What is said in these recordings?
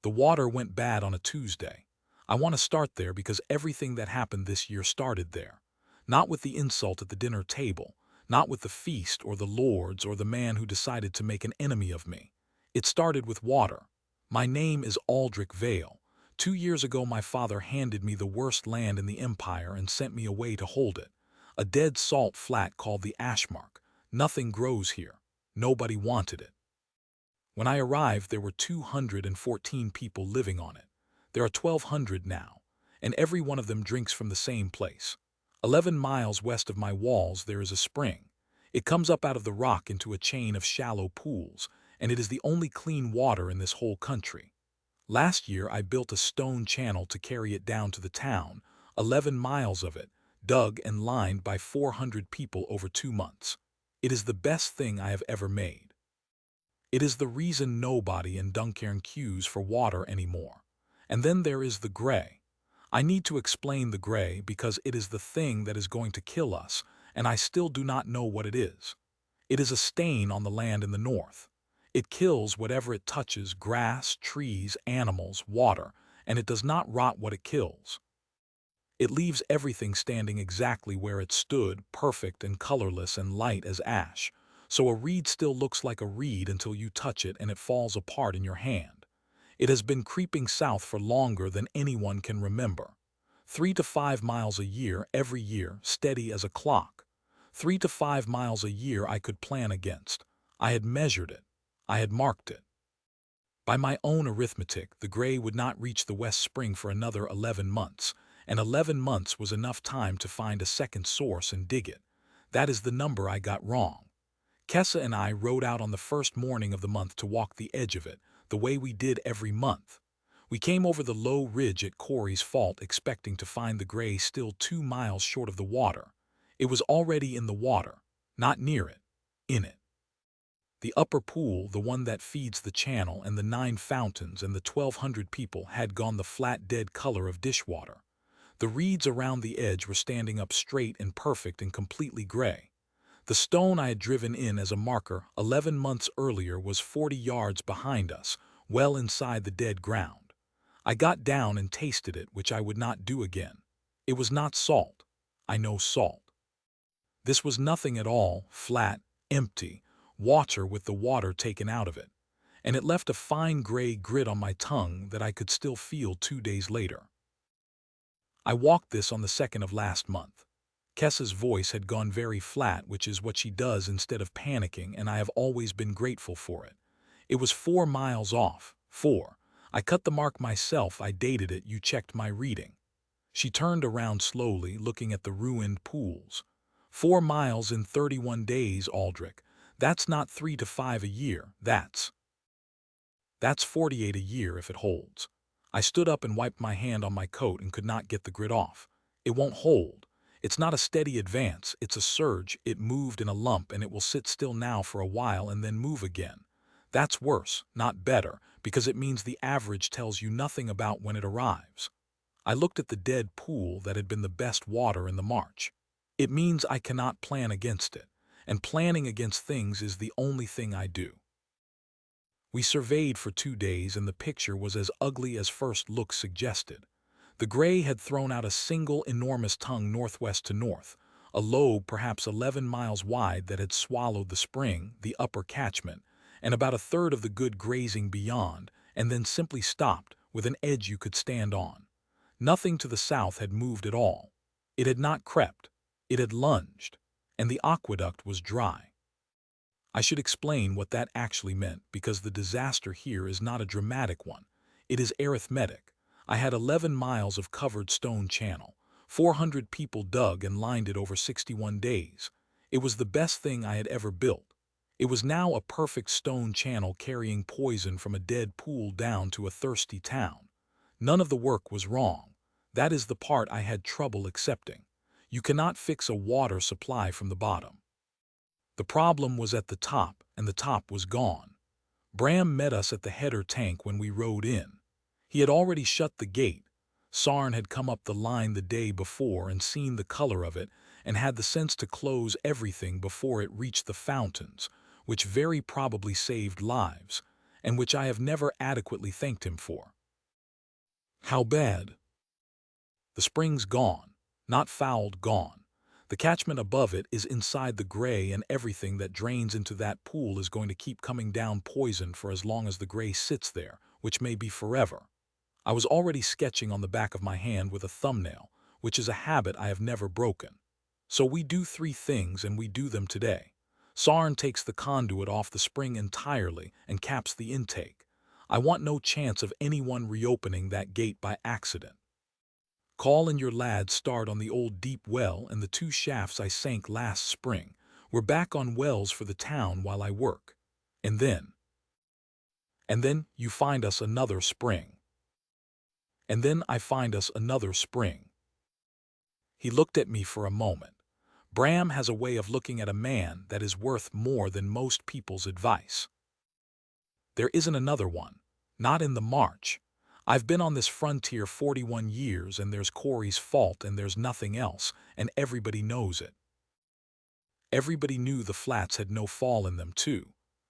The water went bad on a Tuesday. I want to start there because everything that happened this year started there. Not with the insult at the dinner table, not with the feast or the lords or the man who decided to make an enemy of me. It started with water. My name is Aldric Vale. 2 years ago my father handed me the worst land in the empire and sent me away to hold it. A dead salt flat called the Ashmarch. Nothing grows here. Nobody wanted it. When I arrived, there were 214 people living on it. There are 1,200 now, and every one of them drinks from the same place. 11 miles west of my walls there is a spring. It comes up out of the rock into a chain of shallow pools, and it is the only clean water in this whole country. Last year I built a stone channel to carry it down to the town, 11 miles of it, dug and lined by 400 people over 2 months. It is the best thing I have ever made. It is the reason nobody in Duncairn queues for water anymore. And then there is the grey. I need to explain the grey because it is the thing that is going to kill us, and I still do not know what it is. It is a stain on the land in the north. It kills whatever it touches, grass, trees, animals, water, and it does not rot what it kills. It leaves everything standing exactly where it stood, perfect and colorless and light as ash. So a reed still looks like a reed until you touch it and it falls apart in your hand. It has been creeping south for longer than anyone can remember. 3 to 5 miles a year, every year, steady as a clock. 3 to 5 miles a year I could plan against. I had measured it. I had marked it. By my own arithmetic, the grey would not reach the West Spring for another 11 months, and 11 months was enough time to find a second source and dig it. That is the number I got wrong. Kessa and I rode out on the first morning of the month to walk the edge of it, the way we did every month. We came over the low ridge at Corey's Fault expecting to find the grey still 2 miles short of the water. It was already in the water, not near it, in it. The upper pool, the one that feeds the channel, and the 9 fountains and the 1,200 people had gone the flat dead color of dishwater. The reeds around the edge were standing up straight and perfect and completely grey. The stone I had driven in as a marker 11 months earlier was 40 yards behind us, well inside the dead ground. I got down and tasted it, which I would not do again. It was not salt. I know salt. This was nothing at all, flat, empty, water with the water taken out of it. And it left a fine gray grit on my tongue that I could still feel 2 days later. I walked this on the 2nd of last month. Kessa's voice had gone very flat, which is what she does instead of panicking, and I have always been grateful for it. It was 4 miles off. 4. I cut the mark myself, I dated it, you checked my reading. She turned around slowly, looking at the ruined pools. 4 miles in 31 days, Aldric. That's not 3 to 5 a year, that's 48 a year if it holds. I stood up and wiped my hand on my coat and could not get the grit off. It won't hold. It's not a steady advance, it's a surge. It moved in a lump and it will sit still now for a while and then move again. That's worse, not better, because it means the average tells you nothing about when it arrives. I looked at the dead pool that had been the best water in the march. It means I cannot plan against it, and planning against things is the only thing I do. We surveyed for 2 days and the picture was as ugly as first look suggested. The grey had thrown out a single enormous tongue northwest to north, a lobe perhaps 11 miles wide that had swallowed the spring, the upper catchment, and about a third of the good grazing beyond, and then simply stopped with an edge you could stand on. Nothing to the south had moved at all. It had not crept. It had lunged, and the aqueduct was dry. I should explain what that actually meant because the disaster here is not a dramatic one. It is arithmetic. I had 11 miles of covered stone channel. 400 people dug and lined it over 61 days. It was the best thing I had ever built. It was now a perfect stone channel carrying poison from a dead pool down to a thirsty town. None of the work was wrong. That is the part I had trouble accepting. You cannot fix a water supply from the bottom. The problem was at the top, and the top was gone. Bram met us at the header tank when we rode in. He had already shut the gate. Sarn had come up the line the day before and seen the color of it and had the sense to close everything before it reached the fountains, which very probably saved lives. and which I have never adequately thanked him for. How bad? The spring's gone, not fouled, gone. The catchment above it is inside the gray, and everything that drains into that pool is going to keep coming down poisoned for as long as the gray sits there, which may be forever. I was already sketching on the back of my hand with a thumbnail, which is a habit I have never broken. So we do 3 things, and we do them today. Sarn takes the conduit off the spring entirely and caps the intake. I want no chance of anyone reopening that gate by accident. Call and your lads start on the old deep well, and the 2 shafts I sank last spring. We're back on wells for the town while I work. And then you find us another spring. And then I find us another spring. He looked at me for a moment. Bram has a way of looking at a man that is worth more than most people's advice. There isn't another one. Not in the march. I've been on this frontier 41 years, and there's Corey's fault and there's nothing else, and everybody knows it. Everybody knew the flats had no fall in them too.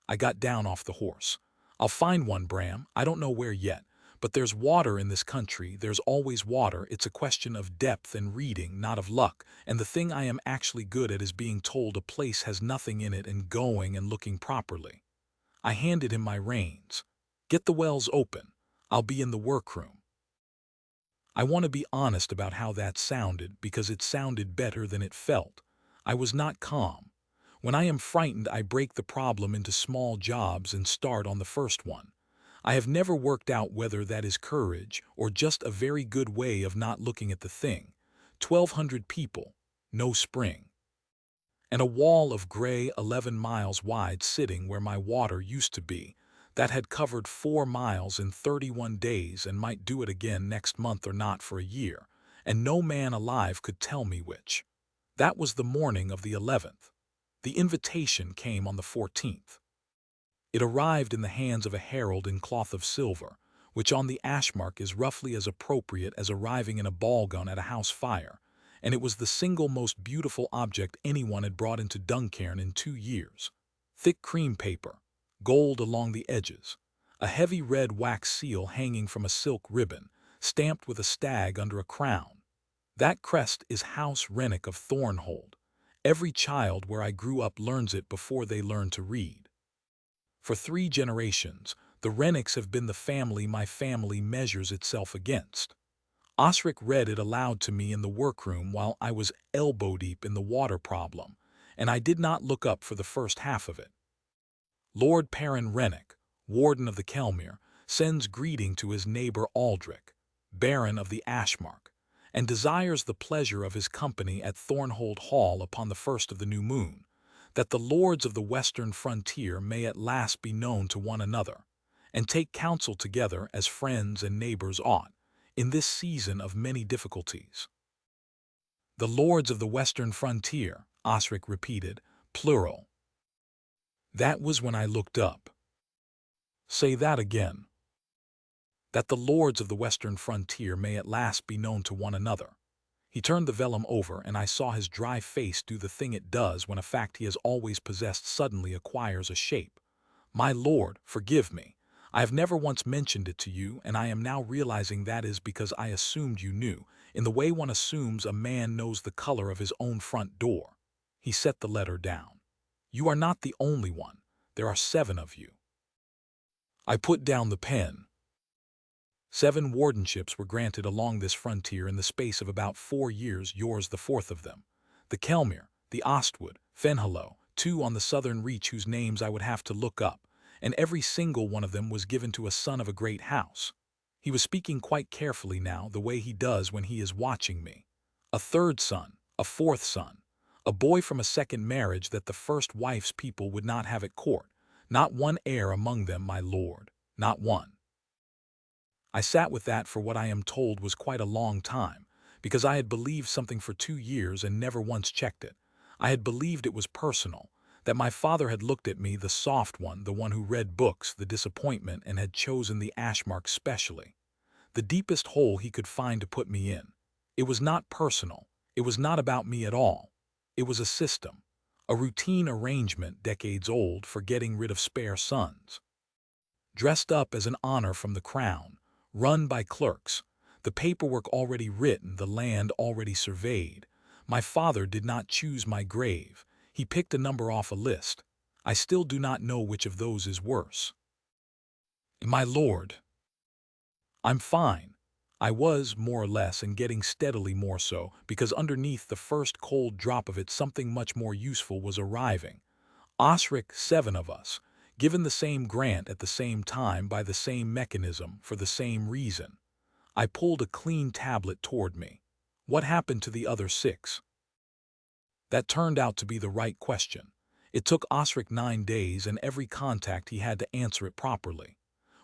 I got down off the horse. I'll find one, Bram. I don't know where yet. But there's water in this country. There's always water. It's a question of depth and reading, not of luck. And the thing I am actually good at is being told a place has nothing in it and going and looking properly. I handed him my reins. Get the wells open. I'll be in the workroom. I want to be honest about how that sounded, because it sounded better than it felt. I was not calm. When I am frightened, I break the problem into small jobs and start on the first one. I have never worked out whether that is courage or just a very good way of not looking at the thing. 1,200 people, no spring. And a wall of gray 11 miles wide sitting where my water used to be, that had covered 4 miles in 31 days and might do it again next month or not for a year, and no man alive could tell me which. That was the morning of the 11th. The invitation came on the 14th. It arrived in the hands of a herald in cloth of silver, which on the Ashmarch is roughly as appropriate as arriving in a ball gun at a house fire, and it was the single most beautiful object anyone had brought into Duncairn in 2 years. Thick cream paper, gold along the edges, a heavy red wax seal hanging from a silk ribbon, stamped with a stag under a crown. That crest is House Rennick of Thornhold. Every child where I grew up learns it before they learn to read. For 3 generations, the Rennicks have been the family my family measures itself against. Osric read it aloud to me in the workroom while I was elbow-deep in the water problem, and I did not look up for the first half of it. Lord Perrin Rennick, Warden of the Kelmere, sends greeting to his neighbor Aldric, Baron of the Ashmarch, and desires the pleasure of his company at Thornhold Hall upon the first of the new moon, that the lords of the western frontier may at last be known to one another, and take counsel together as friends and neighbors ought, in this season of many difficulties. The lords of the western frontier, Osric repeated, plural. That was when I looked up. Say that again. That the lords of the western frontier may at last be known to one another. He turned the vellum over, and I saw his dry face do the thing it does when a fact he has always possessed suddenly acquires a shape. My lord, forgive me. I have never once mentioned it to you, and I am now realizing that is because I assumed you knew, in the way one assumes a man knows the color of his own front door. He set the letter down. You are not the only one. There are 7 of you. I put down the pen. 7 wardenships were granted along this frontier in the space of about 4 years, yours the 4th of them. The Kelmere, the Ostwood, Fenhallow, 2 on the southern reach whose names I would have to look up, and every single one of them was given to a son of a great house. He was speaking quite carefully now, the way he does when he is watching me. A 3rd son, a 4th son, a boy from a 2nd marriage that the first wife's people would not have at court. Not one heir among them, my lord, not one. I sat with that for what I am told was quite a long time, because I had believed something for 2 years and never once checked it. I had believed it was personal, that my father had looked at me, the soft one, the one who read books, the disappointment, and had chosen the Ashmarch specially. The deepest hole he could find to put me in. It was not personal. It was not about me at all. It was a system, a routine arrangement decades old for getting rid of spare sons. dressed up as an honor from the crown, run by clerks, the paperwork already written, the land already surveyed. My father did not choose my grave. He picked a number off a list. I still do not know which of those is worse. My lord, I'm fine. I was, more or less, and getting steadily more so, because underneath the first cold drop of it something much more useful was arriving. Osric, 7 of us, given the same grant at the same time by the same mechanism for the same reason. I pulled a clean tablet toward me. What happened to the other 6? That turned out to be the right question. It took Osric 9 days and every contact he had to answer it properly.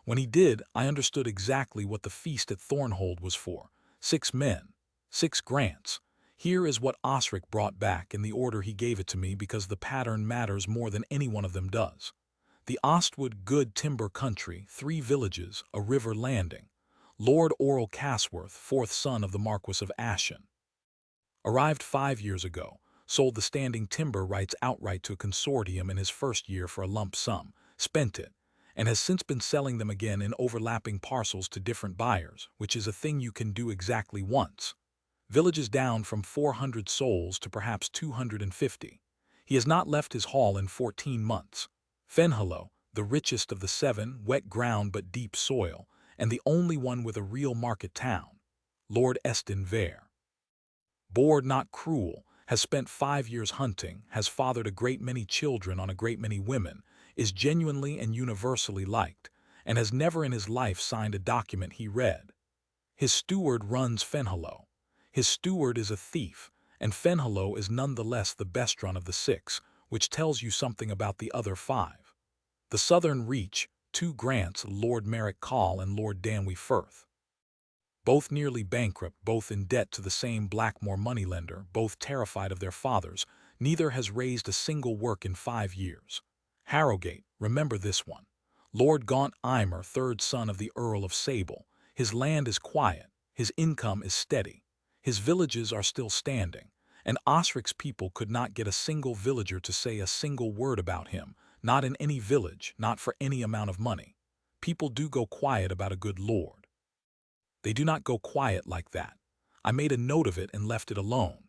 When he did, I understood exactly what the feast at Thornhold was for. 6 men, 6 grants. Here is what Osric brought back in the order he gave it to me because the pattern matters more than any one of them does. The Ostwood Good Timber Country, 3 villages, a river landing. Lord Oral Casworth, 4th son of the Marquis of Ashen. Arrived 5 years ago, sold the standing timber rights outright to a consortium in his first year for a lump sum, spent it, and has since been selling them again in overlapping parcels to different buyers, which is a thing you can do exactly once. Villages down from 400 souls to perhaps 250. He has not left his hall in 14 months. Fenhalo, the richest of the 7, wet ground but deep soil, and the only one with a real market town. Lord Eston Vare. Bored not cruel, has spent 5 years hunting, has fathered a great many children on a great many women, is genuinely and universally liked, and has never in his life signed a document he read. His steward runs Fenhalo. His steward is a thief, and Fenhalo is nonetheless the best run of the 6, which tells you something about the other 5. The southern reach, 2 grants, Lord Merrick Call and Lord Danwy Firth. Both nearly bankrupt, both in debt to the same Blackmore moneylender, both terrified of their fathers, neither has raised a single work in 5 years. Harrogate, remember this one. Lord Gaunt Eimer, 3rd son of the Earl of Sable. His land is quiet, his income is steady, his villages are still standing, and Osric's people could not get a single villager to say a single word about him, not in any village, not for any amount of money. People do go quiet about a good lord. They do not go quiet like that. I made a note of it and left it alone.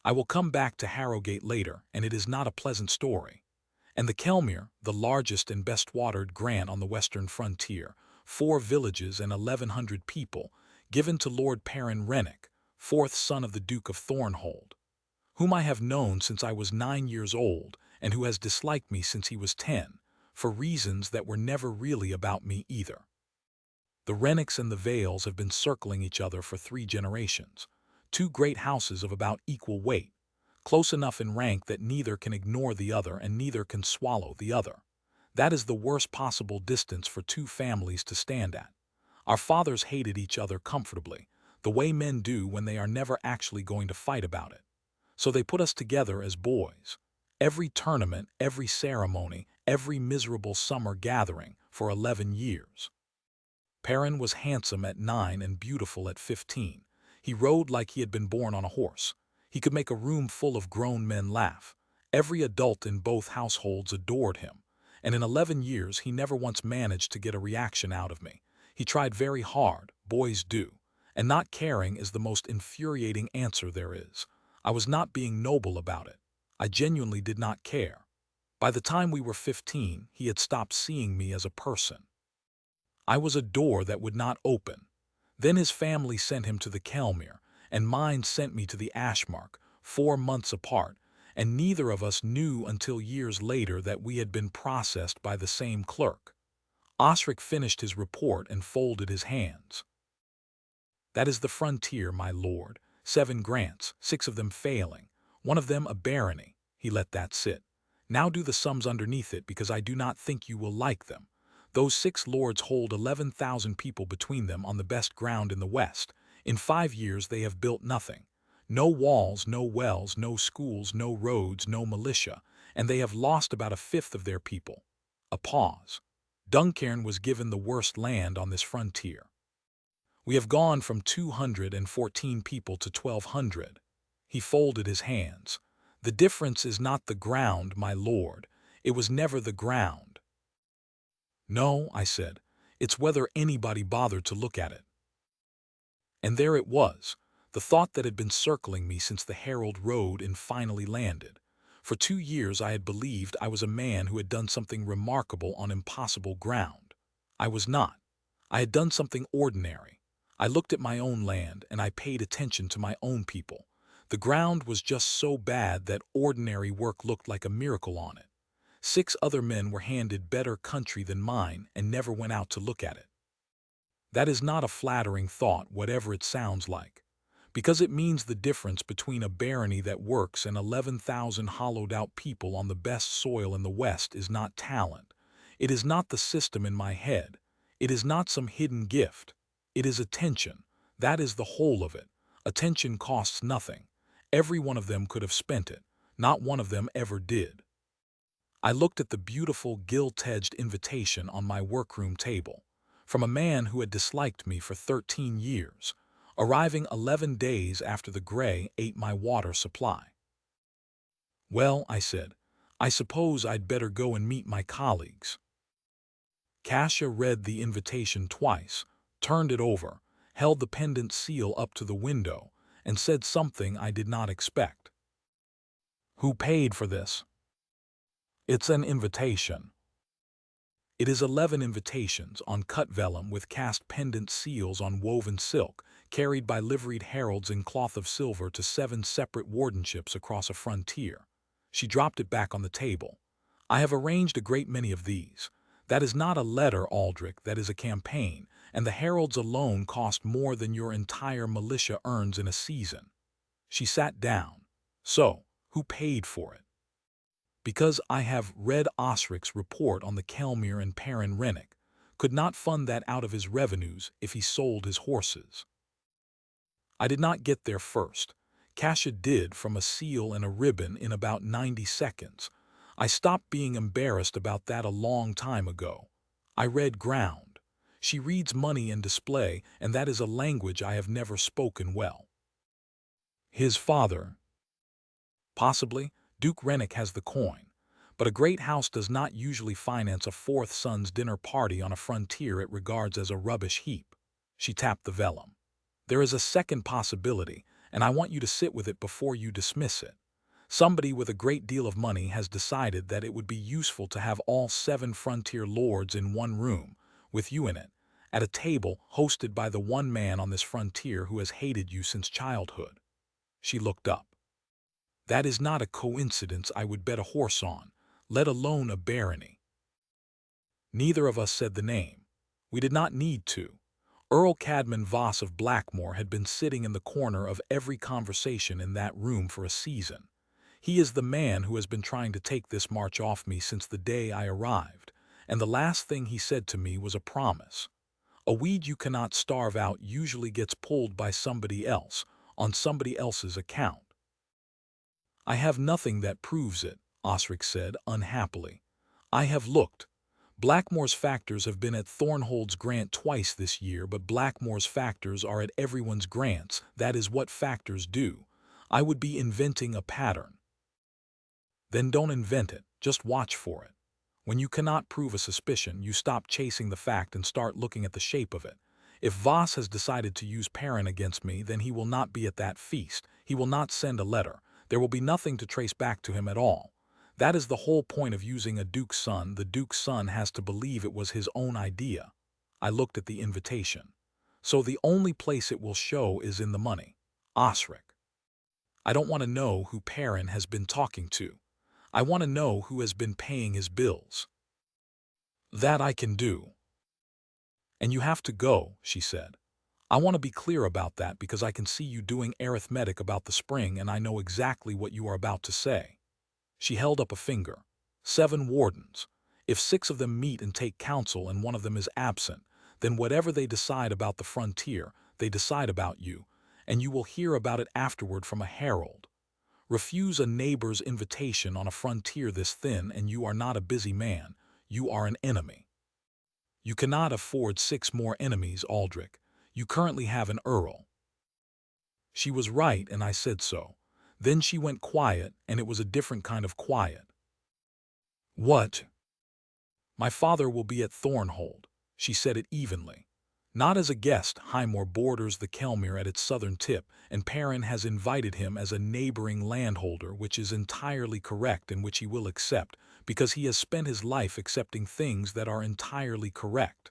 I will come back to Harrogate later, and it is not a pleasant story. And the Kelmere, the largest and best-watered grant on the western frontier, 4 villages and 1,100 people, given to Lord Perrin Rennick, 4th son of the Duke of Thornhold, whom I have known since I was 9 years old and who has disliked me since he was 10, for reasons that were never really about me either. The Rennicks and the Vales have been circling each other for 3 generations, 2 great houses of about equal weight, close enough in rank that neither can ignore the other and neither can swallow the other. That is the worst possible distance for 2 families to stand at. Our fathers hated each other comfortably, the way men do when they are never actually going to fight about it. So they put us together as boys. Every tournament, every ceremony, every miserable summer gathering for 11 years. Perrin was handsome at 9 and beautiful at 15. He rode like he had been born on a horse. He could make a room full of grown men laugh. Every adult in both households adored him. And in 11 years he never once managed to get a reaction out of me. He tried very hard, boys do. And not caring is the most infuriating answer there is. I was not being noble about it. I genuinely did not care. By the time we were 15, he had stopped seeing me as a person. I was a door that would not open. Then his family sent him to the Kelmere, and mine sent me to the Ashmarch, 4 months apart, and neither of us knew until years later that we had been processed by the same clerk. Osric finished his report and folded his hands. That is the frontier, my lord. 7 grants, 6 of them failing, 1 of them a barony. He let that sit. Now do the sums underneath it, because I do not think you will like them. Those 6 lords hold 11,000 people between them on the best ground in the West. In 5 years they have built nothing. No walls, no wells, no schools, no roads, no militia, and they have lost about 1/5 of their people. A pause. Duncairn was given the worst land on this frontier. We have gone from 214 people to 1,200. He folded his hands. The difference is not the ground, my lord. It was never the ground. No, I said. It's whether anybody bothered to look at it. And there it was, the thought that had been circling me since the herald rode and finally landed. For 2 years I had believed I was a man who had done something remarkable on impossible ground. I was not. I had done something ordinary. I looked at my own land and I paid attention to my own people. The ground was just so bad that ordinary work looked like a miracle on it. 6 other men were handed better country than mine and never went out to look at it. That is not a flattering thought, whatever it sounds like, because it means the difference between a barony that works and 11,000 hollowed-out people on the best soil in the West is not talent. It is not the system in my head. It is not some hidden gift. It is attention. That is the whole of it. Attention costs nothing. Every one of them could have spent it. Not one of them ever did. I looked at the beautiful gilt-edged invitation on my workroom table, from a man who had disliked me for 13 years, arriving 11 days after the gray ate my water supply. Well, I said, I suppose I'd better go and meet my colleagues. Kasia read the invitation twice, turned it over, held the pendant seal up to the window, and said something I did not expect. Who paid for this? It's an invitation. It is 11 invitations on cut vellum with cast pendant seals on woven silk, carried by liveried heralds in cloth of silver to 7 separate wardenships across a frontier. She dropped it back on the table. I have arranged a great many of these. That is not a letter, Aldric, that is a campaign, and the heralds alone cost more than your entire militia earns in a season. She sat down. So, who paid for it? Because I have read Osric's report on the Kelmir and Perrin Rennick, could not fund that out of his revenues if he sold his horses. I did not get there first. Kasia did from a seal and a ribbon in about 90 seconds. I stopped being embarrassed about that a long time ago. I read ground. She reads money and display, and that is a language I have never spoken well. His father. Possibly, Duke Rennick has the coin, but a great house does not usually finance a 4th son's dinner party on a frontier it regards as a rubbish heap. She tapped the vellum. There is a second possibility, and I want you to sit with it before you dismiss it. Somebody with a great deal of money has decided that it would be useful to have all 7 frontier lords in one room, with you in it, at a table hosted by the one man on this frontier who has hated you since childhood. She looked up. That is not a coincidence I would bet a horse on, let alone a barony. Neither of us said the name. We did not need to. Earl Cadman Voss of Blackmore had been sitting in the corner of every conversation in that room for a season. He is the man who has been trying to take this march off me since the day I arrived, and the last thing he said to me was a promise. A weed you cannot starve out usually gets pulled by somebody else, on somebody else's account. I have nothing that proves it, Osric said unhappily. I have looked. Blackmore's factors have been at Thornhold's grant twice this year, but Blackmore's factors are at everyone's grants. That is what factors do. I would be inventing a pattern. Then don't invent it, just watch for it. When you cannot prove a suspicion, you stop chasing the fact and start looking at the shape of it. If Voss has decided to use Perrin against me, then he will not be at that feast. He will not send a letter. There will be nothing to trace back to him at all. That is the whole point of using a duke's son. The duke's son has to believe it was his own idea. I looked at the invitation. So the only place it will show is in the money. Osric. I don't want to know who Perrin has been talking to. I want to know who has been paying his bills. That I can do. And you have to go, she said. I want to be clear about that because I can see you doing arithmetic about the spring and I know exactly what you are about to say. She held up a finger. 7 wardens. If 6 of them meet and take counsel and one of them is absent, then whatever they decide about the frontier, they decide about you, and you will hear about it afterward from a herald. Refuse a neighbor's invitation on a frontier this thin and you are not a busy man, you are an enemy. You cannot afford 6 more enemies, Aldric. You currently have an earl. She was right and I said so. Then she went quiet and it was a different kind of quiet. What? My father will be at Thornhold. She said it evenly. Not as a guest, Highmore borders the Kelmere at its southern tip, and Perrin has invited him as a neighboring landholder, which is entirely correct and which he will accept, because he has spent his life accepting things that are entirely correct.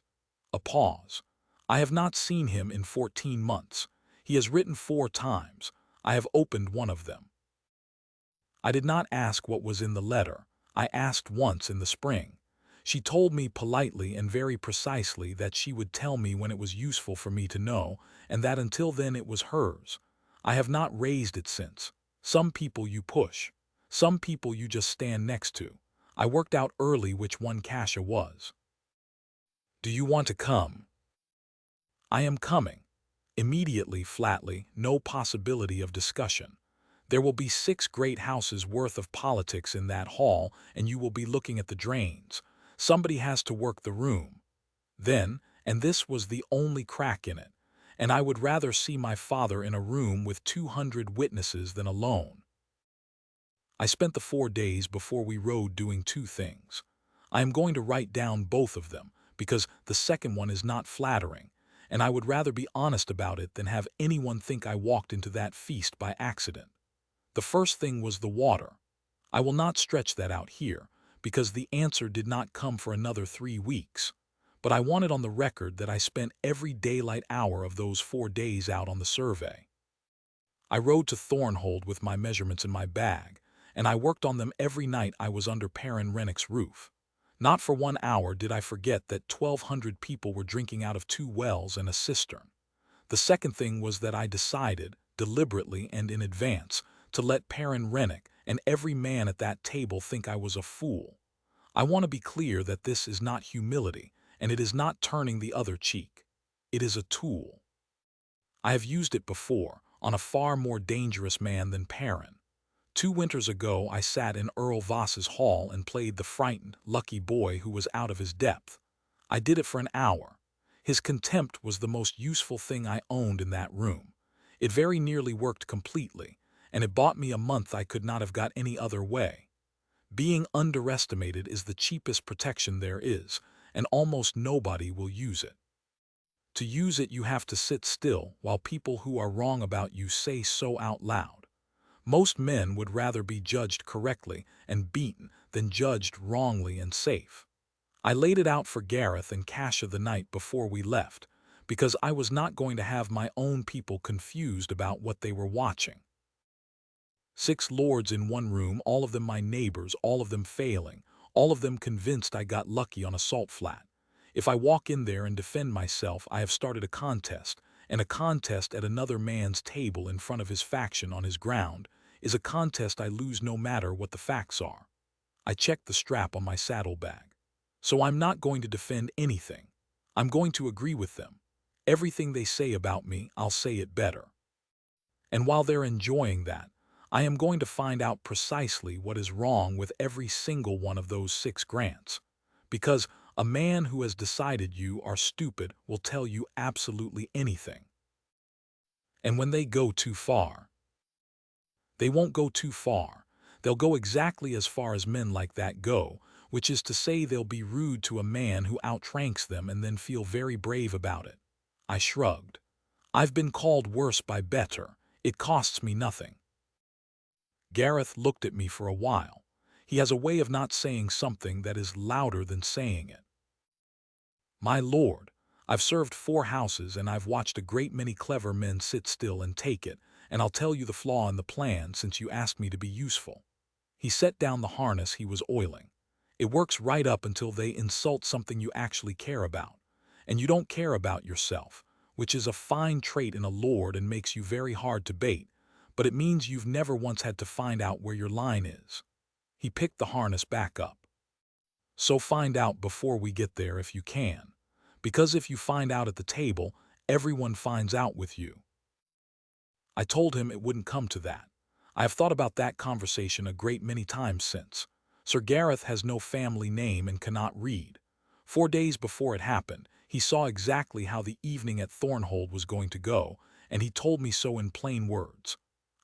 A pause. I have not seen him in 14 months. He has written 4 times. I have opened one of them. I did not ask what was in the letter. I asked once in the spring. She told me politely and very precisely that she would tell me when it was useful for me to know, and that until then it was hers. I have not raised it since. Some people you push. Some people you just stand next to. I worked out early which one Kasha was. Do you want to come? I am coming. Immediately, flatly, no possibility of discussion. There will be 6 great houses worth of politics in that hall, and you will be looking at the drains. Somebody has to work the room. Then, and this was the only crack in it, and I would rather see my father in a room with 200 witnesses than alone. I spent the 4 days before we rode doing 2 things. I am going to write down both of them, because the second one is not flattering, and I would rather be honest about it than have anyone think I walked into that feast by accident. The first thing was the water. I will not stretch that out here, because the answer did not come for another 3 weeks. But I want it on the record that I spent every daylight hour of those 4 days out on the survey. I rode to Thornhold with my measurements in my bag, and I worked on them every night I was under Perrin Rennick's roof. Not for 1 hour did I forget that 1,200 people were drinking out of 2 wells and a cistern. The second thing was that I decided, deliberately and in advance, to let Perrin Rennick and every man at that table think I was a fool. I want to be clear that this is not humility, and it is not turning the other cheek. It is a tool. I have used it before, on a far more dangerous man than Perrin. 2 winters ago I sat in Earl Voss's hall and played the frightened, lucky boy who was out of his depth. I did it for an hour. His contempt was the most useful thing I owned in that room. It very nearly worked completely, and it bought me a month I could not have got any other way. Being underestimated is the cheapest protection there is, and almost nobody will use it. To use it you have to sit still while people who are wrong about you say so out loud. Most men would rather be judged correctly and beaten than judged wrongly and safe. I laid it out for Gareth and Kasha the night before we left, because I was not going to have my own people confused about what they were watching. 6 lords in one room, all of them my neighbors, all of them failing, all of them convinced I got lucky on a salt flat. If I walk in there and defend myself, I have started a contest, and a contest at another man's table in front of his faction on his ground is a contest I lose no matter what the facts are. I checked the strap on my saddlebag. So I'm not going to defend anything. I'm going to agree with them. Everything they say about me, I'll say it better. And while they're enjoying that, I am going to find out precisely what is wrong with every single one of those 6 grants. Because a man who has decided you are stupid will tell you absolutely anything. And when they go too far, they won't go too far. They'll go exactly as far as men like that go, which is to say they'll be rude to a man who outranks them and then feel very brave about it. I shrugged. I've been called worse by better. It costs me nothing. Gareth looked at me for a while. He has a way of not saying something that is louder than saying it. My lord, I've served 4 houses and I've watched a great many clever men sit still and take it, and I'll tell you the flaw in the plan since you asked me to be useful. He set down the harness he was oiling. It works right up until they insult something you actually care about. And you don't care about yourself, which is a fine trait in a lord and makes you very hard to bait, but it means you've never once had to find out where your line is. He picked the harness back up. So find out before we get there if you can. Because if you find out at the table, everyone finds out with you. I told him it wouldn't come to that. I have thought about that conversation a great many times since. Sir Gareth has no family name and cannot read. 4 days before it happened, he saw exactly how the evening at Thornhold was going to go, and he told me so in plain words.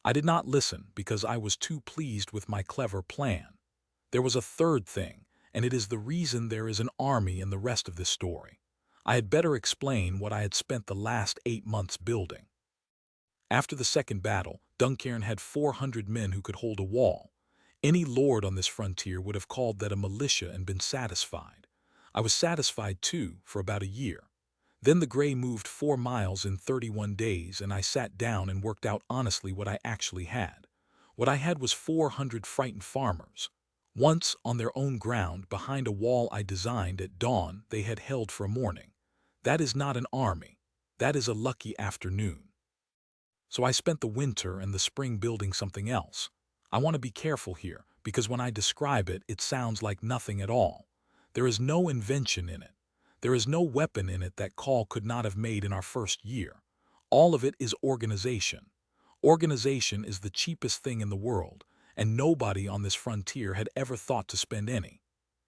I did not listen because I was too pleased with my clever plan. There was a third thing, and it is the reason there is an army in the rest of this story. I had better explain what I had spent the last 8 months building. After the second battle, Duncairn had 400 men who could hold a wall. Any lord on this frontier would have called that a militia and been satisfied. I was satisfied too, for about a year. Then the Grey moved 4 miles in 31 days, and I sat down and worked out honestly what I actually had. What I had was 400 frightened farmers. Once, on their own ground, behind a wall I designed at dawn they had held for a morning. That is not an army. That is a lucky afternoon. So I spent the winter and the spring building something else. I want to be careful here, because when I describe it, it sounds like nothing at all. There is no invention in it. There is no weapon in it that Call could not have made in our first year. All of it is organization. Organization is the cheapest thing in the world, and nobody on this frontier had ever thought to spend any.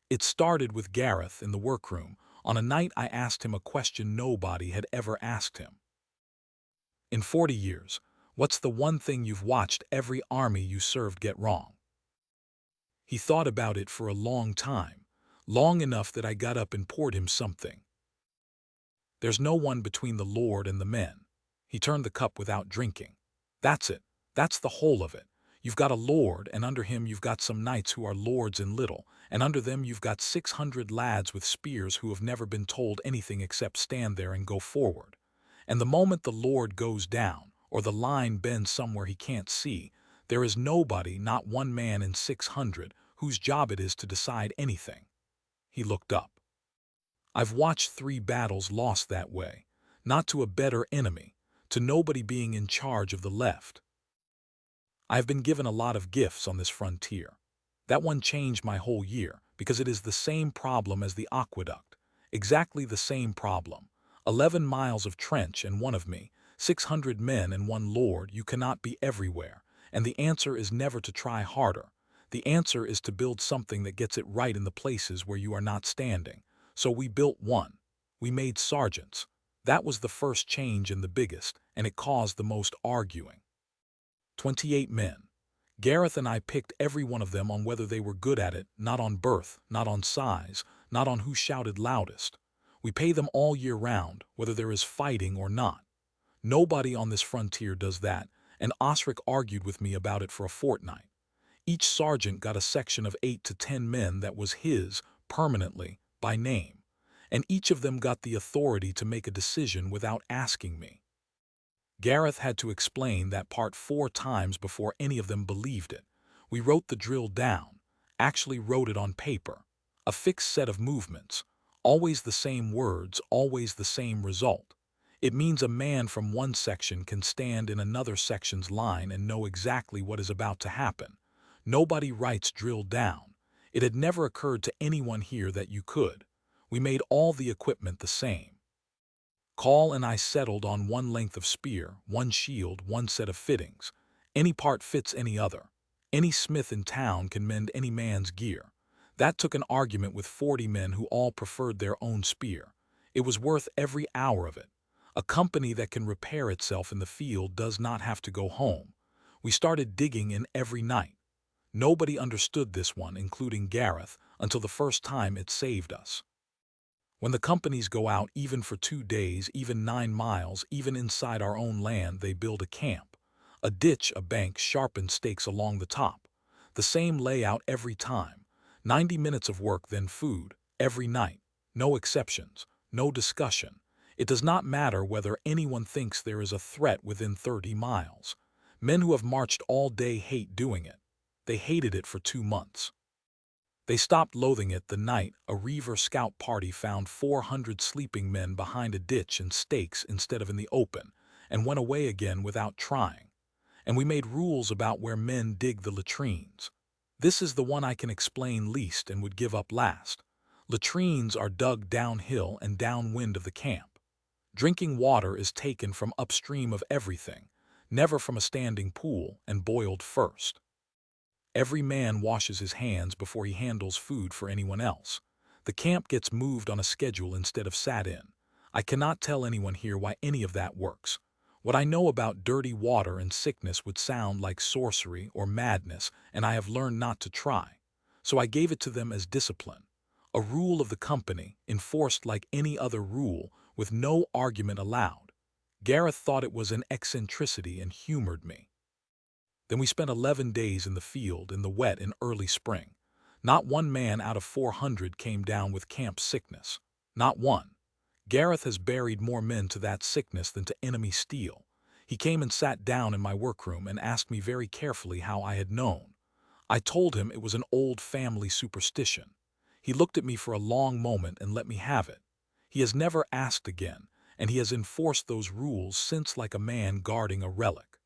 It started with Gareth in the workroom. On a night I asked him a question nobody had ever asked him. In 40 years, what's the one thing you've watched every army you served get wrong? He thought about it for a long time, long enough that I got up and poured him something. There's no one between the Lord and the men. He turned the cup without drinking. That's it. That's the whole of it. You've got a lord, and under him you've got some knights who are lords in little, and under them you've got 600 lads with spears who have never been told anything except stand there and go forward. And the moment the lord goes down, or the line bends somewhere he can't see, there is nobody, not one man in 600, whose job it is to decide anything. He looked up. I've watched 3 battles lost that way, not to a better enemy, to nobody being in charge of the left. I've been given a lot of gifts on this frontier. That one changed my whole year, because it is the same problem as the aqueduct. Exactly the same problem. 11 miles of trench and one of me, 600 men and one lord. You cannot be everywhere, and the answer is never to try harder. The answer is to build something that gets it right in the places where you are not standing. So we built one. We made sergeants. That was the first change and the biggest, and it caused the most arguing. 28 men. Gareth and I picked every one of them on whether they were good at it, not on birth, not on size, not on who shouted loudest. We pay them all year round, whether there is fighting or not. Nobody on this frontier does that, and Osric argued with me about it for a fortnight. Each sergeant got a section of 8 to 10 men that was his, permanently, by name, and each of them got the authority to make a decision without asking me. Gareth had to explain that part 4 times before any of them believed it. We wrote the drill down, actually wrote it on paper. A fixed set of movements, always the same words, always the same result. It means a man from one section can stand in another section's line and know exactly what is about to happen. Nobody writes drill down. It had never occurred to anyone here that you could. We made all the equipment the same. Call and I settled on one length of spear, one shield, one set of fittings. Any part fits any other. Any smith in town can mend any man's gear. That took an argument with 40 men who all preferred their own spear. It was worth every hour of it. A company that can repair itself in the field does not have to go home. We started digging in every night. Nobody understood this one, including Gareth, until the first time it saved us. When the companies go out even for 2 days, even 9 miles, even inside our own land, they build a camp. A ditch, a bank, sharpened stakes along the top. The same layout every time. 90 minutes of work, then food, every night. No exceptions, no discussion. It does not matter whether anyone thinks there is a threat within 30 miles. Men who have marched all day hate doing it. They hated it for 2 months. They stopped loathing it the night a Reaver scout party found 400 sleeping men behind a ditch and stakes instead of in the open, and went away again without trying. And we made rules about where men dig the latrines. This is the one I can explain least and would give up last. Latrines are dug downhill and downwind of the camp. Drinking water is taken from upstream of everything, never from a standing pool, and boiled first. Every man washes his hands before he handles food for anyone else. The camp gets moved on a schedule instead of sat in. I cannot tell anyone here why any of that works. What I know about dirty water and sickness would sound like sorcery or madness, and I have learned not to try. So I gave it to them as discipline. A rule of the company, enforced like any other rule, with no argument allowed. Gareth thought it was an eccentricity and humored me. Then we spent 11 days in the field in the wet in early spring. Not one man out of 400 came down with camp sickness. Not one. Gareth has buried more men to that sickness than to enemy steel. He came and sat down in my workroom and asked me very carefully how I had known. I told him it was an old family superstition. He looked at me for a long moment and let me have it. He has never asked again, and he has enforced those rules since like a man guarding a relic.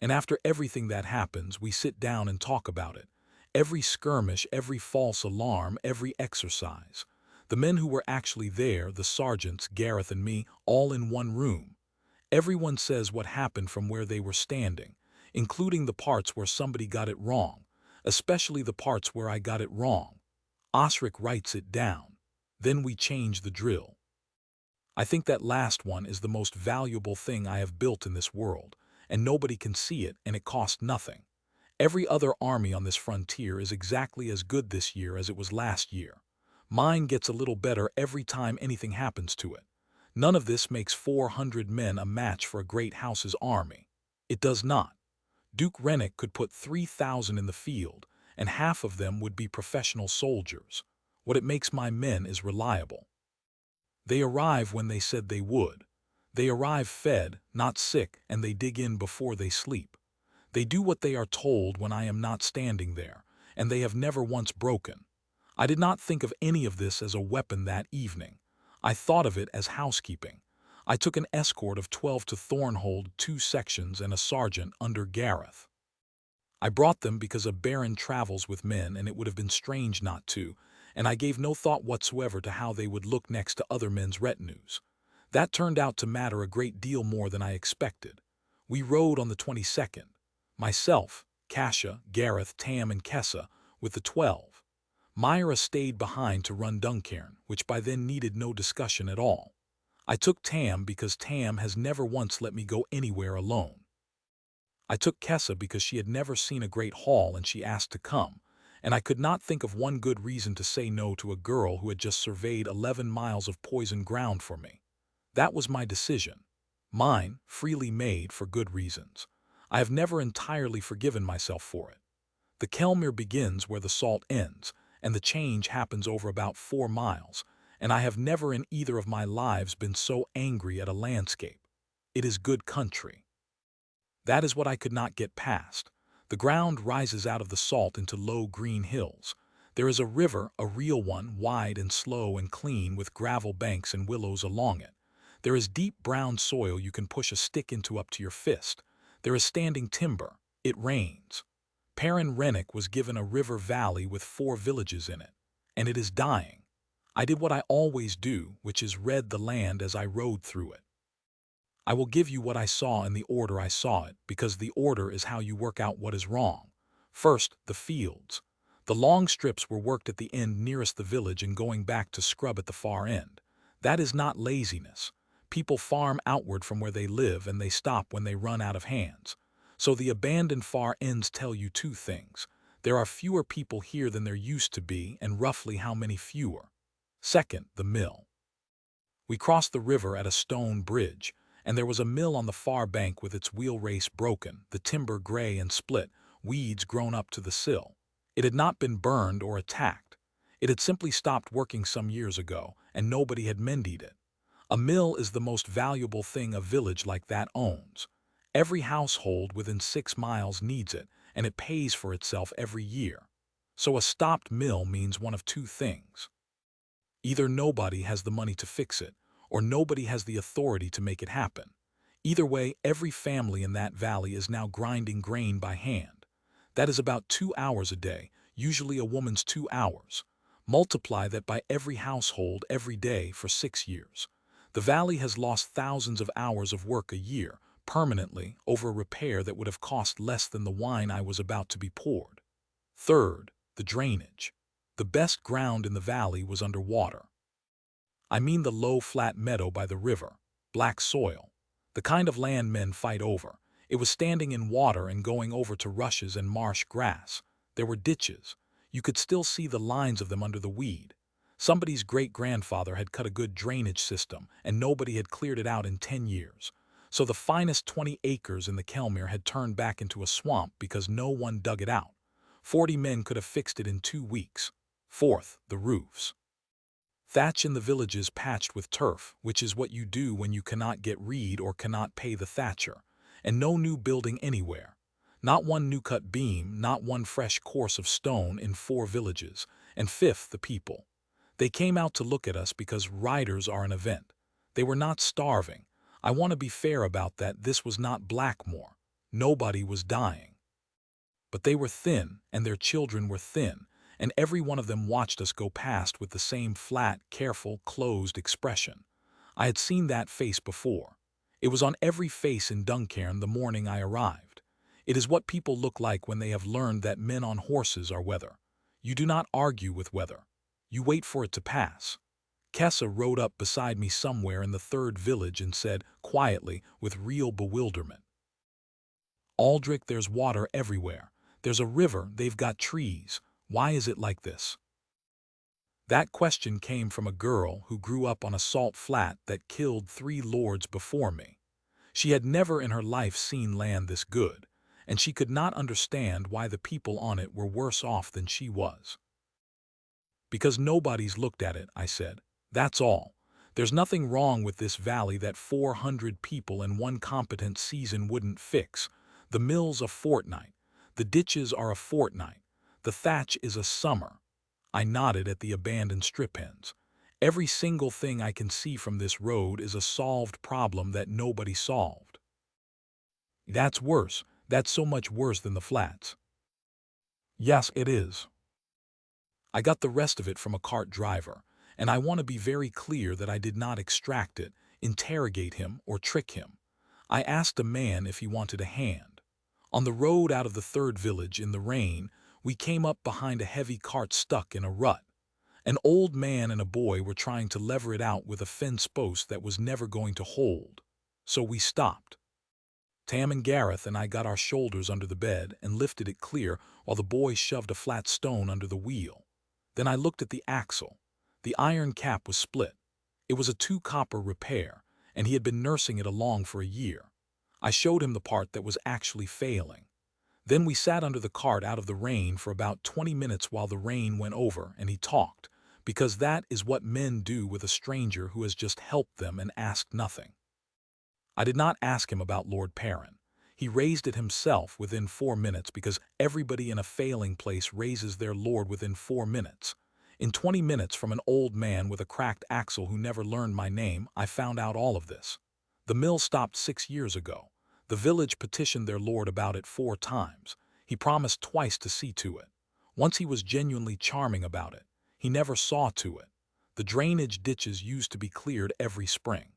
And after everything that happens, we sit down and talk about it. Every skirmish, every false alarm, every exercise. The men who were actually there, the sergeants, Gareth and me, all in one room. Everyone says what happened from where they were standing, including the parts where somebody got it wrong, especially the parts where I got it wrong. Osric writes it down. Then we change the drill. I think that last one is the most valuable thing I have built in this world, and nobody can see it, and it cost nothing. Every other army on this frontier is exactly as good this year as it was last year. Mine gets a little better every time anything happens to it. None of this makes 400 men a match for a great house's army. It does not. Duke Rennick could put 3,000 in the field, and half of them would be professional soldiers. What it makes my men is reliable. They arrive when they said they would. They arrive fed, not sick, and they dig in before they sleep. They do what they are told when I am not standing there, and they have never once broken. I did not think of any of this as a weapon that evening. I thought of it as housekeeping. I took an escort of 12 to Thornhold, 2 sections, and a sergeant under Gareth. I brought them because a baron travels with men, and it would have been strange not to, and I gave no thought whatsoever to how they would look next to other men's retinues. That turned out to matter a great deal more than I expected. We rode on the 22nd. Myself, Kasha, Gareth, Tam, and Kessa, with the 12. Myra stayed behind to run Duncairn, which by then needed no discussion at all. I took Tam because Tam has never once let me go anywhere alone. I took Kessa because she had never seen a great hall and she asked to come, and I could not think of one good reason to say no to a girl who had just surveyed 11 miles of poisoned ground for me. That was my decision. Mine, freely made for good reasons. I have never entirely forgiven myself for it. The Kelmere begins where the salt ends, and the change happens over about 4 miles, and I have never in either of my lives been so angry at a landscape. It is good country. That is what I could not get past. The ground rises out of the salt into low green hills. There is a river, a real one, wide and slow and clean with gravel banks and willows along it. There is deep brown soil you can push a stick into up to your fist. There is standing timber. It rains. Perrin Rennick was given a river valley with 4 villages in it, and it is dying. I did what I always do, which is read the land as I rode through it. I will give you what I saw in the order I saw it, because the order is how you work out what is wrong. First, the fields. The long strips were worked at the end nearest the village and going back to scrub at the far end. That is not laziness. People farm outward from where they live and they stop when they run out of hands. So the abandoned far ends tell you 2 things. There are fewer people here than there used to be, and roughly how many fewer. Second, the mill. We crossed the river at a stone bridge, and there was a mill on the far bank with its wheel race broken, the timber gray and split, weeds grown up to the sill. It had not been burned or attacked. It had simply stopped working some years ago, and nobody had mended it. A mill is the most valuable thing a village like that owns. Every household within 6 miles needs it, and it pays for itself every year. So a stopped mill means one of 2 things. Either nobody has the money to fix it, or nobody has the authority to make it happen. Either way, every family in that valley is now grinding grain by hand. That is about 2 hours a day, usually a woman's 2 hours. Multiply that by every household every day for 6 years. The valley has lost thousands of hours of work a year, permanently, over a repair that would have cost less than the wine I was about to be poured. Third, the drainage. The best ground in the valley was under water. I mean the low, flat meadow by the river, black soil. The kind of land men fight over. It was standing in water and going over to rushes and marsh grass. There were ditches. You could still see the lines of them under the weed. Somebody's great-grandfather had cut a good drainage system, and nobody had cleared it out in 10 years. So the finest 20 acres in the Kelmere had turned back into a swamp because no one dug it out. 40 men could have fixed it in 2 weeks. Fourth, the roofs. Thatch in the villages patched with turf, which is what you do when you cannot get reed or cannot pay the thatcher, and no new building anywhere. Not one new-cut beam, not one fresh course of stone in 4 villages. And fifth, the people. They came out to look at us because riders are an event. They were not starving. I want to be fair about that. This was not Blackmore. Nobody was dying. But they were thin, and their children were thin, and every one of them watched us go past with the same flat, careful, closed expression. I had seen that face before. It was on every face in Duncairn the morning I arrived. It is what people look like when they have learned that men on horses are weather. You do not argue with weather. You wait for it to pass. Kessa rode up beside me somewhere in the 3rd village and said, quietly, with real bewilderment, "Aldric, there's water everywhere. There's a river, they've got trees. Why is it like this?" That question came from a girl who grew up on a salt flat that killed 3 lords before me. She had never in her life seen land this good, and she could not understand why the people on it were worse off than she was. "Because nobody's looked at it," I said. "That's all. There's nothing wrong with this valley that 400 people and 1 competent season wouldn't fix. The mill's a fortnight. The ditches are a fortnight. The thatch is a summer." I nodded at the abandoned strip hens. "Every single thing I can see from this road is a solved problem that nobody solved." "That's worse. That's so much worse than the flats." "Yes, it is." I got the rest of it from a cart driver, and I want to be very clear that I did not extract it, interrogate him, or trick him. I asked a man if he wanted a hand. On the road out of the 3rd village in the rain, we came up behind a heavy cart stuck in a rut. An old man and a boy were trying to lever it out with a fence post that was never going to hold. So we stopped. Tam and Gareth and I got our shoulders under the bed and lifted it clear while the boy shoved a flat stone under the wheel. Then I looked at the axle. The iron cap was split. It was a 2-copper repair, and he had been nursing it along for a year. I showed him the part that was actually failing. Then we sat under the cart out of the rain for about 20 minutes while the rain went over and he talked, because that is what men do with a stranger who has just helped them and asked nothing. I did not ask him about Lord Perrin. He raised it himself within 4 minutes because everybody in a failing place raises their lord within 4 minutes. In 20 minutes from an old man with a cracked axle who never learned my name, I found out all of this. The mill stopped 6 years ago. The village petitioned their lord about it 4 times. He promised twice to see to it. Once he was genuinely charming about it. He never saw to it. The drainage ditches used to be cleared every spring.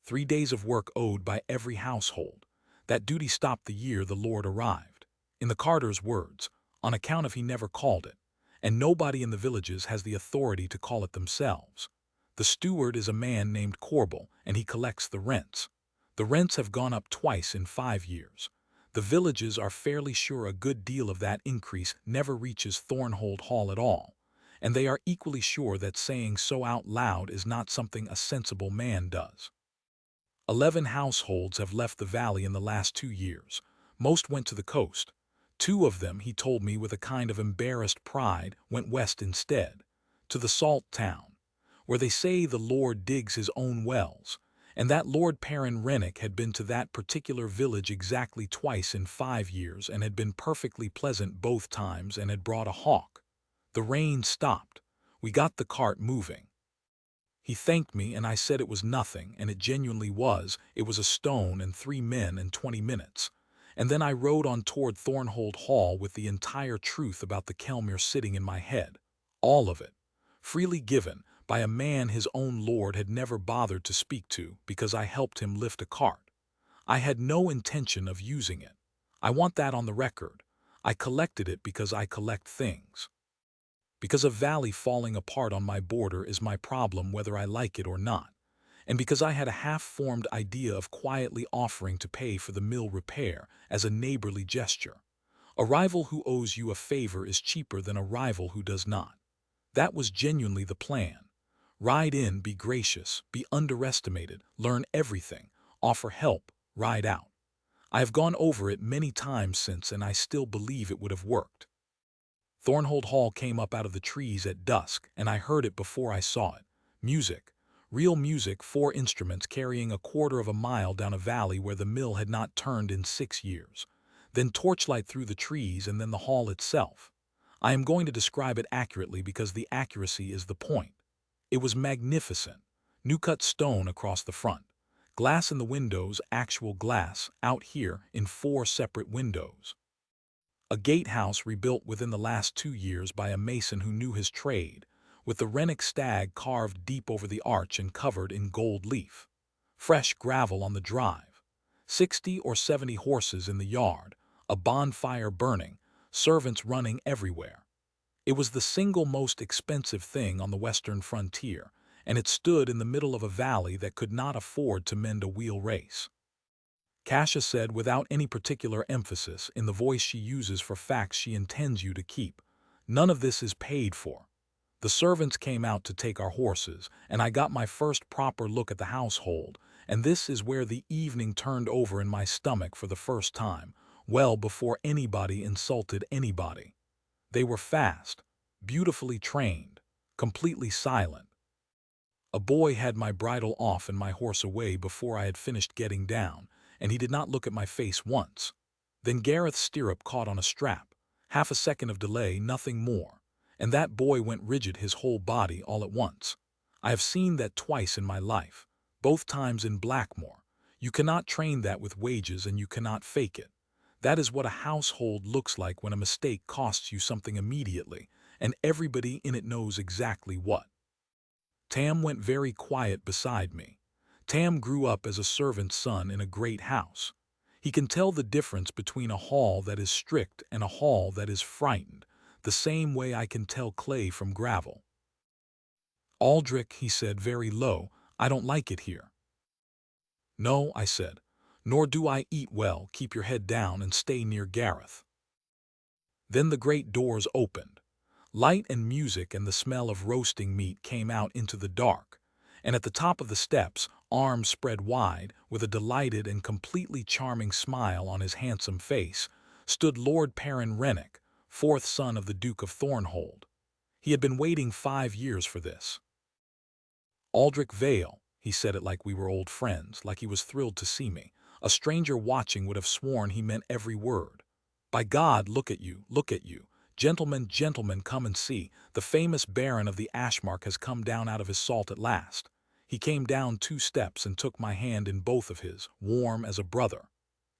3 days of work owed by every household. That duty stopped the year the lord arrived. In the carter's words, on account of he never called it. And nobody in the villages has the authority to call it themselves. The steward is a man named Corbel, and he collects the rents. The rents have gone up twice in 5 years. The villages are fairly sure a good deal of that increase never reaches Thornhold Hall at all, and they are equally sure that saying so out loud is not something a sensible man does. 11 households have left the valley in the last 2 years. Most went to the coast. 2 of them, he told me with a kind of embarrassed pride, went west instead, to the salt town, where they say the Lord digs his own wells, and that Lord Perrin Rennick had been to that particular village exactly twice in 5 years and had been perfectly pleasant both times and had brought a hawk. The rain stopped. We got the cart moving. He thanked me and I said it was nothing, and it genuinely was. It was a stone and 3 men and 20 minutes. And then I rode on toward Thornhold Hall with the entire truth about the Kelmere sitting in my head. All of it. Freely given by a man his own lord had never bothered to speak to because I helped him lift a cart. I had no intention of using it. I want that on the record. I collected it because I collect things. Because a valley falling apart on my border is my problem whether I like it or not. And because I had a half-formed idea of quietly offering to pay for the mill repair as a neighborly gesture. A rival who owes you a favor is cheaper than a rival who does not. That was genuinely the plan. Ride in, be gracious, be underestimated, learn everything, offer help, ride out. I have gone over it many times since, and I still believe it would have worked. Thornhold Hall came up out of the trees at dusk, and I heard it before I saw it. Music. Real music, 4 instruments carrying a quarter of a mile down a valley where the mill had not turned in 6 years. Then torchlight through the trees, and then the hall itself. I am going to describe it accurately because the accuracy is the point. It was magnificent. New-cut stone across the front. Glass in the windows, actual glass, out here in 4 separate windows. A gatehouse rebuilt within the last 2 years by a mason who knew his trade, with the Rennick stag carved deep over the arch and covered in gold leaf. Fresh gravel on the drive. 60 or 70 horses in the yard, a bonfire burning, servants running everywhere. It was the single most expensive thing on the western frontier, and it stood in the middle of a valley that could not afford to mend a wheel race. Kasia said without any particular emphasis in the voice she uses for facts she intends you to keep, "None of this is paid for. The servants came out to take our horses, and I got my first proper look at the household, and this is where the evening turned over in my stomach for the first time, well before anybody insulted anybody. They were fast, beautifully trained, completely silent. A boy had my bridle off and my horse away before I had finished getting down, and he did not look at my face once. Then Gareth's stirrup caught on a strap. Half a second of delay, nothing more, and that boy went rigid, his whole body all at once. I have seen that twice in my life, both times in Blackmore. You cannot train that with wages, and you cannot fake it. That is what a household looks like when a mistake costs you something immediately, and everybody in it knows exactly what." Tam went very quiet beside me. Tam grew up as a servant's son in a great house. He can tell the difference between a hall that is strict and a hall that is frightened, the same way I can tell clay from gravel. "Aldric," he said very low, "I don't like it here." "No," I said, "nor do I eat well. Keep your head down and stay near Gareth." Then the great doors opened. Light and music and the smell of roasting meat came out into the dark, and at the top of the steps, arms spread wide, with a delighted and completely charming smile on his handsome face, stood Lord Perrin Rennick, 4th son of the Duke of Thornhold. He had been waiting 5 years for this. "Aldric Vale," he said it like we were old friends, like he was thrilled to see me. A stranger watching would have sworn he meant every word. "By God, look at you, look at you. Gentlemen, gentlemen, come and see. The famous Baron of the Ashmarch has come down out of his salt at last." He came down 2 steps and took my hand in both of his, warm as a brother.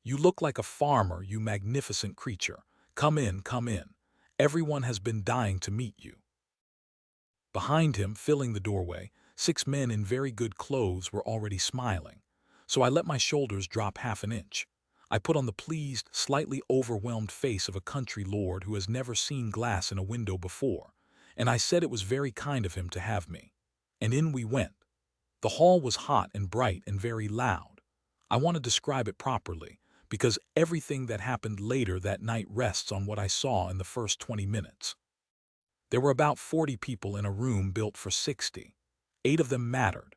"You look like a farmer, you magnificent creature. Come in, come in. Everyone has been dying to meet you." Behind him, filling the doorway, 6 men in very good clothes were already smiling, so I let my shoulders drop half an inch. I put on the pleased, slightly overwhelmed face of a country lord who has never seen glass in a window before, and I said it was very kind of him to have me. And in we went. The hall was hot and bright and very loud. I want to describe it properly, because everything that happened later that night rests on what I saw in the first 20 minutes. There were about 40 people in a room built for 60. 8 of them mattered.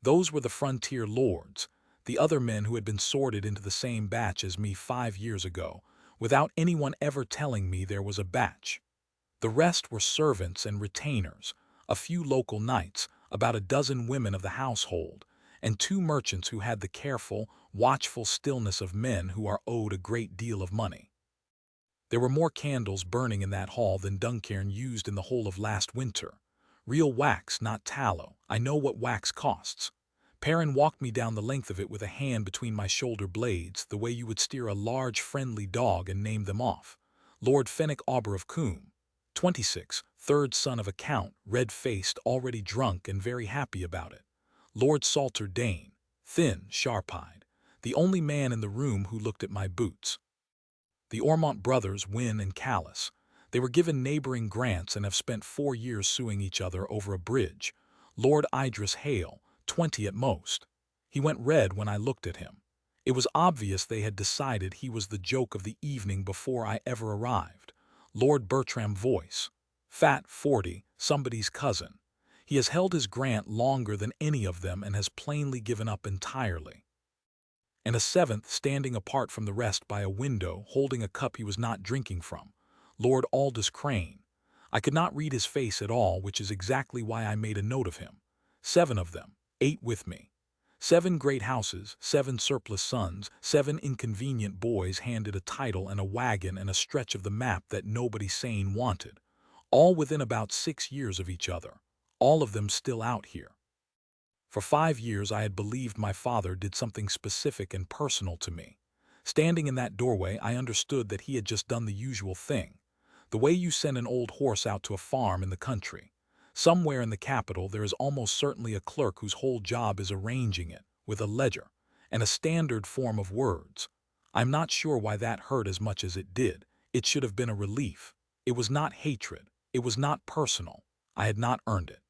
Those were the frontier lords, the other men who had been sorted into the same batch as me 5 years ago, without anyone ever telling me there was a batch. The rest were servants and retainers, a few local knights, about a dozen women of the household, and 2 merchants who had the careful, watchful stillness of men who are owed a great deal of money. There were more candles burning in that hall than Duncairn used in the whole of last winter. Real wax, not tallow. I know what wax costs. Perrin walked me down the length of it with a hand between my shoulder blades, the way you would steer a large friendly dog and name them off. Lord Fenwick Auber of Coombe, 26, 3rd son of a count, red-faced, already drunk and very happy about it. Lord Salter Dane, thin, sharp-eyed, the only man in the room who looked at my boots. The Ormont brothers, Wynne and Callis. They were given neighboring grants and have spent 4 years suing each other over a bridge. Lord Idris Hale, 20 at most. He went red when I looked at him. It was obvious they had decided he was the joke of the evening before I ever arrived. Lord Bertram Voice, fat, 40, somebody's cousin. He has held his grant longer than any of them and has plainly given up entirely. And a seventh standing apart from the rest by a window, holding a cup he was not drinking from, Lord Aldous Crane. I could not read his face at all, which is exactly why I made a note of him. 7 of them, 8 with me. 7 great houses, 7 surplus sons, 7 inconvenient boys handed a title and a wagon and a stretch of the map that nobody sane wanted, all within about 6 years of each other, all of them still out here. For 5 years I had believed my father did something specific and personal to me. Standing in that doorway, I understood that he had just done the usual thing. The way you send an old horse out to a farm in the country. Somewhere in the capital there is almost certainly a clerk whose whole job is arranging it, with a ledger, and a standard form of words. I'm not sure why that hurt as much as it did. It should have been a relief. It was not hatred. It was not personal. I had not earned it.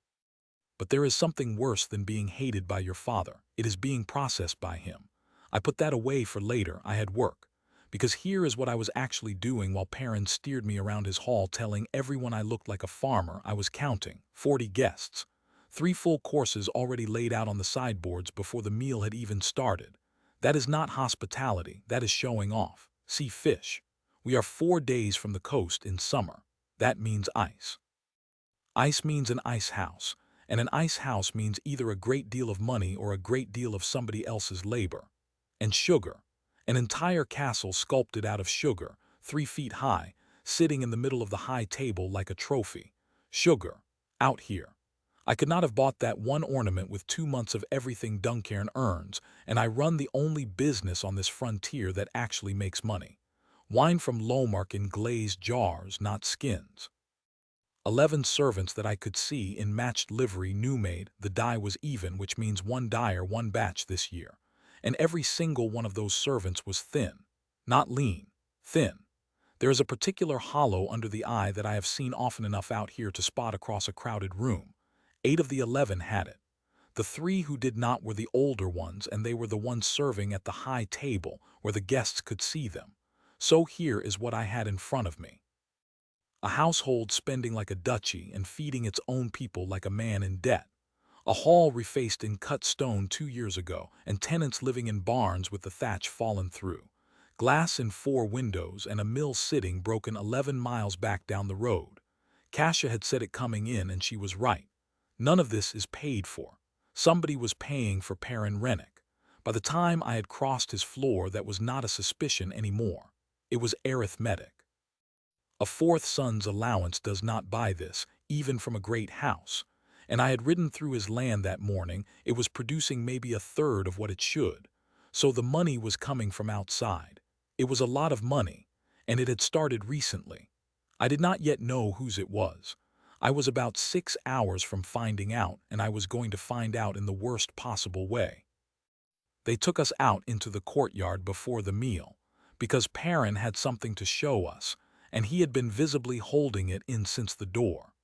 But there is something worse than being hated by your father. It is being processed by him. I put that away for later. I had work. Because here is what I was actually doing while Perrin steered me around his hall telling everyone I looked like a farmer. I was counting 40 guests. 3 full courses already laid out on the sideboards before the meal had even started. That is not hospitality. That is showing off. See fish. We are 4 days from the coast in summer. That means ice. Ice means an ice house. And an ice house means either a great deal of money or a great deal of somebody else's labor. And sugar. An entire castle sculpted out of sugar, 3 feet high, sitting in the middle of the high table like a trophy. Sugar. Out here. I could not have bought that one ornament with 2 months of everything Duncairn earns, and I run the only business on this frontier that actually makes money. Wine from Lomark in glazed jars, not skins. 11 servants that I could see in matched livery, new made. The dye was even, which means 1 dyer, 1 batch this year. And every single one of those servants was thin. Not lean. Thin. There is a particular hollow under the eye that I have seen often enough out here to spot across a crowded room. 8 of the 11 had it. The 3 who did not were the older ones, and they were the ones serving at the high table where the guests could see them. So here is what I had in front of me. A household spending like a duchy and feeding its own people like a man in debt. A hall refaced in cut stone 2 years ago, and tenants living in barns with the thatch fallen through. Glass in 4 windows and a mill sitting broken 11 miles back down the road. Kasia had said it coming in, and she was right. None of this is paid for. Somebody was paying for Perrin Rennick. By the time I had crossed his floor, that was not a suspicion anymore. It was arithmetic. A 4th son's allowance does not buy this, even from a great house. And I had ridden through his land that morning. It was producing maybe 1/3 of what it should. So the money was coming from outside. It was a lot of money, and it had started recently. I did not yet know whose it was. I was about 6 hours from finding out, and I was going to find out in the worst possible way. They took us out into the courtyard before the meal, because Perrin had something to show us, and he had been visibly holding it in since the door.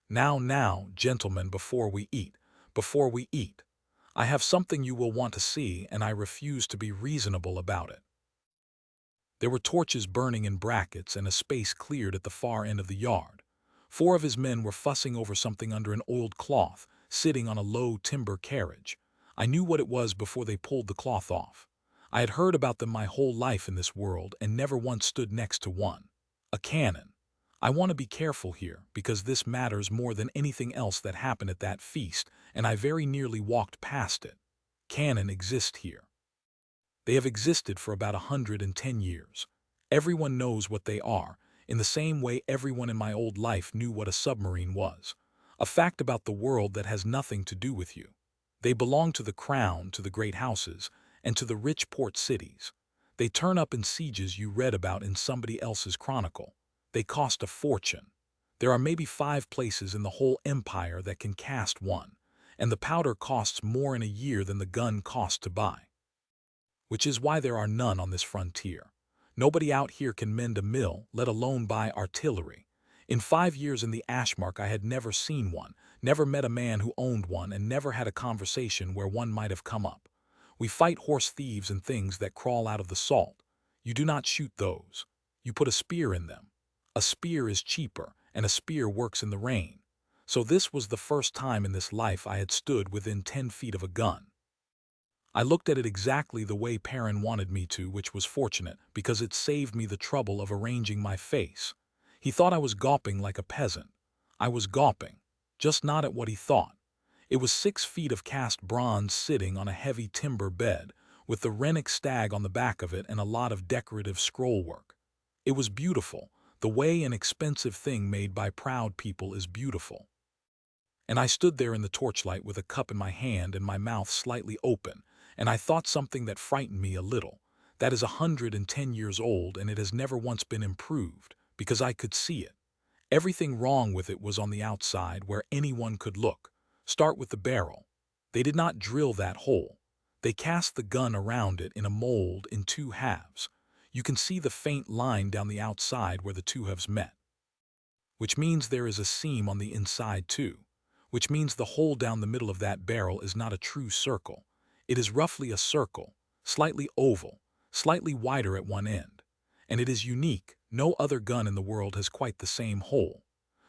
Now, gentlemen, before we eat, I have something you will want to see, and I refuse to be reasonable about it. There were torches burning in brackets and a space cleared at the far end of the yard. 4 of his men were fussing over something under an oiled cloth, sitting on a low timber carriage. I knew what it was before they pulled the cloth off. I had heard about them my whole life in this world and never once stood next to one. A cannon. I want to be careful here, because this matters more than anything else that happened at that feast, and I very nearly walked past it. Cannon exist here. They have existed for about 110 years. Everyone knows what they are, in the same way everyone in my old life knew what a submarine was. A fact about the world that has nothing to do with you. They belong to the crown, to the great houses, and to the rich port cities. They turn up in sieges you read about in somebody else's chronicle. They cost a fortune. There are maybe 5 places in the whole empire that can cast one, and the powder costs more in a year than the gun cost to buy. Which is why there are none on this frontier. Nobody out here can mend a mill, let alone buy artillery. In 5 years in the Ashmarch I had never seen one, never met a man who owned one, and never had a conversation where one might have come up. We fight horse thieves and things that crawl out of the salt. You do not shoot those. You put a spear in them. A spear is cheaper, and a spear works in the rain. So this was the first time in this life I had stood within 10 feet of a gun. I looked at it exactly the way Perrin wanted me to, which was fortunate, because it saved me the trouble of arranging my face. He thought I was gawping like a peasant. I was gawping, just not at what he thought. It was 6 feet of cast bronze sitting on a heavy timber bed, with the Rennick stag on the back of it and a lot of decorative scrollwork. It was beautiful, the way an expensive thing made by proud people is beautiful. And I stood there in the torchlight with a cup in my hand and my mouth slightly open, and I thought something that frightened me a little. That is 110 years old, and it has never once been improved, because I could see it. Everything wrong with it was on the outside, where anyone could look. Start with the barrel. They did not drill that hole. They cast the gun around it in a mold in 2 halves. You can see the faint line down the outside where the 2 halves met. Which means there is a seam on the inside too. Which means the hole down the middle of that barrel is not a true circle. It is roughly a circle, slightly oval, slightly wider at one end. And it is unique. No other gun in the world has quite the same hole.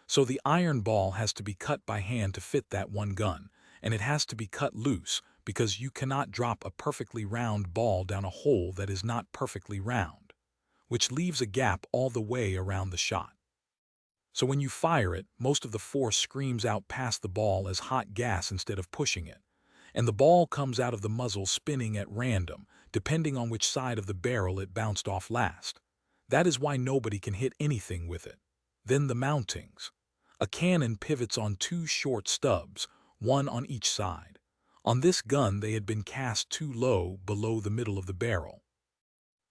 So the iron ball has to be cut by hand to fit that one gun, and it has to be cut loose because you cannot drop a perfectly round ball down a hole that is not perfectly round, which leaves a gap all the way around the shot. So when you fire it, most of the force screams out past the ball as hot gas instead of pushing it, and the ball comes out of the muzzle spinning at random, depending on which side of the barrel it bounced off last. That is why nobody can hit anything with it. Then the mountings. A cannon pivots on 2 short stubs, one on each side. On this gun they had been cast too low below the middle of the barrel.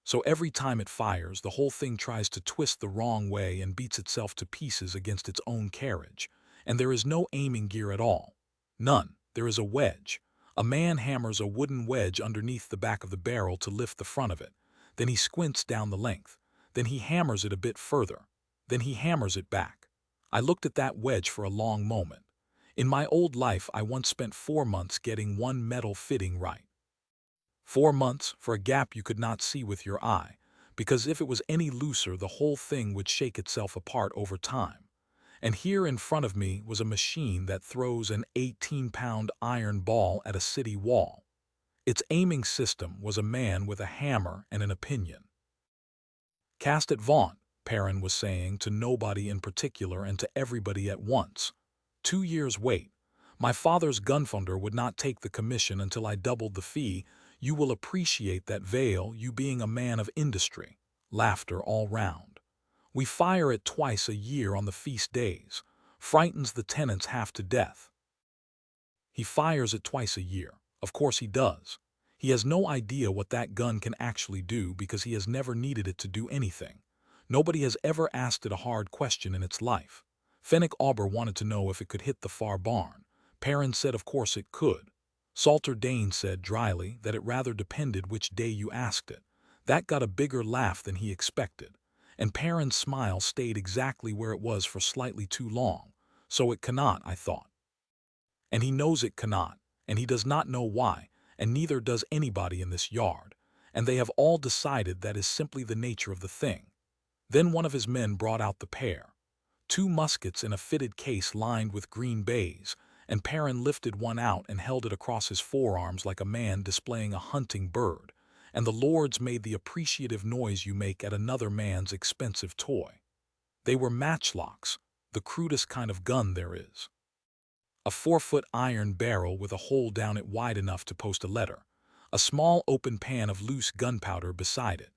So every time it fires, the whole thing tries to twist the wrong way and beats itself to pieces against its own carriage. And there is no aiming gear at all. None. There is a wedge. A man hammers a wooden wedge underneath the back of the barrel to lift the front of it. Then he squints down the length. Then he hammers it a bit further. Then he hammers it back. I looked at that wedge for a long moment. In my old life, I once spent 4 months getting one metal fitting right. 4 months for a gap you could not see with your eye, because if it was any looser, the whole thing would shake itself apart over time. And here in front of me was a machine that throws an 18-pound iron ball at a city wall. Its aiming system was a man with a hammer and an opinion. Cast at Vaunt, Perrin was saying to nobody in particular and to everybody at once. 2 years wait. My father's gunfunder would not take the commission until I doubled the fee. You will appreciate that, Vale, you being a man of industry. Laughter all round. We fire it twice a year on the feast days. Frightens the tenants half to death. He fires it twice a year. Of course he does. He has no idea what that gun can actually do because he has never needed it to do anything. Nobody has ever asked it a hard question in its life. Fennec Auber wanted to know if it could hit the far barn. Perrin said of course it could. Salter Dane said dryly that it rather depended which day you asked it. That got a bigger laugh than he expected. And Perrin's smile stayed exactly where it was for slightly too long. So it cannot, I thought. And he knows it cannot, and he does not know why, and neither does anybody in this yard, and they have all decided that is simply the nature of the thing. Then one of his men brought out the pair. 2 muskets in a fitted case lined with green baize, and Perrin lifted one out and held it across his forearms like a man displaying a hunting bird, and the lords made the appreciative noise you make at another man's expensive toy. They were matchlocks, the crudest kind of gun there is. A 4-foot iron barrel with a hole down it wide enough to post a letter, a small open pan of loose gunpowder beside it,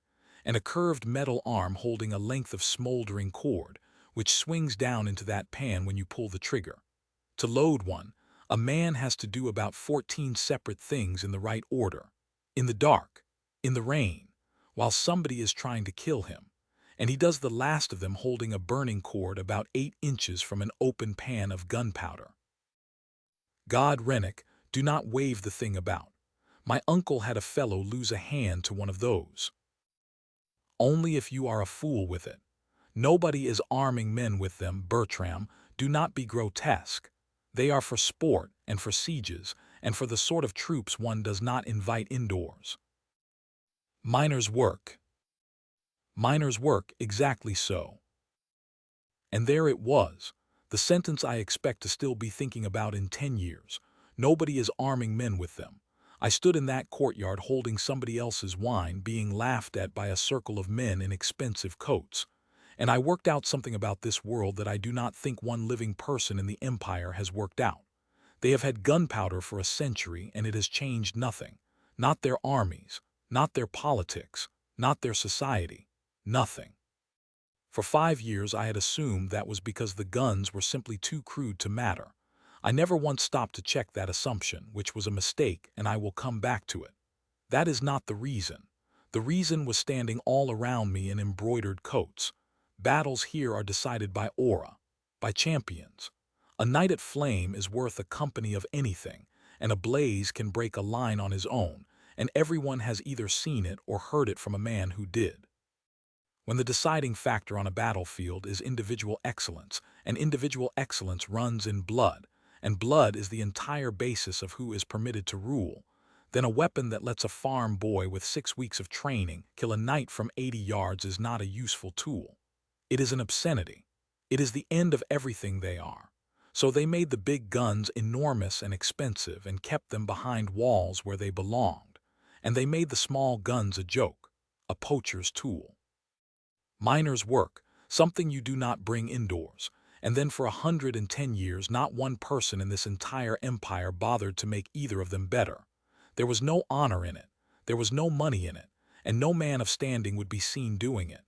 and a curved metal arm holding a length of smoldering cord, which swings down into that pan when you pull the trigger. To load one, a man has to do about 14 separate things in the right order, in the dark, in the rain, while somebody is trying to kill him, and he does the last of them holding a burning cord about 8 inches from an open pan of gunpowder. God, Rennick, do not wave the thing about. My uncle had a fellow lose a hand to one of those. Only if you are a fool with it. Nobody is arming men with them, Bertram. Do not be grotesque. They are for sport and for sieges and for the sort of troops one does not invite indoors. Miner's work. Miner's work, exactly so. And there it was, the sentence I expect to still be thinking about in 10 years. Nobody is arming men with them. I stood in that courtyard holding somebody else's wine, being laughed at by a circle of men in expensive coats. And I worked out something about this world that I do not think one living person in the Empire has worked out. They have had gunpowder for a century, and it has changed nothing. Not their armies, not their politics, not their society. Nothing. For 5 years I had assumed that was because the guns were simply too crude to matter. I never once stopped to check that assumption, which was a mistake, and I will come back to it. That is not the reason. The reason was standing all around me in embroidered coats. Battles here are decided by aura, by champions. A knight at flame is worth a company of anything, and a blaze can break a line on his own, and everyone has either seen it or heard it from a man who did. When the deciding factor on a battlefield is individual excellence, and individual excellence runs in blood, and blood is the entire basis of who is permitted to rule, then a weapon that lets a farm boy with 6 weeks of training kill a knight from 80 yards is not a useful tool. It is an obscenity. It is the end of everything they are. So they made the big guns enormous and expensive and kept them behind walls where they belonged. And they made the small guns a joke, a poacher's tool. Miner's work, something you do not bring indoors. And then for 110 years not one person in this entire empire bothered to make either of them better. There was no honor in it, there was no money in it, and no man of standing would be seen doing it.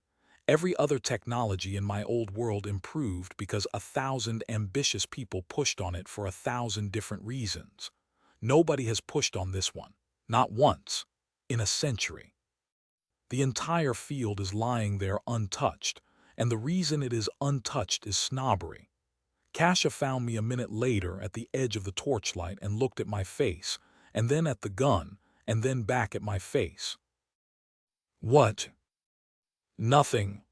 Every other technology in my old world improved because 1,000 ambitious people pushed on it for 1,000 different reasons. Nobody has pushed on this one, not once, in a century. The entire field is lying there untouched, and the reason it is untouched is snobbery. Kasha found me a minute later at the edge of the torchlight and looked at my face, and then at the gun, and then back at my face. What? Nothing.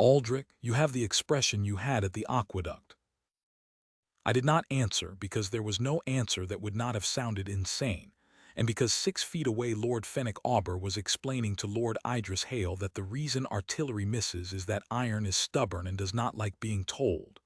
Aldric, you have the expression you had at the aqueduct. I did not answer because there was no answer that would not have sounded insane, and because 6 feet away Lord Fennec Auber was explaining to Lord Idris Hale that the reason artillery misses is that iron is stubborn and does not like being told.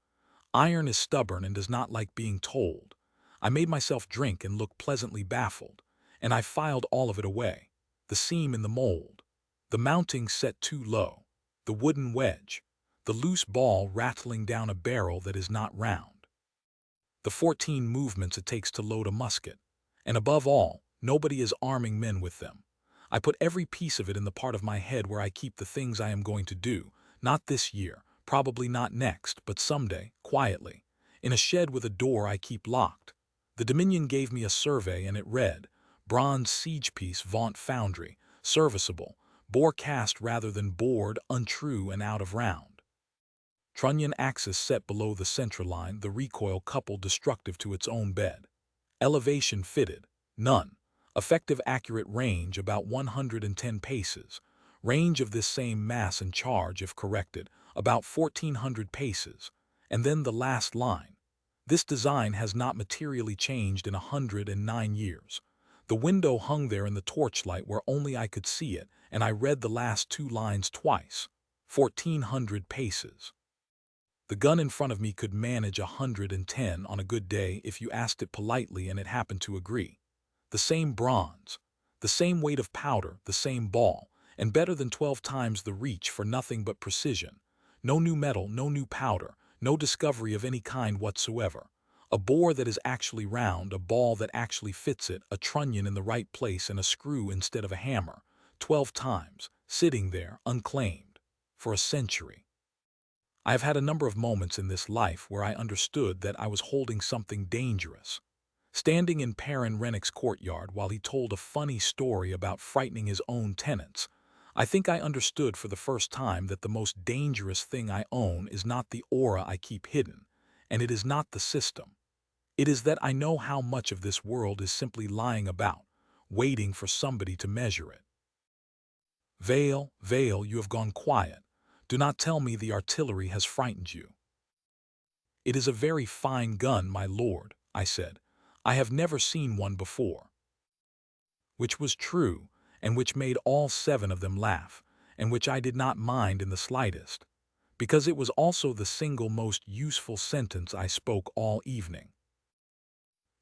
Iron is stubborn and does not like being told. I made myself drink and look pleasantly baffled, and I filed all of it away. The seam in the mold, the mounting set too low, the wooden wedge, the loose ball rattling down a barrel that is not round, the 14 movements it takes to load a musket, and above all, nobody is arming men with them. I put every piece of it in the part of my head where I keep the things I am going to do, not this year, probably not next, but someday, quietly. In a shed with a door I keep locked. The Dominion gave me a survey and it read, bronze siege piece Vaunt Foundry, serviceable, bore cast rather than bored, untrue and out of round. Trunnion axis set below the central line, the recoil coupled destructive to its own bed. Elevation fitted, none. Effective accurate range about 110 paces. Range of this same mass and charge, if corrected, about 1,400 paces. And then the last line. This design has not materially changed in 109 years. The window hung there in the torchlight where only I could see it, and I read the last 2 lines twice. 1,400 paces. The gun in front of me could manage 110 on a good day if you asked it politely and it happened to agree. The same bronze, the same weight of powder, the same ball, and better than 12 times the reach for nothing but precision. No new metal, no new powder, no discovery of any kind whatsoever. A bore that is actually round, a ball that actually fits it, a trunnion in the right place and a screw instead of a hammer. 12 times, sitting there, unclaimed, for a century. I have had a number of moments in this life where I understood that I was holding something dangerous. Standing in Perrin Rennick's courtyard while he told a funny story about frightening his own tenants, I think I understood for the first time that the most dangerous thing I own is not the aura I keep hidden, and it is not the system. It is that I know how much of this world is simply lying about, waiting for somebody to measure it. Vale, Vale, you have gone quiet. Do not tell me the artillery has frightened you. It is a very fine gun, my lord, I said. I have never seen one before. Which was true, and which made all 7 of them laugh, and which I did not mind in the slightest. because it was also the single most useful sentence I spoke all evening.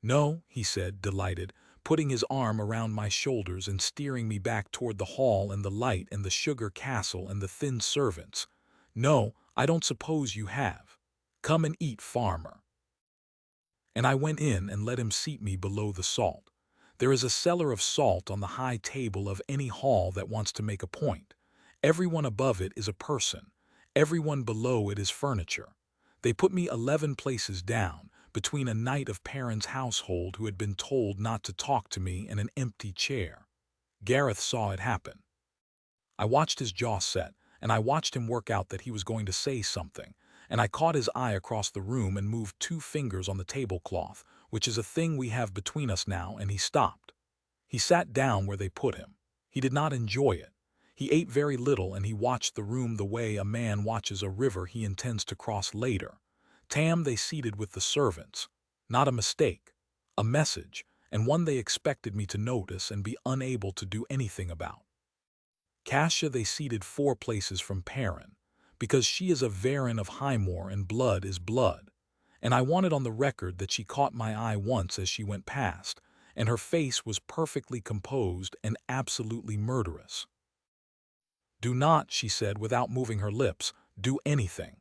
"No," he said, delighted, putting his arm around my shoulders and steering me back toward the hall and the light and the sugar castle and the thin servants. "No, I don't suppose you have. Come and eat, farmer." And I went in and let him seat me below the salt. There is a cellar of salt on the high table of any hall that wants to make a point. Everyone above it is a person. Everyone below it is furniture. They put me 11 places down, between a knight of Perrin's household who had been told not to talk to me and an empty chair. Gareth saw it happen. I watched his jaw set, and I watched him work out that he was going to say something, and I caught his eye across the room and moved 2 fingers on the tablecloth, which is a thing we have between us now, and he stopped. He sat down where they put him. He did not enjoy it. He ate very little, and he watched the room the way a man watches a river he intends to cross later. Tam they seated with the servants. Not a mistake. A message, and one they expected me to notice and be unable to do anything about. Cassia they seated 4 places from Perrin, because she is a Varin of Highmoor and blood is blood, and I wanted on the record that she caught my eye once as she went past, and her face was perfectly composed and absolutely murderous. "Do not," she said without moving her lips, "do anything."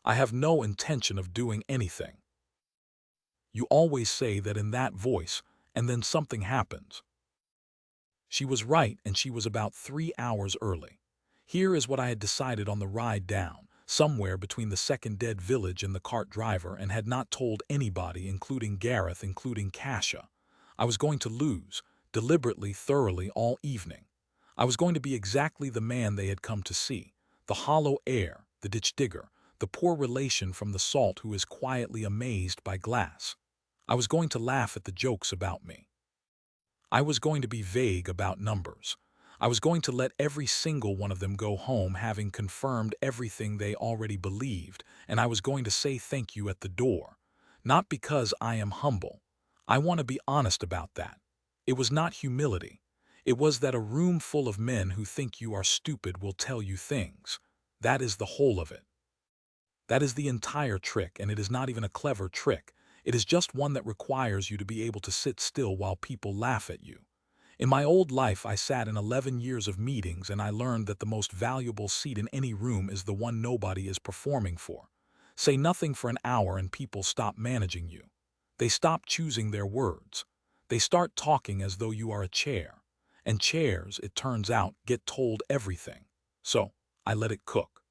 "I have no intention of doing anything." "You always say that in that voice, and then something happens." She was right, and she was about 3 hours early. Here is what I had decided on the ride down, somewhere between the second dead village and the cart driver, and had not told anybody, including Gareth, including Cassia. I was going to lose, deliberately, thoroughly, all evening. I was going to be exactly the man they had come to see, the hollow heir, the ditch digger, the poor relation from the salt who is quietly amazed by glass. I was going to laugh at the jokes about me. I was going to be vague about numbers. I was going to let every single one of them go home having confirmed everything they already believed, and I was going to say thank you at the door. Not because I am humble. I want to be honest about that. It was not humility. It was that a room full of men who think you are stupid will tell you things. That is the whole of it. That is the entire trick, and it is not even a clever trick. It is just one that requires you to be able to sit still while people laugh at you. In my old life, I sat in 11 years of meetings, and I learned that the most valuable seat in any room is the one nobody is performing for. Say nothing for an hour and people stop managing you. They stop choosing their words. They start talking as though you are a chair. And chairs, it turns out, get told everything. So, I let it cook.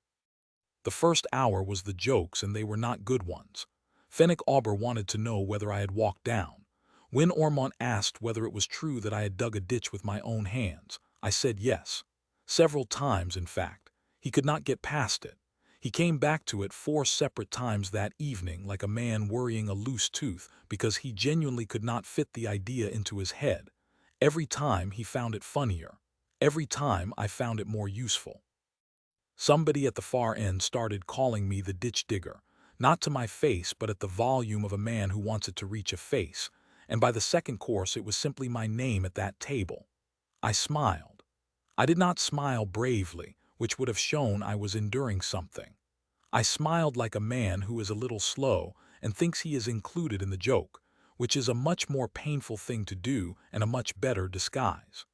The first hour was the jokes, and they were not good ones. Fennec Auber wanted to know whether I had walked down. When Ormond asked whether it was true that I had dug a ditch with my own hands, I said yes. Several times, in fact. He could not get past it. He came back to it 4 separate times that evening like a man worrying a loose tooth because he genuinely could not fit the idea into his head. Every time he found it funnier. Every time I found it more useful. Somebody at the far end started calling me the ditch digger, not to my face but at the volume of a man who wants it to reach a face, and by the second course it was simply my name at that table. I smiled. I did not smile bravely, which would have shown I was enduring something. I smiled like a man who is a little slow and thinks he is included in the joke, which is a much more painful thing to do and a much better disguise.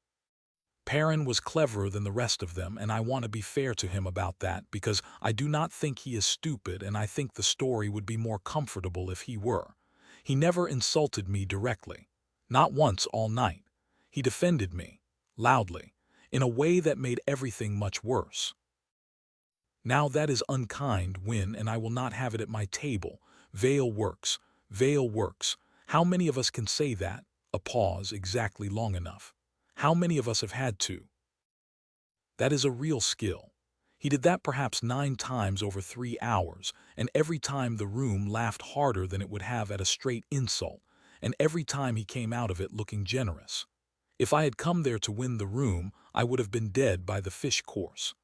Perrin was cleverer than the rest of them, and I want to be fair to him about that because I do not think he is stupid, and I think the story would be more comfortable if he were. He never insulted me directly. Not once all night. He defended me, loudly, in a way that made everything much worse. Now that is unkind when, and I will not have it at my table. Vale works. Vale works. How many of us can say that? A pause exactly long enough. How many of us have had to? That is a real skill. He did that perhaps 9 times over 3 hours, and every time the room laughed harder than it would have at a straight insult, and every time he came out of it looking generous. If I had come there to win the room, I would have been dead by the fish course.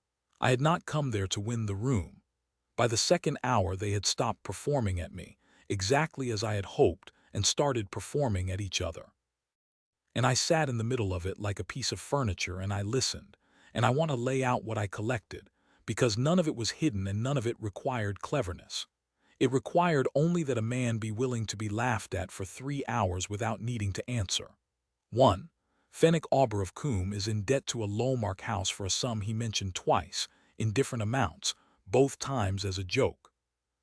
I had not come there to win the room. By the second hour they had stopped performing at me, exactly as I had hoped, and started performing at each other. And I sat in the middle of it like a piece of furniture, and I listened, and I want to lay out what I collected, because none of it was hidden and none of it required cleverness. It required only that a man be willing to be laughed at for 3 hours without needing to answer. 1. Fenwick Auber of Coombe is in debt to a Lowmark house for a sum he mentioned twice, in different amounts, both times as a joke.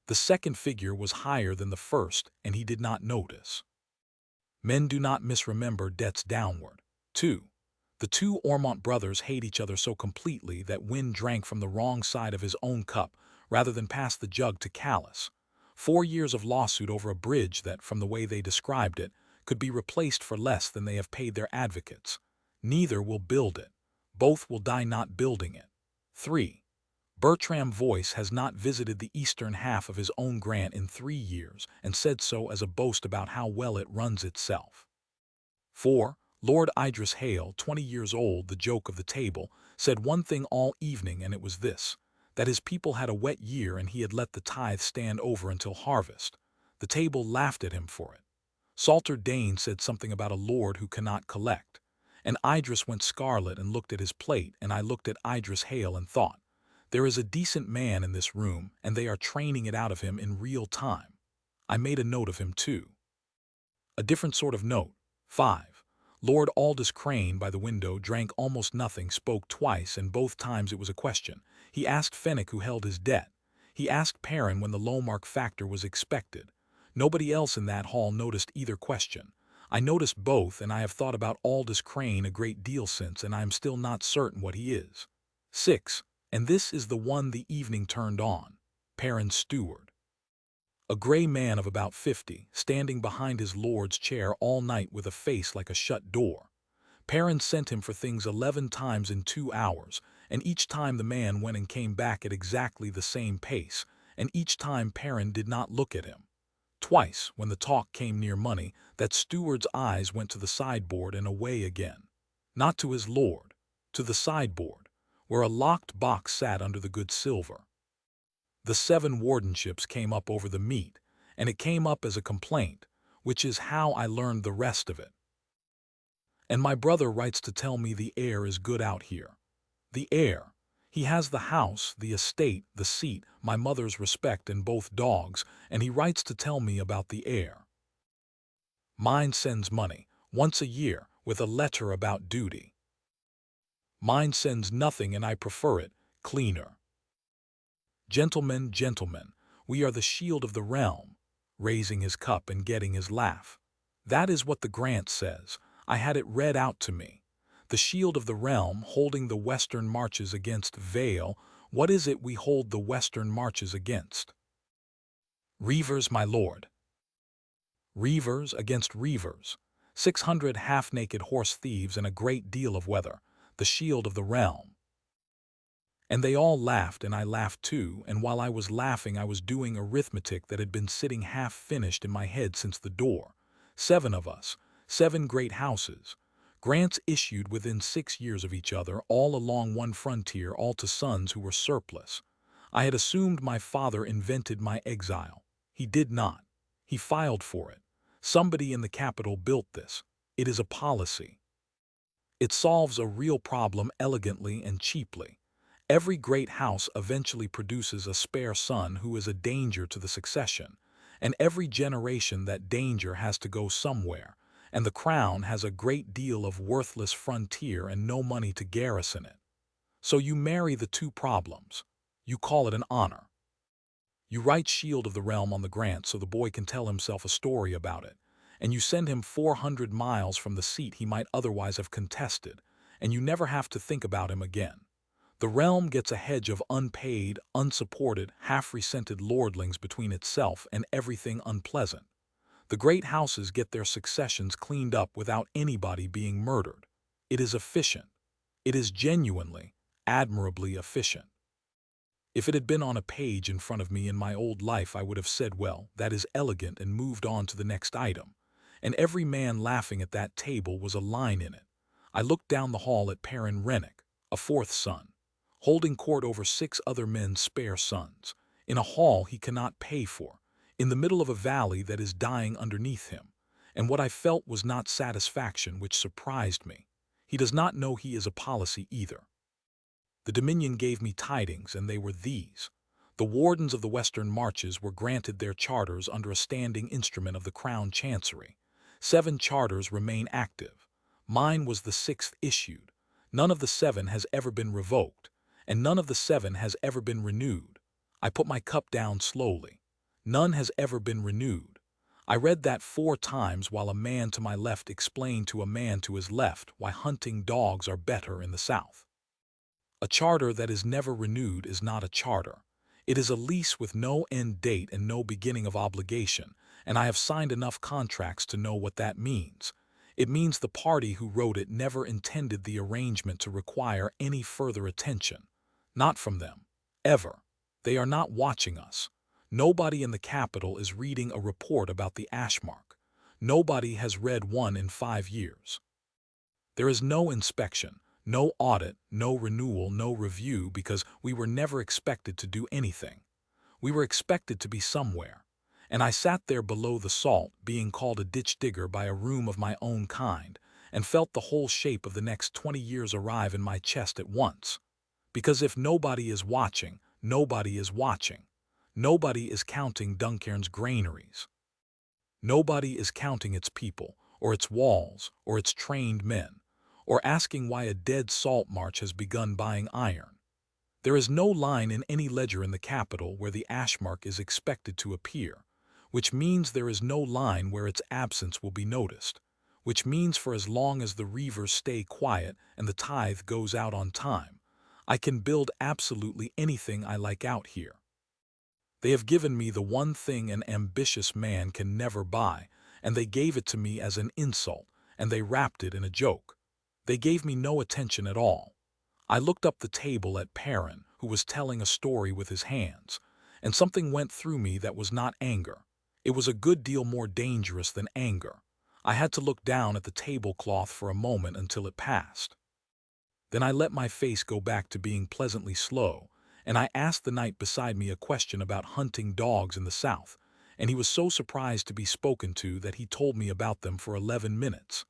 The second figure was higher than the first, and he did not notice. Men do not misremember debts downward. 2. The two Ormond brothers hate each other so completely that Wynne drank from the wrong side of his own cup rather than pass the jug to Callus. 4 years of lawsuit over a bridge that, from the way they described it, could be replaced for less than they have paid their advocates. Neither will build it. Both will die not building it. 3. Bertram Voice has not visited the eastern half of his own grant in 3 years, and said so as a boast about how well it runs itself. 4. Lord Idris Hale, 20 years old, the joke of the table, said one thing all evening, and it was this: that his people had a wet year and he had let the tithe stand over until harvest. The table laughed at him for it. Salter Dane said something about a lord who cannot collect. And Idris went scarlet and looked at his plate, and I looked at Idris Hale and thought, there is a decent man in this room, and they are training it out of him in real time. I made a note of him too. A different sort of note. 5. Lord Aldous Crane by the window drank almost nothing, spoke twice, and both times it was a question. He asked Fenwick who held his debt. He asked Perrin when the Lowmark factor was expected. Nobody else in that hall noticed either question. I noticed both, and I have thought about Aldous Crane a great deal since, and I am still not certain what he is. 6. And this is the one the evening turned on. Perrin's steward. A grey man of about 50, standing behind his lord's chair all night with a face like a shut door. Perrin sent him for things 11 times in 2 hours, and each time the man went and came back at exactly the same pace, and each time Perrin did not look at him. Twice, when the talk came near money, that steward's eyes went to the sideboard and away again. Not to his lord, to the sideboard, where a locked box sat under the good silver. The 7 wardenships came up over the meat, and it came up as a complaint, which is how I learned the rest of it. And my brother writes to tell me the air is good out here. The air. He has the house, the estate, the seat, my mother's respect, and both dogs, and he writes to tell me about the air. Mine sends money, once a year, with a letter about duty. Mine sends nothing, and I prefer it, cleaner. Gentlemen, gentlemen, we are the shield of the realm, raising his cup and getting his laugh. That is what the grant says. I had it read out to me. The shield of the realm, holding the western marches against Vale. What is it we hold the western marches against? Reivers, my lord. Reivers against reivers. 600 half-naked horse thieves and a great deal of weather. The shield of the realm. And they all laughed, and I laughed too, and while I was laughing I was doing arithmetic that had been sitting half-finished in my head since the door. 7 of us, 7 great houses. Grants issued within 6 years of each other, all along one frontier, all to sons who were surplus. I had assumed my father invented my exile. He did not. He filed for it. Somebody in the capital built this. It is a policy. It solves a real problem elegantly and cheaply. Every great house eventually produces a spare son who is a danger to the succession, and every generation that danger has to go somewhere, and the crown has a great deal of worthless frontier and no money to garrison it. So you marry the 2 problems. You call it an honor. You write Shield of the Realm on the grant so the boy can tell himself a story about it, and you send him 400 miles from the seat he might otherwise have contested, and you never have to think about him again. The realm gets a hedge of unpaid, unsupported, half-resented lordlings between itself and everything unpleasant. The great houses get their successions cleaned up without anybody being murdered. It is efficient. It is genuinely, admirably efficient. If it had been on a page in front of me in my old life, I would have said, well, that is elegant, and moved on to the next item. And every man laughing at that table was a line in it. I looked down the hall at Perrin Rennick, a 4th son, holding court over 6 other men's spare sons, in a hall he cannot pay for, in the middle of a valley that is dying underneath him, and what I felt was not satisfaction, which surprised me. He does not know he is a policy either. The Dominion gave me tidings, and they were these. The wardens of the western marches were granted their charters under a standing instrument of the Crown Chancery. 7 charters remain active. Mine was the 6th issued. None of the 7 has ever been revoked, and none of the 7 has ever been renewed. I put my cup down slowly. None has ever been renewed. I read that 4 times while a man to my left explained to a man to his left why hunting dogs are better in the South. A charter that is never renewed is not a charter. It is a lease with no end date and no beginning of obligation, and I have signed enough contracts to know what that means. It means the party who wrote it never intended the arrangement to require any further attention. Not from them. Ever. They are not watching us. Nobody in the capital is reading a report about the Ashmarch. Nobody has read one in 5 years. There is no inspection, no audit, no renewal, no review, because we were never expected to do anything. We were expected to be somewhere. And I sat there below the salt, being called a ditch digger by a room of my own kind, and felt the whole shape of the next 20 years arrive in my chest at once. Because if nobody is watching, nobody is watching. Nobody is counting Duncairn's granaries. Nobody is counting its people, or its walls, or its trained men, or asking why a dead salt march has begun buying iron. There is no line in any ledger in the capital where the Ashmarch is expected to appear, which means there is no line where its absence will be noticed, which means for as long as the reavers stay quiet and the tithe goes out on time, I can build absolutely anything I like out here. They have given me the one thing an ambitious man can never buy, and they gave it to me as an insult, and they wrapped it in a joke. They gave me no attention at all. I looked up the table at Perrin, who was telling a story with his hands, and something went through me that was not anger. It was a good deal more dangerous than anger. I had to look down at the tablecloth for a moment until it passed. Then I let my face go back to being pleasantly slow, and I asked the knight beside me a question about hunting dogs in the South, and he was so surprised to be spoken to that he told me about them for 11 minutes.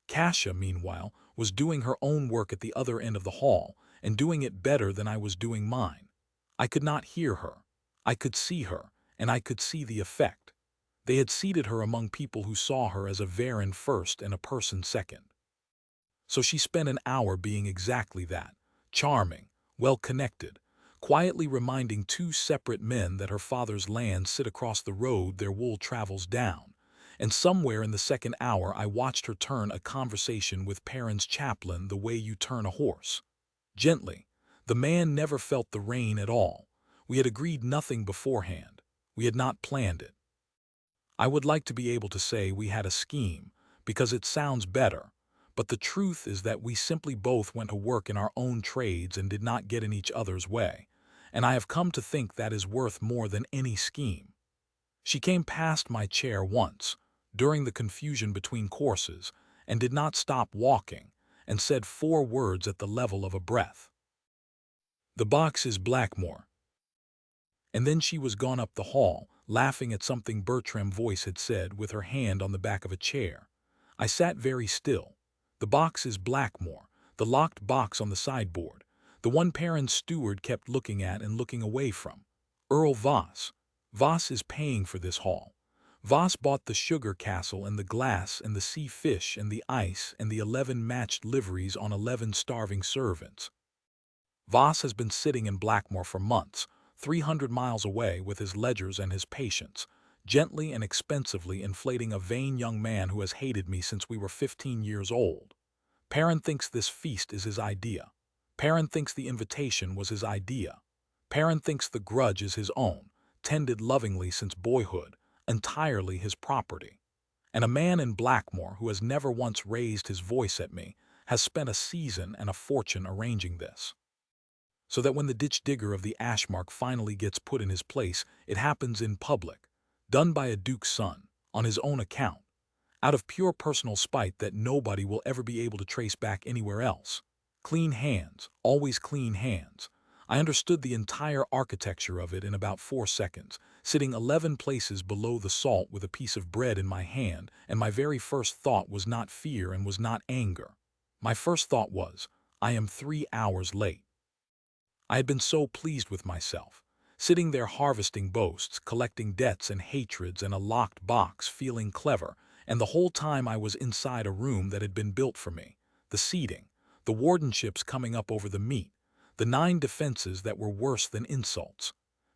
Kasia, meanwhile, was doing her own work at the other end of the hall, and doing it better than I was doing mine. I could not hear her. I could see her, and I could see the effect. They had seated her among people who saw her as a Varan first and a person second. So she spent an hour being exactly that, charming, well-connected, quietly reminding 2 separate men that her father's lands sit across the road their wool travels down, and somewhere in the second hour I watched her turn a conversation with Perrin's chaplain the way you turn a horse. Gently. The man never felt the rein at all. We had agreed nothing beforehand. We had not planned it. I would like to be able to say we had a scheme, because it sounds better, but the truth is that we simply both went to work in our own trades and did not get in each other's way, and I have come to think that is worth more than any scheme. She came past my chair once, during the confusion between courses, and did not stop walking, and said 4 words at the level of a breath. "The box is Blackmore." And then she was gone up the hall, laughing at something Bertram's voice had said, with her hand on the back of a chair. I sat very still. The box is Blackmore, the locked box on the sideboard, the one Perrin's steward kept looking at and looking away from. Earl Voss. Voss is paying for this hall. Voss bought the sugar castle and the glass and the sea fish and the ice and the 11 matched liveries on 11 starving servants. Voss has been sitting in Blackmore for months, 300 miles away, with his ledgers and his patience, gently and expensively inflating a vain young man who has hated me since we were 15 years old. Perrin thinks this feast is his idea. Perrin thinks the invitation was his idea. Perrin thinks the grudge is his own, tended lovingly since boyhood, entirely his property. And a man in Blackmore who has never once raised his voice at me has spent a season and a fortune arranging this. So that when the ditch digger of the Ashmarch finally gets put in his place, it happens in public, done by a duke's son, on his own account, out of pure personal spite that nobody will ever be able to trace back anywhere else. Clean hands, always clean hands. I understood the entire architecture of it in about 4 seconds, sitting 11 places below the salt with a piece of bread in my hand, and my very first thought was not fear and was not anger. My first thought was, I am 3 hours late. I had been so pleased with myself, sitting there harvesting boasts, collecting debts and hatreds and a locked box, feeling clever, and the whole time I was inside a room that had been built for me. The seating, the wardenship coming up over the meat, the 9 defenses that were worse than insults.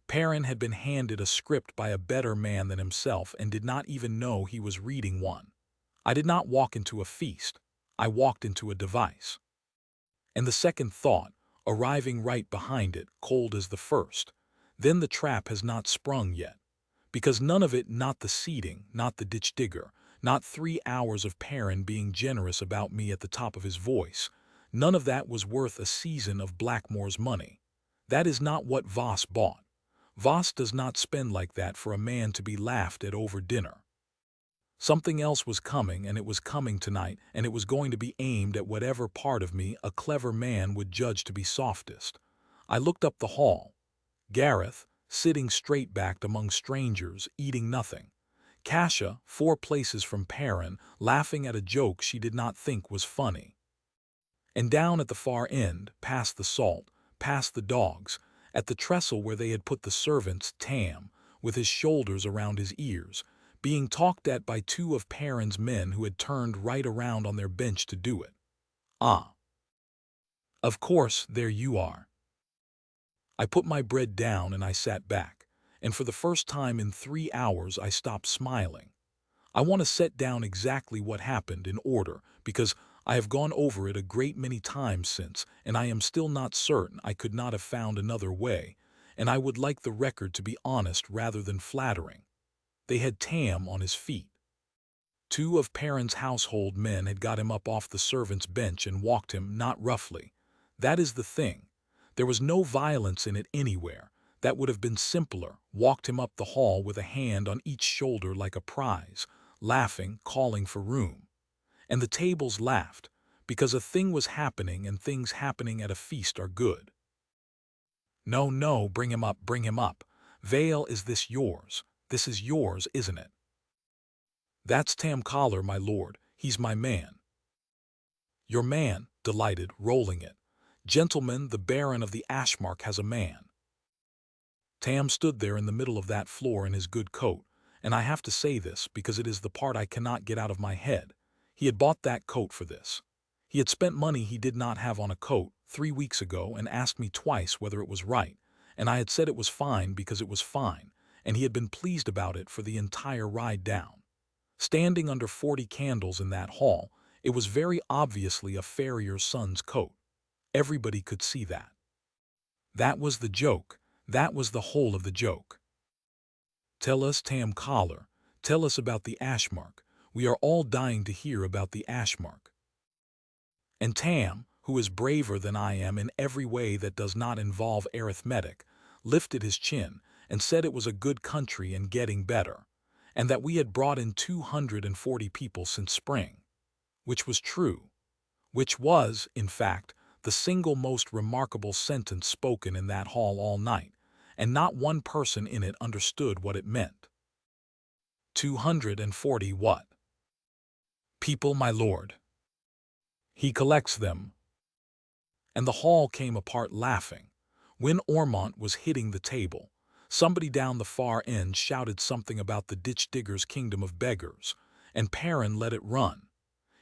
Perrin had been handed a script by a better man than himself and did not even know he was reading one. I did not walk into a feast. I walked into a device. And the second thought, arriving right behind it, cold as the first, then the trap has not sprung yet. Because none of it, not the seating, not the ditch digger, not 3 hours of Perrin being generous about me at the top of his voice, none of that was worth a season of Blackmore's money. That is not what Voss bought. Voss does not spend like that for a man to be laughed at over dinner. Something else was coming, and it was coming tonight, and it was going to be aimed at whatever part of me a clever man would judge to be softest. I looked up the hall. Gareth, sitting straight-backed among strangers, eating nothing. Kasia, 4 places from Perrin, laughing at a joke she did not think was funny. And down at the far end, past the salt, past the dogs, at the trestle where they had put the servants, Tam, with his shoulders around his ears, being talked at by 2 of Perrin's men who had turned right around on their bench to do it. Ah. Of course, there you are. I put my bread down and I sat back, and for the first time in 3 hours I stopped smiling. I want to set down exactly what happened in order, because I have gone over it a great many times since, and I am still not certain I could not have found another way, and I would like the record to be honest rather than flattering. They had Tam on his feet. 2 of Perrin's household men had got him up off the servant's bench and walked him, not roughly. That is the thing. There was no violence in it anywhere. That would have been simpler. Walked him up the hall with a hand on each shoulder like a prize, laughing, calling for room. And the tables laughed, because a thing was happening, and things happening at a feast are good. No, no, bring him up, bring him up. Vale, is this yours? This is yours, isn't it? That's Tam Collar, my lord. He's my man. Your man, delighted, rolling it. Gentleman, the Baron of the Ashmarch has a man. Tam stood there in the middle of that floor in his good coat, and I have to say this because it is the part I cannot get out of my head. He had bought that coat for this. He had spent money he did not have on a coat 3 weeks ago and asked me twice whether it was right, and I had said it was fine because it was fine, and he had been pleased about it for the entire ride down. Standing under 40 candles in that hall, it was very obviously a farrier's son's coat. Everybody could see that. That was the joke. That was the whole of the joke. Tell us, Tam Collar, tell us about the Ashmarch. We are all dying to hear about the Ashmarch. And Tam, who is braver than I am in every way that does not involve arithmetic, lifted his chin and said it was a good country and getting better, and that we had brought in 240 people since spring. Which was true. Which was, in fact, the single most remarkable sentence spoken in that hall all night, and not one person in it understood what it meant. 240 what? People, my lord. He collects them. And the hall came apart laughing. When Ormont was hitting the table, somebody down the far end shouted something about the ditch digger's kingdom of beggars, and Perrin let it run.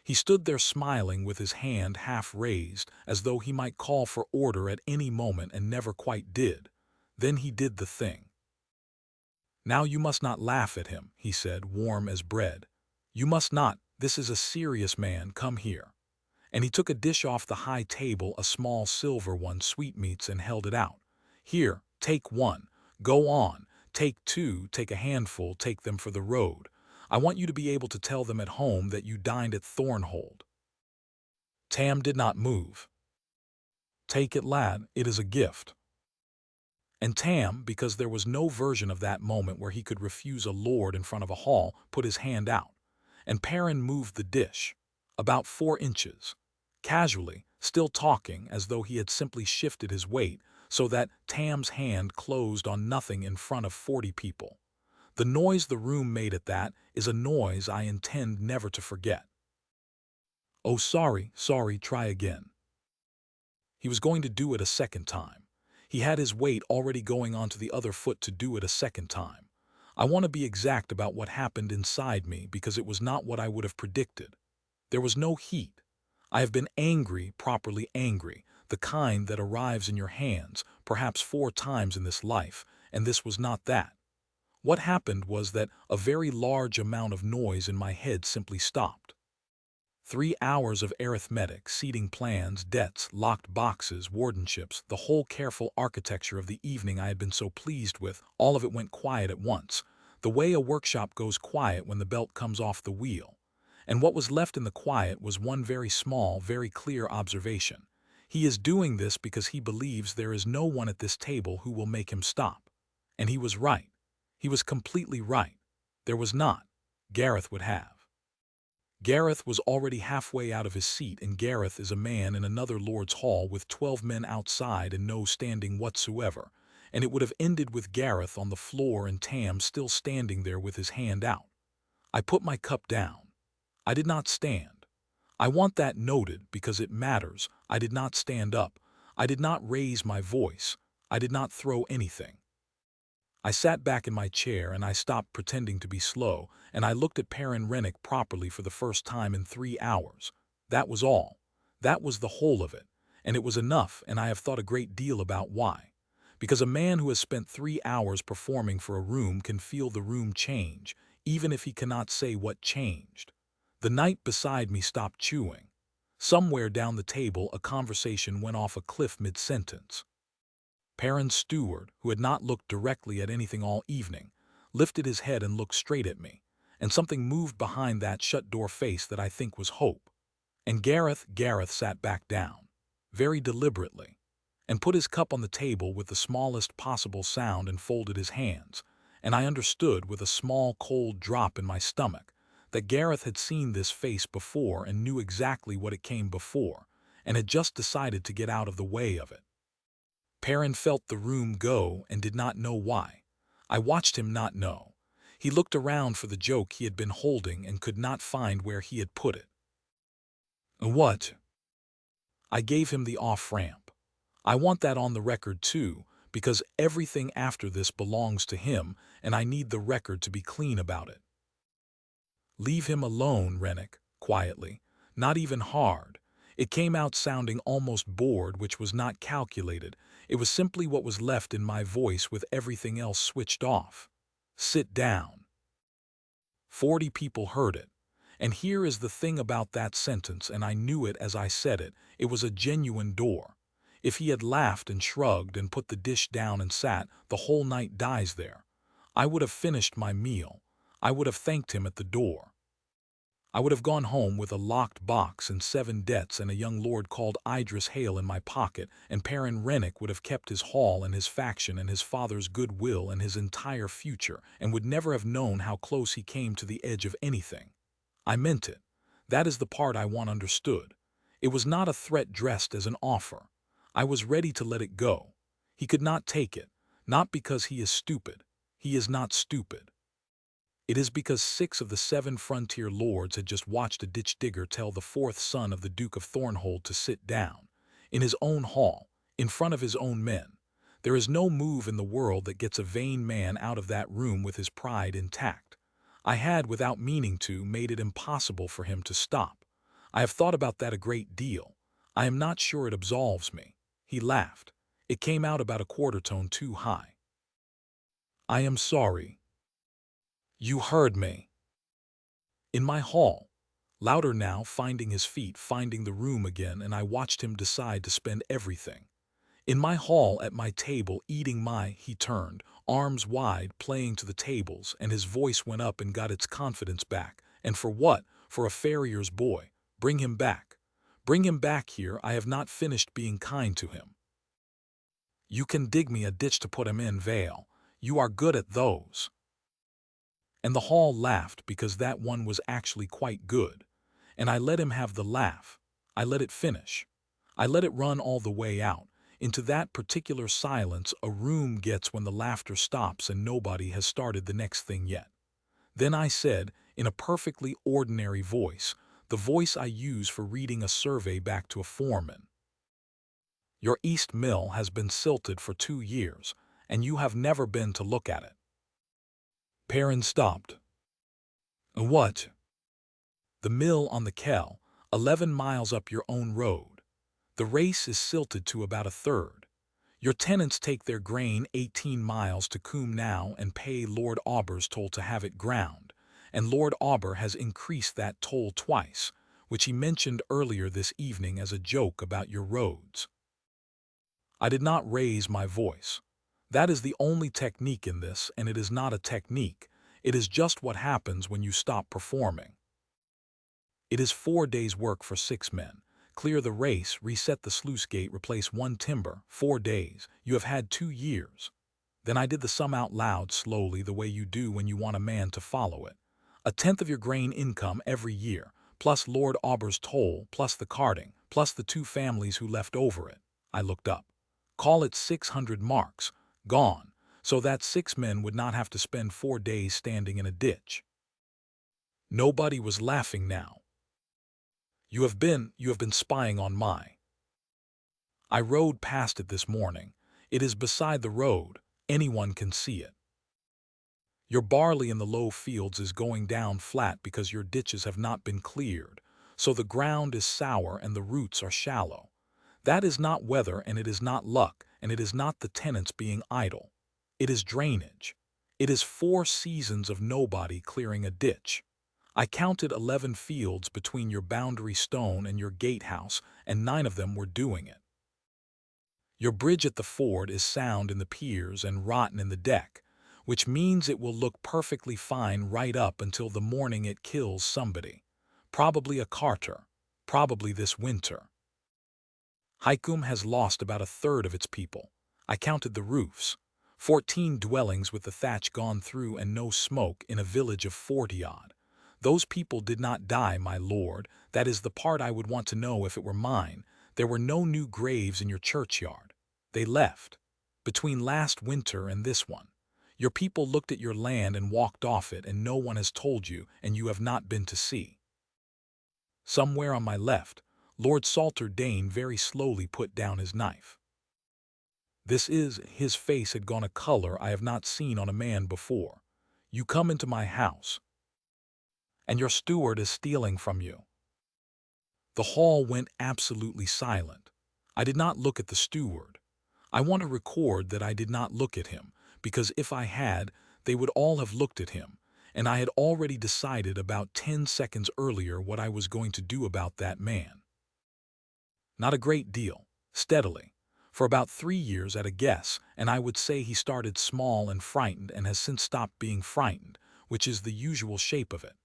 He stood there smiling with his hand half raised, as though he might call for order at any moment and never quite did. Then he did the thing. Now you must not laugh at him, he said, warm as bread. You must not. This is a serious man. Come here. And he took a dish off the high table, a small silver one, sweetmeats, and held it out. Here, take one. Go on. Take 2, take a handful, take them for the road. I want you to be able to tell them at home that you dined at Thornhold. Tam did not move. Take it, lad, it is a gift. And Tam, because there was no version of that moment where he could refuse a lord in front of a hall, put his hand out. And Perrin moved the dish, about 4 inches, casually, still talking as though he had simply shifted his weight so that Tam's hand closed on nothing in front of 40 people. The noise the room made at that is a noise I intend never to forget. Oh, sorry, try again. He was going to do it a second time. He had his weight already going onto the other foot to do it a second time. I want to be exact about what happened inside me because it was not what I would have predicted. There was no heat. I have been angry, properly angry, the kind that arrives in your hands, perhaps 4 times in this life, and this was not that. What happened was that a very large amount of noise in my head simply stopped. 3 hours of arithmetic, seating plans, debts, locked boxes, wardenships, the whole careful architecture of the evening I had been so pleased with, all of it went quiet at once, the way a workshop goes quiet when the belt comes off the wheel. And what was left in the quiet was one very small, very clear observation. He is doing this because he believes there is no one at this table who will make him stop. And he was right. He was completely right. There was not. Gareth would have. Gareth was already halfway out of his seat, and Gareth is a man in another lord's hall with 12 men outside and no standing whatsoever, and it would have ended with Gareth on the floor and Tam still standing there with his hand out. I put my cup down. I did not stand. I want that noted because it matters. I did not stand up. I did not raise my voice. I did not throw anything. I sat back in my chair and I stopped pretending to be slow, and I looked at Perrin Rennick properly for the first time in 3 hours. That was all. That was the whole of it. And it was enough, and I have thought a great deal about why. Because a man who has spent 3 hours performing for a room can feel the room change, even if he cannot say what changed. The knight beside me stopped chewing. Somewhere down the table a conversation went off a cliff mid-sentence. Perrin's steward, who had not looked directly at anything all evening, lifted his head and looked straight at me, and something moved behind that shut-door face that I think was hope. And Gareth sat back down, very deliberately, and put his cup on the table with the smallest possible sound and folded his hands, and I understood with a small cold drop in my stomach that Gareth had seen this face before and knew exactly what it came before, and had just decided to get out of the way of it. Perrin felt the room go and did not know why. I watched him not know. He looked around for the joke he had been holding and could not find where he had put it. What? I gave him the off-ramp. I want that on the record too, because everything after this belongs to him, and I need the record to be clean about it. Leave him alone, Rennick, quietly. Not even hard. It came out sounding almost bored, which was not calculated. It was simply what was left in my voice with everything else switched off. Sit down. 40 people heard it. And here is the thing about that sentence, and I knew it as I said it. It was a genuine door. If he had laughed and shrugged and put the dish down and sat, the whole night dies there. I would have finished my meal. I would have thanked him at the door. I would have gone home with a locked box and 7 debts and a young lord called Idris Hale in my pocket, and Perrin Rennick would have kept his hall and his faction and his father's goodwill and his entire future, and would never have known how close he came to the edge of anything. I meant it. That is the part I want understood. It was not a threat dressed as an offer. I was ready to let it go. He could not take it, not because he is stupid. He is not stupid. It is because 6 of the 7 frontier lords had just watched a ditch digger tell the 4th son of the Duke of Thornhold to sit down, in his own hall, in front of his own men. There is no move in the world that gets a vain man out of that room with his pride intact. I had, without meaning to, made it impossible for him to stop. I have thought about that a great deal. I am not sure it absolves me. He laughed. It came out about a quarter tone too high. I am sorry. You heard me. In my hall, louder now, finding his feet, finding the room again, and I watched him decide to spend everything. In my hall, at my table, eating he turned, arms wide, playing to the tables, and his voice went up and got its confidence back. And for what? For a farrier's boy. Bring him back. Bring him back here. I have not finished being kind to him. You can dig me a ditch to put him in, Vale. You are good at those. And the hall laughed because that one was actually quite good. And I let him have the laugh. I let it finish. I let it run all the way out, into that particular silence a room gets when the laughter stops and nobody has started the next thing yet. Then I said, in a perfectly ordinary voice, the voice I use for reading a survey back to a foreman. Your east mill has been silted for 2 years, and you have never been to look at it." Perrin stopped. "What?" "The mill on the Kell, 11 miles up your own road. The race is silted to about a third. Your tenants take their grain 18 miles to Coombe now and pay Lord Auber's toll to have it ground, and Lord Auber has increased that toll twice, which he mentioned earlier this evening as a joke about your roads." I did not raise my voice. That is the only technique in this, and it is not a technique. It is just what happens when you stop performing. It is 4 days' work for 6 men. Clear the race, reset the sluice gate, replace 1 timber, 4 days. You have had 2 years. Then I did the sum out loud slowly, the way you do when you want a man to follow it. 1/10 of your grain income every year, plus Lord Auber's toll, plus the carting, plus the 2 families who left over it. I looked up. Call it 600 marks, gone, so that 6 men would not have to spend 4 days standing in a ditch. Nobody was laughing now. You have been spying on my. I rode past it this morning. It is beside the road. Anyone can see it. Your barley in the low fields is going down flat because your ditches have not been cleared, so the ground is sour and the roots are shallow. That is not weather, and it is not luck, and it is not the tenants being idle. It is drainage. It is 4 seasons of nobody clearing a ditch. I counted 11 fields between your boundary stone and your gatehouse, and 9 of them were doing it. Your bridge at the ford is sound in the piers and rotten in the deck, which means it will look perfectly fine right up until the morning it kills somebody. Probably a carter. Probably this winter. Highcombe has lost about 1/3 of its people. I counted the roofs. 14 dwellings with the thatch gone through and no smoke in a village of 40-odd. Those people did not die, my lord. That is the part I would want to know if it were mine. There were no new graves in your churchyard. They left. Between last winter and this one. Your people looked at your land and walked off it, and no one has told you, and you have not been to see. Somewhere on my left, Lord Salter Dane very slowly put down his knife. His face had gone a color I have not seen on a man before. You come into my house, and your steward is stealing from you. The hall went absolutely silent. I did not look at the steward. I want to record that I did not look at him, because if I had, they would all have looked at him, and I had already decided about 10 seconds earlier what I was going to do about that man. Not a great deal, steadily, for about 3 years at a guess, and I would say he started small and frightened and has since stopped being frightened, which is the usual shape of it.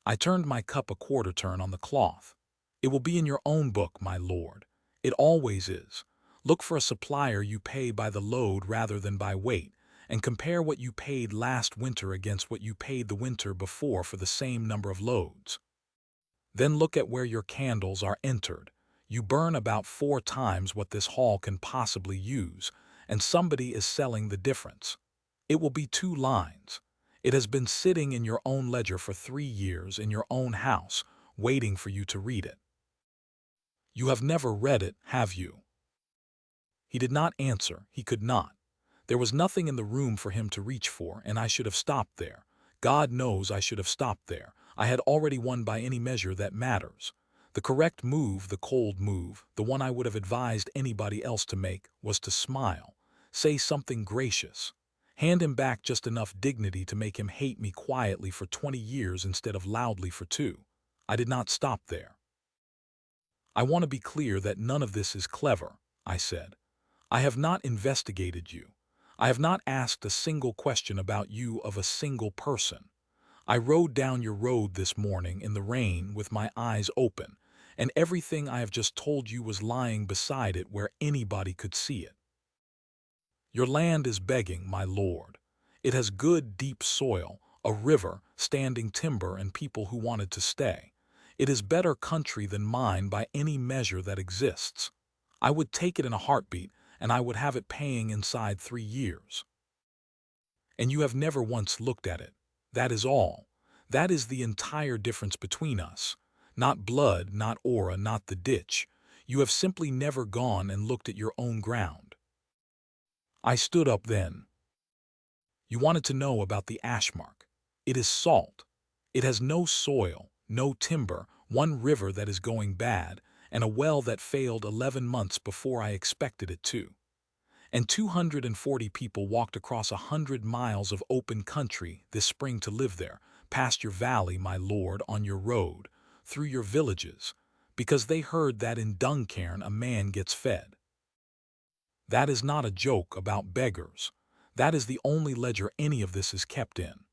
I turned my cup a quarter turn on the cloth. It will be in your own book, my lord. It always is. Look for a supplier you pay by the load rather than by weight, and compare what you paid last winter against what you paid the winter before for the same number of loads. Then look at where your candles are entered. You burn about 4 times what this hall can possibly use, and somebody is selling the difference. It will be 2 lines. It has been sitting in your own ledger for 3 years in your own house, waiting for you to read it. You have never read it, have you? He did not answer. He could not. There was nothing in the room for him to reach for, and I should have stopped there. God knows I should have stopped there. I had already won by any measure that matters. The correct move, the cold move, the one I would have advised anybody else to make, was to smile, say something gracious, hand him back just enough dignity to make him hate me quietly for 20 years instead of loudly for 2. I did not stop there. I want to be clear that none of this is clever, I said. I have not investigated you. I have not asked a single question about you of a single person. I rode down your road this morning in the rain with my eyes open, and everything I have just told you was lying beside it where anybody could see it. Your land is begging, my lord. It has good, deep soil, a river, standing timber, and people who wanted to stay. It is better country than mine by any measure that exists. I would take it in a heartbeat, and I would have it paying inside 3 years. And you have never once looked at it. That is all. That is the entire difference between us. Not blood, not aura, not the ditch. You have simply never gone and looked at your own ground. I stood up then. You wanted to know about the Ashmarch. It is salt. It has no soil, no timber, one river that is going bad, and a well that failed 11 months before I expected it to. And 240 people walked across 100 miles of open country this spring to live there, past your valley, my lord, on your road, through your villages, because they heard that in Duncairn a man gets fed. That is not a joke about beggars. That is the only ledger any of this is kept in.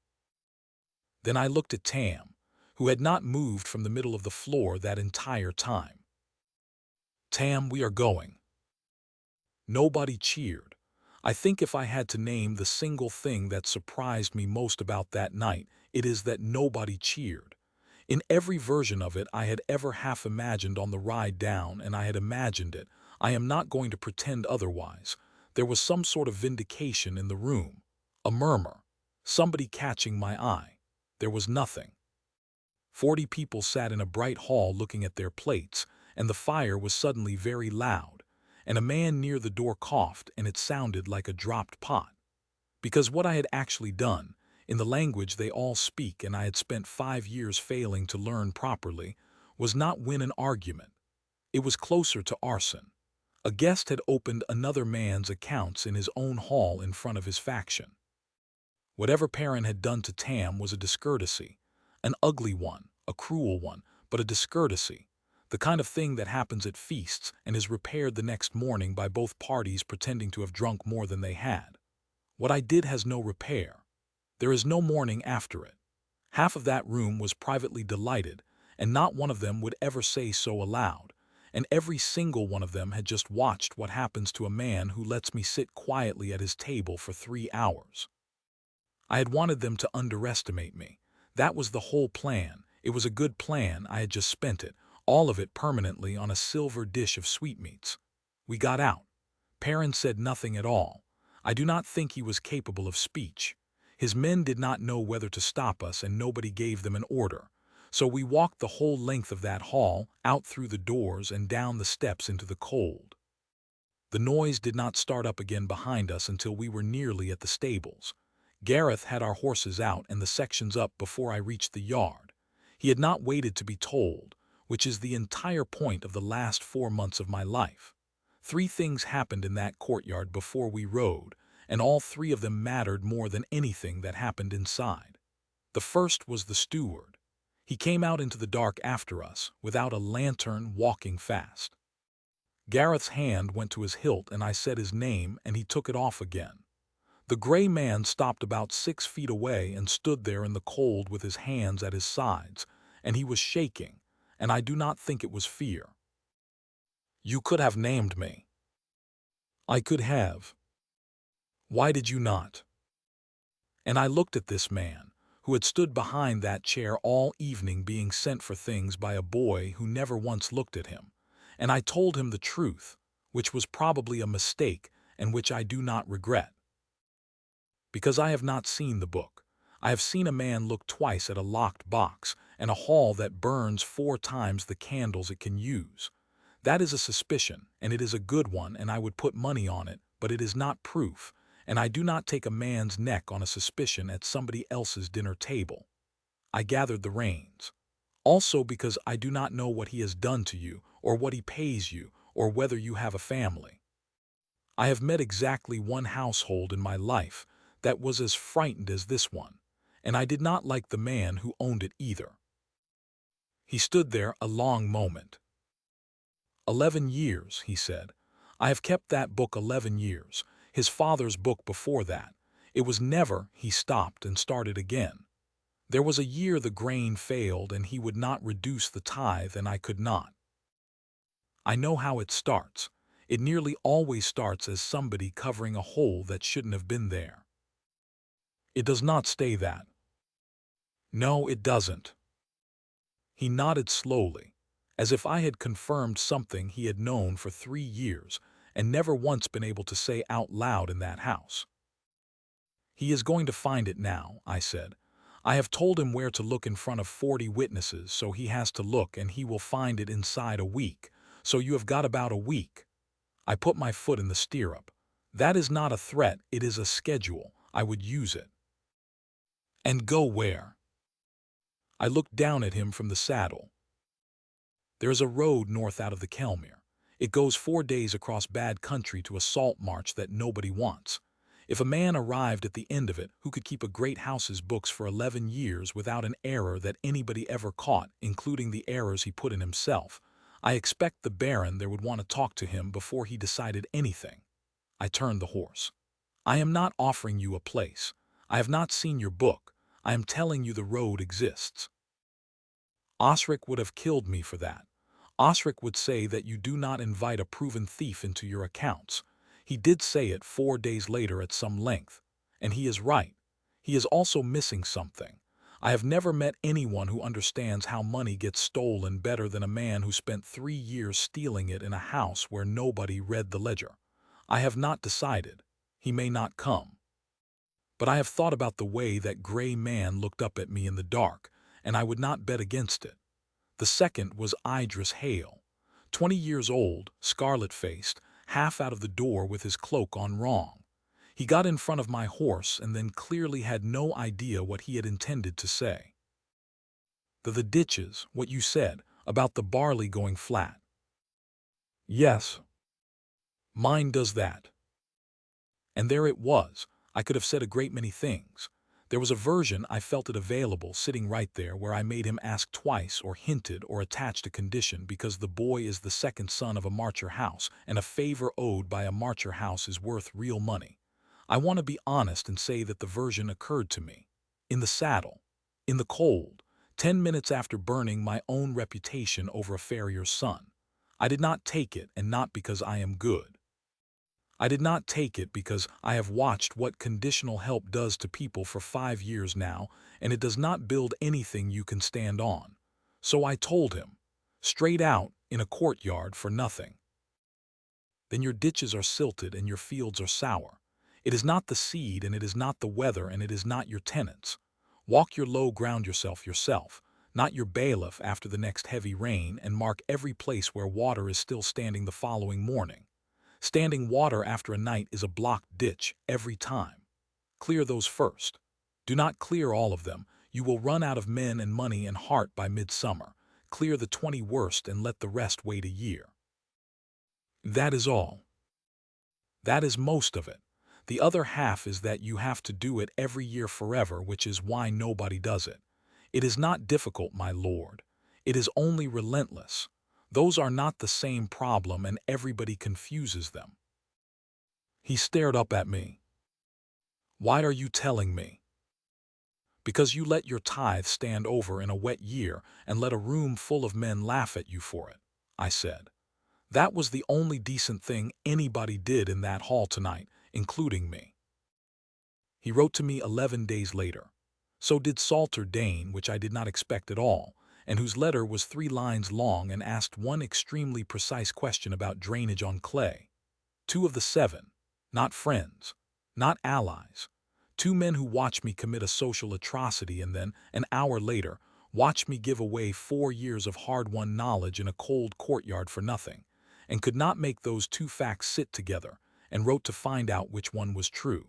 Then I looked at Tam, who had not moved from the middle of the floor that entire time. Tam, we are going. Nobody cheered. I think if I had to name the single thing that surprised me most about that night, it is that nobody cheered. In every version of it I had ever half imagined on the ride down, and I had imagined it, I am not going to pretend otherwise, there was some sort of vindication in the room, a murmur, somebody catching my eye. There was nothing. 40 people sat in a bright hall looking at their plates, and the fire was suddenly very loud, and a man near the door coughed, and it sounded like a dropped pot. Because what I had actually done, in the language they all speak and I had spent 5 years failing to learn properly, was not win an argument. It was closer to arson. A guest had opened another man's accounts in his own hall in front of his faction. Whatever Perrin had done to Tam was a discourtesy, an ugly one, a cruel one, but a discourtesy, the kind of thing that happens at feasts and is repaired the next morning by both parties pretending to have drunk more than they had. What I did has no repair. There is no morning after it. Half of that room was privately delighted, and not one of them would ever say so aloud, and every single one of them had just watched what happens to a man who lets me sit quietly at his table for 3 hours. I had wanted them to underestimate me. That was the whole plan. It was a good plan. I had just spent it, all of it permanently, on a silver dish of sweetmeats. We got out. Perrin said nothing at all. I do not think he was capable of speech. His men did not know whether to stop us, and nobody gave them an order. So we walked the whole length of that hall, out through the doors and down the steps into the cold. The noise did not start up again behind us until we were nearly at the stables. Gareth had our horses out and the sections up before I reached the yard. He had not waited to be told, which is the entire point of the last 4 months of my life. 3 things happened in that courtyard before we rode, and all 3 of them mattered more than anything that happened inside. The first was the steward. He came out into the dark after us, without a lantern, walking fast. Gareth's hand went to his hilt and I said his name and he took it off again. The gray man stopped about 6 feet away and stood there in the cold with his hands at his sides, and he was shaking, and I do not think it was fear. You could have named me. I could have. Why did you not? And I looked at this man, who had stood behind that chair all evening being sent for things by a boy who never once looked at him, and I told him the truth, which was probably a mistake and which I do not regret. Because I have not seen the book. I have seen a man look twice at a locked box and a hall that burns 4 times the candles it can use. That is a suspicion, and it is a good one, and I would put money on it, but it is not proof, and I do not take a man's neck on a suspicion at somebody else's dinner table. I gathered the reins. Also because I do not know what he has done to you, or what he pays you, or whether you have a family. I have met exactly one household in my life that was as frightened as this one, and I did not like the man who owned it either. He stood there a long moment. 11 years, he said. I have kept that book 11 years, his father's book before that. It was never, he stopped and started again. There was a year the grain failed and he would not reduce the tithe and I could not. I know how it starts. It nearly always starts as somebody covering a hole that shouldn't have been there. It does not stay that. No, it doesn't. He nodded slowly, as if I had confirmed something he had known for 3 years and never once been able to say out loud in that house. He is going to find it now, I said. I have told him where to look in front of 40 witnesses, so he has to look and he will find it inside a week, So you have got about a week. I put my foot in the stirrup. That is not a threat, it is a schedule. I would use it. And go where? I looked down at him from the saddle. There is a road north out of the Kelmere. It goes 4 days across bad country to a salt march that nobody wants. If a man arrived at the end of it who could keep a great house's books for 11 years without an error that anybody ever caught, including the errors he put in himself, I expect the Baron there would want to talk to him before he decided anything. I turned the horse. I am not offering you a place. I have not seen your book. I am telling you the road exists. Osric would have killed me for that. Osric would say that you do not invite a proven thief into your accounts. He did say it 4 days later at some length. And he is right. He is also missing something. I have never met anyone who understands how money gets stolen better than a man who spent 3 years stealing it in a house where nobody read the ledger. I have not decided. He may not come. But I have thought about the way that gray man looked up at me in the dark, and I would not bet against it. The second was Idris Hale, 20 years old, scarlet-faced, half out of the door with his cloak on wrong. He got in front of my horse and then clearly had no idea what he had intended to say. The ditches, what you said, about the barley going flat. Yes. Mine does that. And there it was. I could have said a great many things. There was a version I felt it available sitting right there where I made him ask twice or hinted or attached a condition because the boy is the second son of a Marcher house and a favor owed by a Marcher house is worth real money. I want to be honest and say that the version occurred to me. In the saddle. In the cold. 10 minutes after burning my own reputation over a farrier's son. I did not take it, and not because I am good. I did not take it because I have watched what conditional help does to people for 5 years now, and it does not build anything you can stand on. So I told him, straight out, in a courtyard for nothing. Then your ditches are silted and your fields are sour. It is not the seed and it is not the weather and it is not your tenants. Walk your low ground yourself, not your bailiff after the next heavy rain, and mark every place where water is still standing the following morning. Standing water after a night is a blocked ditch every time. Clear those first. Do not clear all of them. You will run out of men and money and heart by midsummer. Clear the 20 worst and let the rest wait a year. That is all. That is most of it. The other half is that you have to do it every year forever, which is why nobody does it. It is not difficult, my lord. It is only relentless. Those are not the same problem, and everybody confuses them. He stared up at me. Why are you telling me? Because you let your tithe stand over in a wet year and let a room full of men laugh at you for it, I said. That was the only decent thing anybody did in that hall tonight, including me. He wrote to me 11 days later. So did Salter Dane, which I did not expect at all, and whose letter was 3 lines long and asked one extremely precise question about drainage on clay. 2 of the 7, not friends, not allies. 2 men who watched me commit a social atrocity and then, an hour later, watched me give away 4 years of hard-won knowledge in a cold courtyard for nothing, and could not make those 2 facts sit together, and wrote to find out which one was true.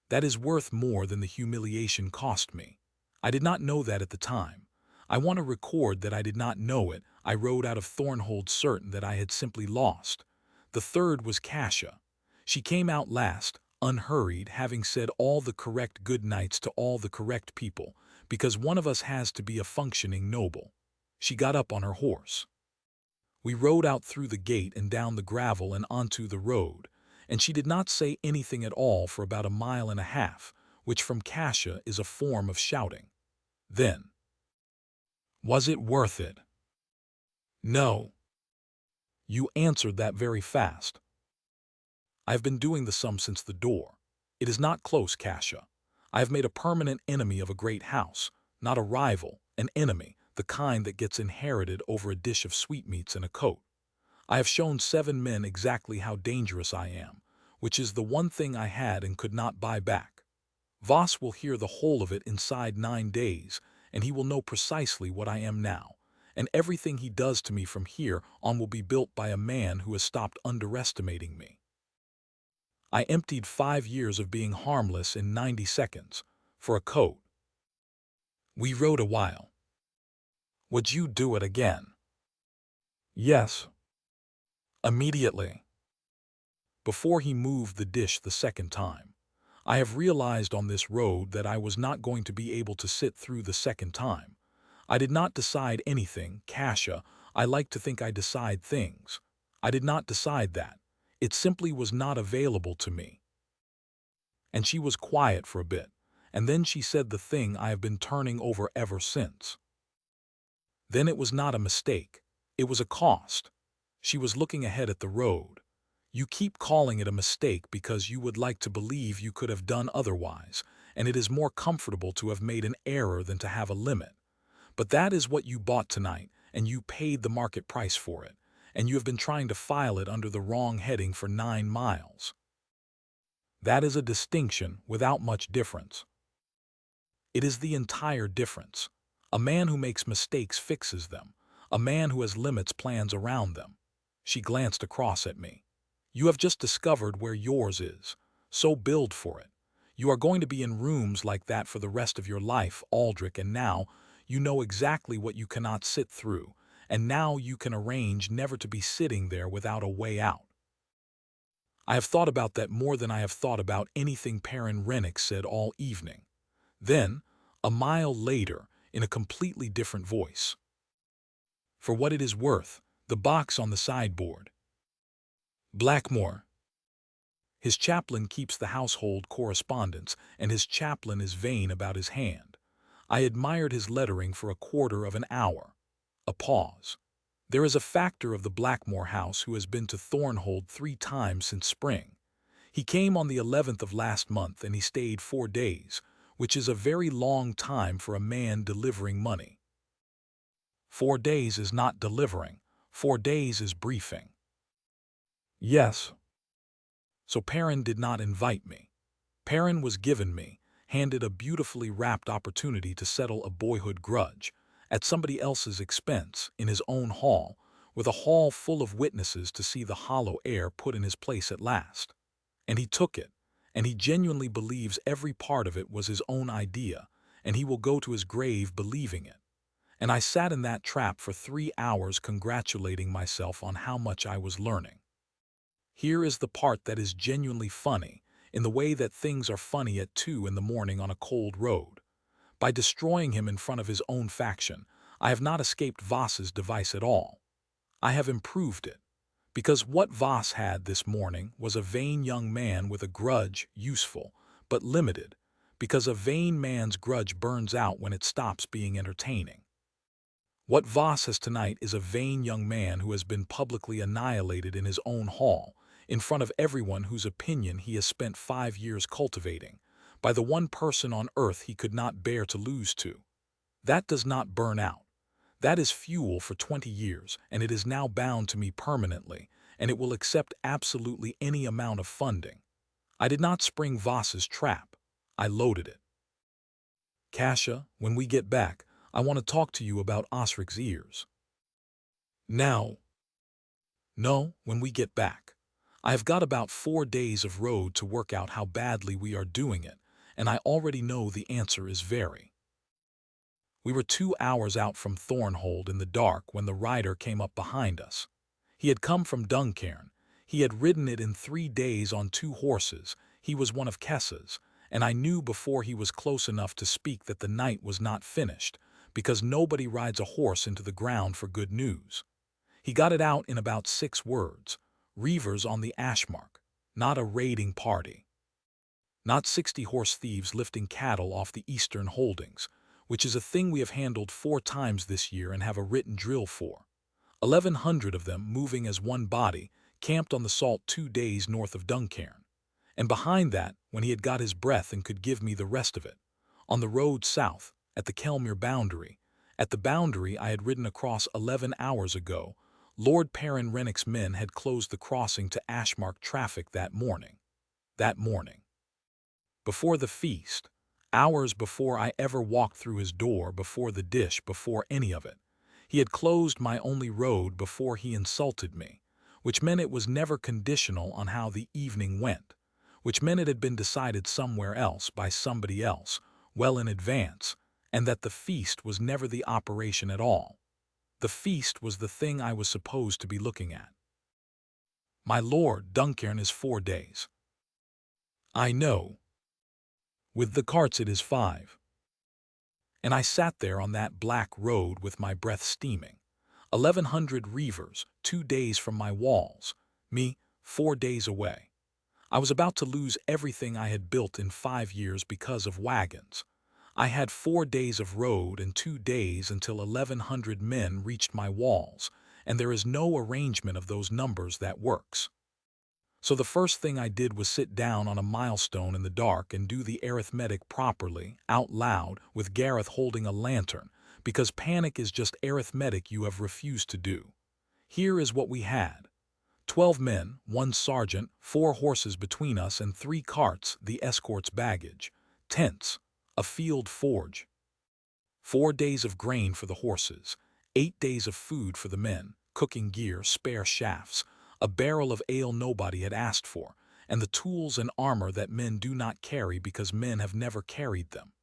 That is worth more than the humiliation cost me. I did not know that at the time. I want to record that I did not know it. I rode out of Thornhold certain that I had simply lost. The third was Kasia. She came out last, unhurried, having said all the correct good nights to all the correct people, because one of us has to be a functioning noble. She got up on her horse. We rode out through the gate and down the gravel and onto the road, and she did not say anything at all for about 1.5 miles, which from Kasia is a form of shouting. Then, was it worth it? No. You answered that very fast. I have been doing the sum since the door. It is not close, Kasia. I have made a permanent enemy of a great house, not a rival, an enemy, the kind that gets inherited over a dish of sweetmeats and a coat. I have shown 7 men exactly how dangerous I am, which is the one thing I had and could not buy back. Voss will hear the whole of it inside 9 days, and he will know precisely what I am now, and everything he does to me from here on will be built by a man who has stopped underestimating me. I emptied 5 years of being harmless in 90 seconds, for a coat. We rode a while. Would you do it again? Yes. Immediately. Before he moved the dish the second time, I have realized on this road that I was not going to be able to sit through the second time. I did not decide anything, Kasha. I like to think I decide things. I did not decide that. It simply was not available to me. And she was quiet for a bit, and then she said the thing I have been turning over ever since. Then it was not a mistake. It was a cost. She was looking ahead at the road. You keep calling it a mistake because you would like to believe you could have done otherwise, and it is more comfortable to have made an error than to have a limit. But that is what you bought tonight, and you paid the market price for it, and you have been trying to file it under the wrong heading for 9 miles. That is a distinction without much difference. It is the entire difference. A man who makes mistakes fixes them. A man who has limits plans around them. She glanced across at me. You have just discovered where yours is, so build for it. You are going to be in rooms like that for the rest of your life, Aldric, and now you know exactly what you cannot sit through, and now you can arrange never to be sitting there without a way out. I have thought about that more than I have thought about anything Perrin Rennick said all evening. Then, a mile later, in a completely different voice. For what it is worth, the box on the sideboard. Blackmore. His chaplain keeps the household correspondence, and his chaplain is vain about his hand. I admired his lettering for a quarter of an hour. A pause. There is a factor of the Blackmore house who has been to Thornhold 3 times since spring. He came on the 11th of last month and he stayed 4 days, which is a very long time for a man delivering money. 4 days is not delivering. 4 days is briefing. Yes. So Perrin did not invite me. Perrin was given me, handed a beautifully wrapped opportunity to settle a boyhood grudge, at somebody else's expense, in his own hall, with a hall full of witnesses to see the hollow heir put in his place at last. And he took it, and he genuinely believes every part of it was his own idea, and he will go to his grave believing it. And I sat in that trap for 3 hours congratulating myself on how much I was learning. Here is the part that is genuinely funny, in the way that things are funny at 2 in the morning on a cold road. By destroying him in front of his own faction, I have not escaped Voss's device at all. I have improved it. Because what Voss had this morning was a vain young man with a grudge, useful, but limited, because a vain man's grudge burns out when it stops being entertaining. What Voss has tonight is a vain young man who has been publicly annihilated in his own hall, in front of everyone whose opinion he has spent 5 years cultivating, by the one person on earth he could not bear to lose to. That does not burn out. That is fuel for 20 years, and it is now bound to me permanently, and it will accept absolutely any amount of funding. I did not spring Voss's trap. I loaded it. Kasha, when we get back, I want to talk to you about Osric's ears. Now. No, when we get back. I have got about 4 days of road to work out how badly we are doing it, and I already know the answer is very. We were 2 hours out from Thornhold in the dark when the rider came up behind us. He had come from Duncairn. He had ridden it in 3 days on 2 horses. He was one of Kessa's, and I knew before he was close enough to speak that the night was not finished, because nobody rides a horse into the ground for good news. He got it out in about 6 words. Reavers on the Ashmarch, not a raiding party. Not 60 horse thieves lifting cattle off the eastern holdings, which is a thing we have handled 4 times this year and have a written drill for. 1,100 of them moving as one body, camped on the salt 2 days north of Duncairn. And behind that, when he had got his breath and could give me the rest of it, on the road south, at the Kelmere boundary, at the boundary I had ridden across 11 hours ago, Lord Perrin Rennick's men had closed the crossing to Ashmarch traffic that morning. Before the feast, hours before I ever walked through his door, before the dish, before any of it, He had closed my only road before he insulted me, which meant it was never conditional on how the evening went, which meant it had been decided somewhere else by somebody else, well in advance, and that the feast was never the operation at all. The feast was the thing I was supposed to be looking at. My lord, Duncairn is 4 days. I know. With the carts it is 5. And I sat there on that black road with my breath steaming. 1,100 reavers, 2 days from my walls. Me, 4 days away. I was about to lose everything I had built in 5 years because of wagons. I had 4 days of road and 2 days until 1,100 men reached my walls, and there is no arrangement of those numbers that works. So the first thing I did was sit down on a milestone in the dark and do the arithmetic properly, out loud, with Gareth holding a lantern, because panic is just arithmetic you have refused to do. Here is what we had. 12 men, 1 sergeant, 4 horses between us and 3 carts, the escort's baggage, tents, a field forge. 4 days of grain for the horses, 8 days of food for the men, cooking gear, spare shafts, a barrel of ale nobody had asked for, and the tools and armor that men do not carry because men have never carried them.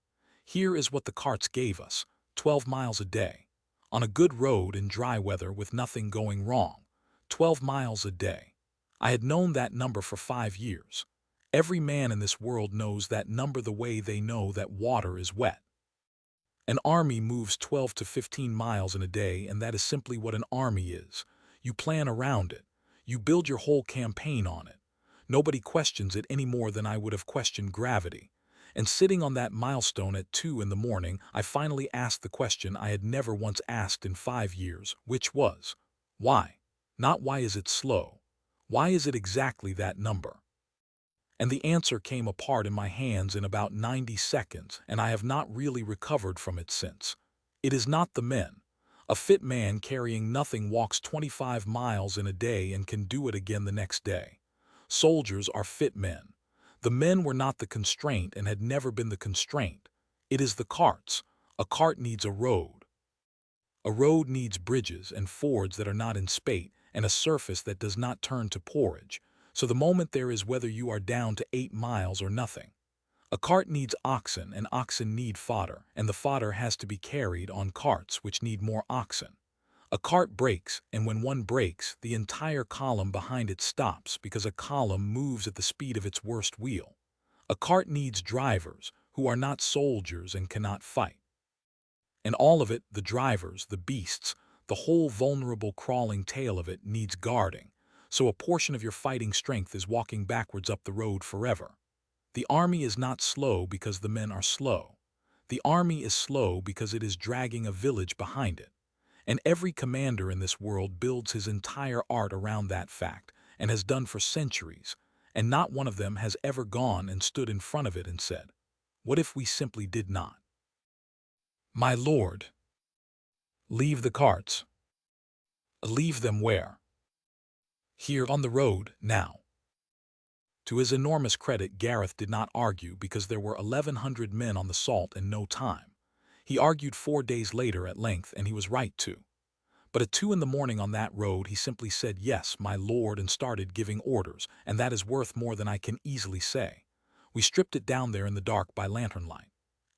Here is what the carts gave us, 12 miles a day. On a good road in dry weather with nothing going wrong, 12 miles a day. I had known that number for 5 years. Every man in this world knows that number the way they know that water is wet. An army moves 12 to 15 miles in a day, and that is simply what an army is. You plan around it. You build your whole campaign on it. Nobody questions it any more than I would have questioned gravity. And sitting on that milestone at 2 in the morning, I finally asked the question I had never once asked in 5 years, which was, why? Not why is it slow? Why is it exactly that number? And the answer came apart in my hands in about 90 seconds, and I have not really recovered from it since. It is not the men. A fit man carrying nothing walks 25 miles in a day and can do it again the next day. Soldiers are fit men. The men were not the constraint and had never been the constraint. It is the carts. A cart needs a road. A road needs bridges and fords that are not in spate and a surface that does not turn to porridge. So the moment there is whether you are down to 8 miles or nothing. A cart needs oxen, and oxen need fodder, and the fodder has to be carried on carts which need more oxen. A cart breaks, and when one breaks, the entire column behind it stops because a column moves at the speed of its worst wheel. A cart needs drivers, who are not soldiers and cannot fight. And all of it, the drivers, the beasts, the whole vulnerable crawling tail of it needs guarding, so a portion of your fighting strength is walking backwards up the road forever. The army is not slow because the men are slow. The army is slow because it is dragging a village behind it. And every commander in this world builds his entire art around that fact, and has done for centuries, and not one of them has ever gone and stood in front of it and said, "What if we simply did not?" My lord, leave the carts. Leave them where? Here on the road, now. To his enormous credit, Gareth did not argue because there were 1,100 men on the salt and no time. He argued 4 days later at length, and he was right to. But at 2 in the morning on that road, he simply said, "Yes, my lord," and started giving orders, and that is worth more than I can easily say. We stripped it down there in the dark by lantern light.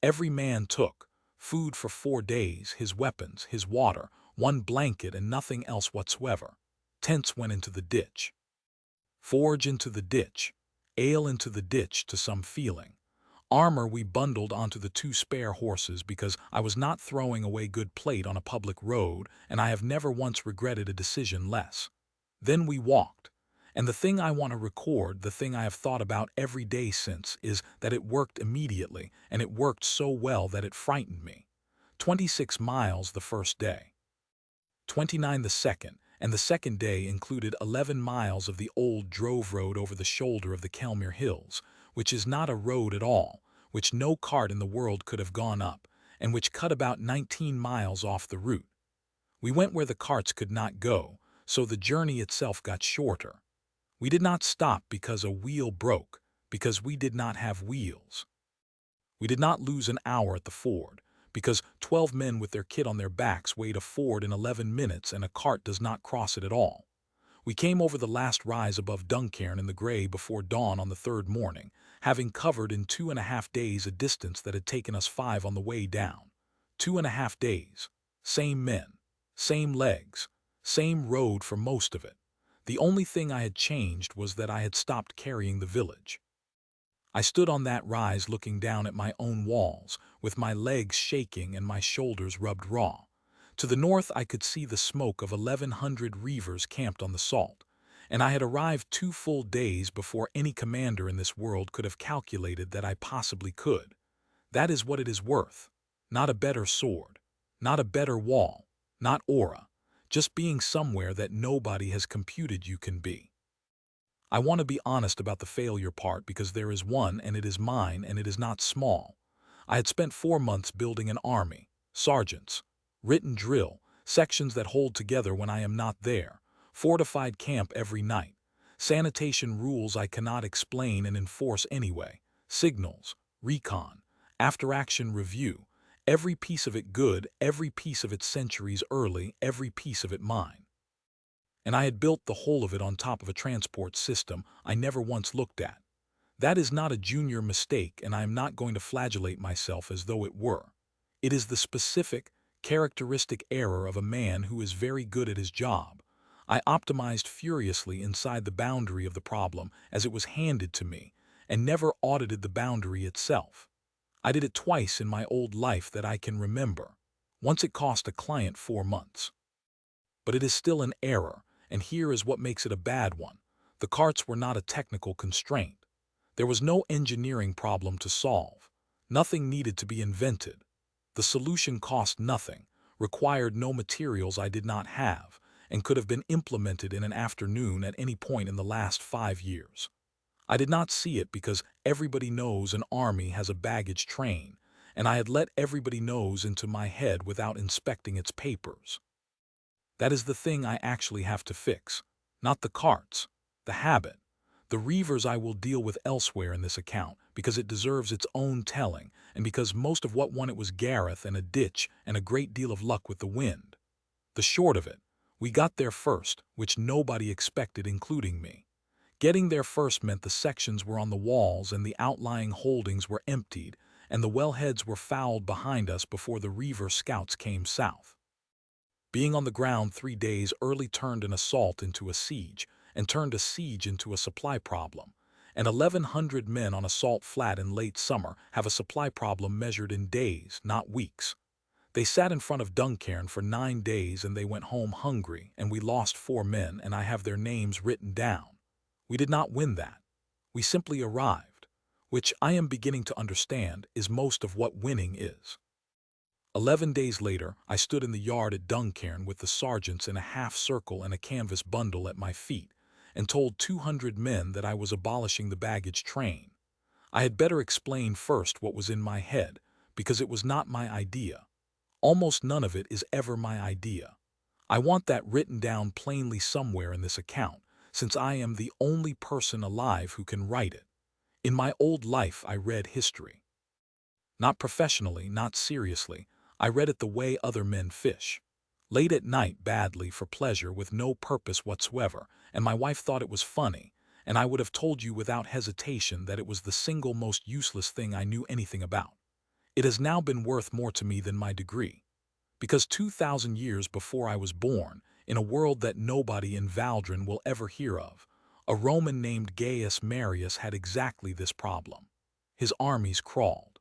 Every man took food for 4 days, his weapons, his water, 1 blanket, and nothing else whatsoever. Tents went into the ditch. Forge into the ditch. Ale into the ditch to some feeling. Armor we bundled onto the 2 spare horses because I was not throwing away good plate on a public road, and I have never once regretted a decision less. Then we walked. And the thing I want to record, the thing I have thought about every day since, is that it worked immediately, and it worked so well that it frightened me. 26 miles the first day. 29 the second, and the second day included 11 miles of the old drove road over the shoulder of the Kelmere Hills, which is not a road at all, which no cart in the world could have gone up, and which cut about 19 miles off the route. We went where the carts could not go, so the journey itself got shorter. We did not stop because a wheel broke, because we did not have wheels. We did not lose an hour at the ford, because 12 men with their kit on their backs wade a ford in 11 minutes and a cart does not cross it at all. We came over the last rise above Duncairn in the grey before dawn on the third morning, having covered in 2.5 days a distance that had taken us 5 on the way down. 2.5 days. Same men. Same legs. Same road for most of it. The only thing I had changed was that I had stopped carrying the village. I stood on that rise looking down at my own walls, with my legs shaking and my shoulders rubbed raw. To the north I could see the smoke of 1,100 reavers camped on the salt, and I had arrived 2 full days before any commander in this world could have calculated that I possibly could. That is what it is worth. Not a better sword. Not a better wall. Not aura. Just being somewhere that nobody has computed you can be. I want to be honest about the failure part because there is one and it is mine and it is not small. I had spent 4 months building an army, sergeants, written drill, sections that hold together when I am not there, fortified camp every night, sanitation rules I cannot explain and enforce anyway, signals, recon, after-action review, every piece of it good, every piece of it centuries early, every piece of it mine. And I had built the whole of it on top of a transport system I never once looked at. That is not a junior mistake, and I am not going to flagellate myself as though it were. It is the specific, characteristic error of a man who is very good at his job. I optimized furiously inside the boundary of the problem as it was handed to me, and never audited the boundary itself. I did it twice in my old life that I can remember. Once it cost a client 4 months. But it is still an error, and here is what makes it a bad one. The carts were not a technical constraint. There was no engineering problem to solve. Nothing needed to be invented. The solution cost nothing, required no materials I did not have, and could have been implemented in an afternoon at any point in the last 5 years. I did not see it because everybody knows an army has a baggage train, and I had let everybody knows into my head without inspecting its papers. That is the thing I actually have to fix, not the carts, the habit. The reavers I will deal with elsewhere in this account because it deserves its own telling and because most of what won it was Gareth and a ditch and a great deal of luck with the wind. The short of it, we got there first, which nobody expected, including me. Getting there first meant the sections were on the walls and the outlying holdings were emptied and the wellheads were fouled behind us before the reaver scouts came south. Being on the ground 3 days early turned an assault into a siege, and turned a siege into a supply problem. And 1,100 men on Assault Flat in late summer have a supply problem measured in days, not weeks. They sat in front of Duncairn for 9 days and they went home hungry, and we lost 4 men and I have their names written down. We did not win that. We simply arrived, which I am beginning to understand is most of what winning is. 11 days later, I stood in the yard at Duncairn with the sergeants in a half-circle and a canvas bundle at my feet, and told 200 men that I was abolishing the baggage train. I had better explain first what was in my head, because it was not my idea. Almost none of it is ever my idea. I want that written down plainly somewhere in this account, since I am the only person alive who can write it. In my old life I read history. Not professionally, not seriously. I read it the way other men fish. Late at night badly for pleasure with no purpose whatsoever, and my wife thought it was funny, and I would have told you without hesitation that it was the single most useless thing I knew anything about. It has now been worth more to me than my degree. Because 2,000 years before I was born, in a world that nobody in Valdrin will ever hear of, a Roman named Gaius Marius had exactly this problem. His armies crawled.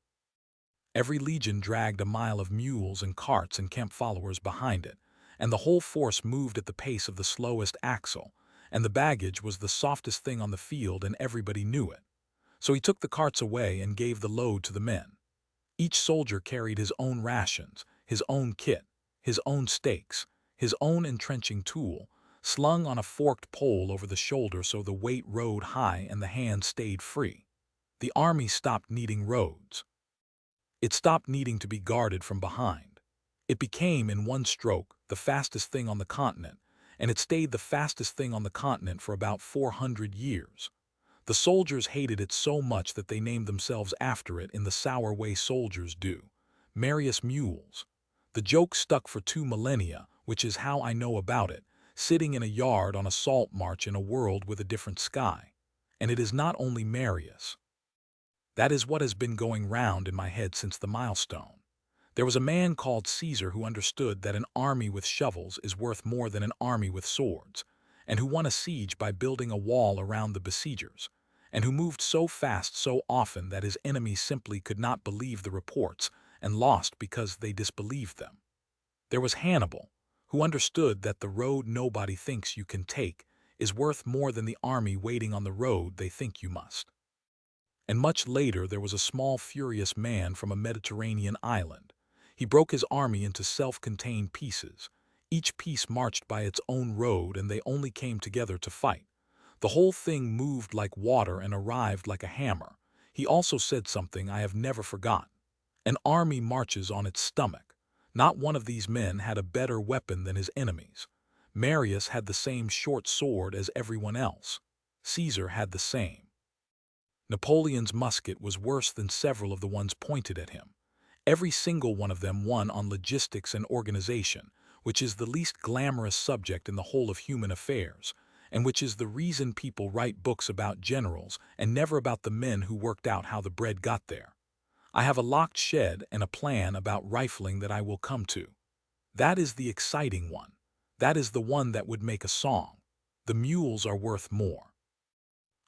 Every legion dragged a mile of mules and carts and camp followers behind it, and the whole force moved at the pace of the slowest axle, and the baggage was the softest thing on the field and everybody knew it. So he took the carts away and gave the load to the men. Each soldier carried his own rations, his own kit, his own stakes, his own entrenching tool, slung on a forked pole over the shoulder so the weight rode high and the hands stayed free. The army stopped needing roads. It stopped needing to be guarded from behind. It became, in one stroke, the fastest thing on the continent, and it stayed the fastest thing on the continent for about 400 years. The soldiers hated it so much that they named themselves after it in the sour way soldiers do. Marius mules. The joke stuck for 2 millennia, which is how I know about it, sitting in a yard on a salt march in a world with a different sky. And it is not only Marius. That is what has been going round in my head since the milestone. There was a man called Caesar who understood that an army with shovels is worth more than an army with swords, and who won a siege by building a wall around the besiegers, and who moved so fast so often that his enemies simply could not believe the reports and lost because they disbelieved them. There was Hannibal, who understood that the road nobody thinks you can take is worth more than the army waiting on the road they think you must. And much later there was a small furious man from a Mediterranean island. He broke his army into self-contained pieces. Each piece marched by its own road and they only came together to fight. The whole thing moved like water and arrived like a hammer. He also said something I have never forgotten. An army marches on its stomach. Not one of these men had a better weapon than his enemies. Marius had the same short sword as everyone else. Caesar had the same. Napoleon's musket was worse than several of the ones pointed at him. Every single one of them won on logistics and organization, which is the least glamorous subject in the whole of human affairs, and which is the reason people write books about generals and never about the men who worked out how the bread got there. I have a locked shed and a plan about rifling that I will come to. That is the exciting one. That is the one that would make a song. The mules are worth more.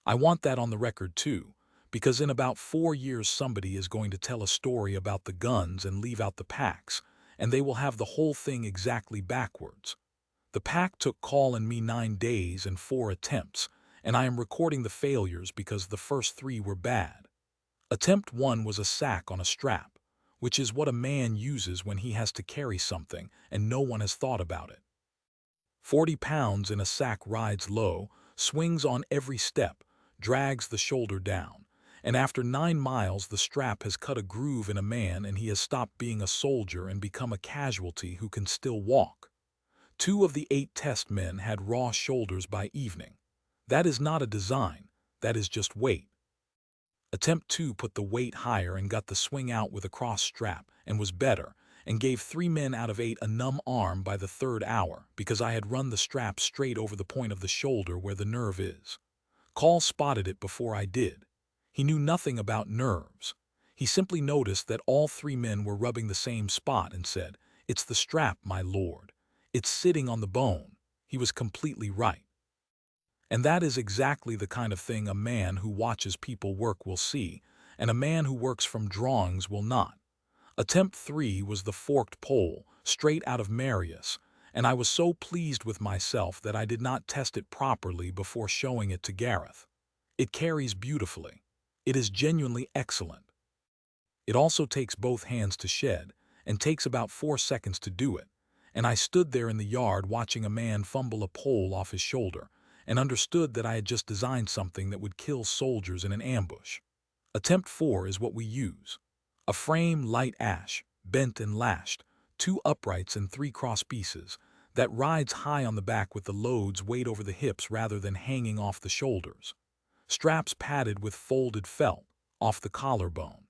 I want that on the record too, because in about 4 years somebody is going to tell a story about the guns and leave out the packs, and they will have the whole thing exactly backwards. The pack took Call and me 9 days and 4 attempts, and I am recording the failures because the first 3 were bad. Attempt 1 was a sack on a strap, which is what a man uses when he has to carry something and no one has thought about it. 40 pounds in a sack rides low, swings on every step, drags the shoulder down, and after 9 miles the strap has cut a groove in a man and he has stopped being a soldier and become a casualty who can still walk. 2 of the 8 test men had raw shoulders by evening. That is not a design, that is just weight. Attempt 2 put the weight higher and got the swing out with a cross strap and was better, and gave 3 men out of 8 a numb arm by the 3rd hour because I had run the strap straight over the point of the shoulder where the nerve is. Call spotted it before I did. He knew nothing about nerves. He simply noticed that all 3 men were rubbing the same spot and said, "It's the strap, my lord. It's sitting on the bone." He was completely right. And that is exactly the kind of thing a man who watches people work will see, and a man who works from drawings will not. Attempt 3 was the forked pole, straight out of Marius, and I was so pleased with myself that I did not test it properly before showing it to Gareth. It carries beautifully. It is genuinely excellent. It also takes both hands to shed, and takes about 4 seconds to do it, and I stood there in the yard watching a man fumble a pole off his shoulder, and understood that I had just designed something that would kill soldiers in an ambush. Attempt 4 is what we use. A frame light ash, bent and lashed, 2 uprights and 3 cross pieces, that rides high on the back with the loads weight over the hips rather than hanging off the shoulders. Straps padded with folded felt, off the collarbone.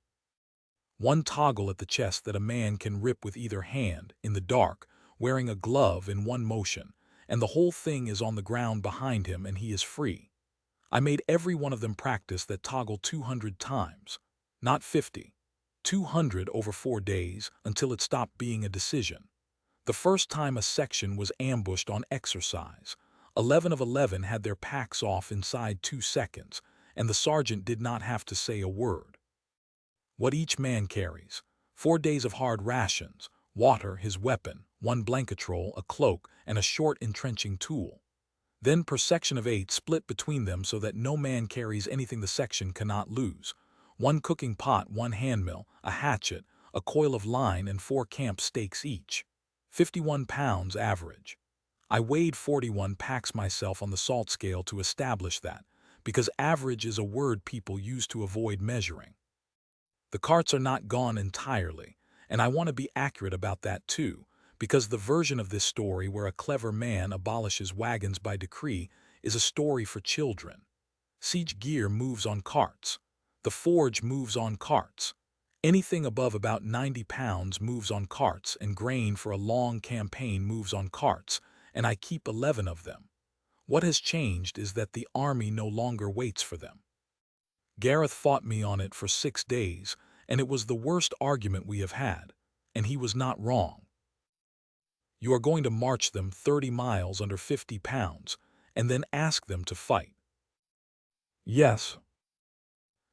1 toggle at the chest that a man can rip with either hand, in the dark, wearing a glove in 1 motion, and the whole thing is on the ground behind him and he is free. I made every one of them practice that toggle 200 times, not 50. 200 over 4 days until it stopped being a decision. The first time a section was ambushed on exercise, 11 of 11 had their packs off inside 2 seconds, and the sergeant did not have to say a word. What each man carries: 4 days of hard rations, water, his weapon, 1 blanketrol, a cloak, and a short entrenching tool. Then per section of 8 split between them so that no man carries anything the section cannot lose. 1 cooking pot, 1 handmill, a hatchet, a coil of line, and 4 camp stakes each. 51 pounds average. I weighed 41 packs myself on the salt scale to establish that, because average is a word people use to avoid measuring. The carts are not gone entirely, and I want to be accurate about that too, because the version of this story where a clever man abolishes wagons by decree is a story for children. Siege gear moves on carts. The forge moves on carts. Anything above about 90 pounds moves on carts, and grain for a long campaign moves on carts, and I keep 11 of them. What has changed is that the army no longer waits for them. Gareth fought me on it for 6 days, and it was the worst argument we have had, and he was not wrong. You are going to march them 30 miles under 50 pounds, and then ask them to fight. Yes.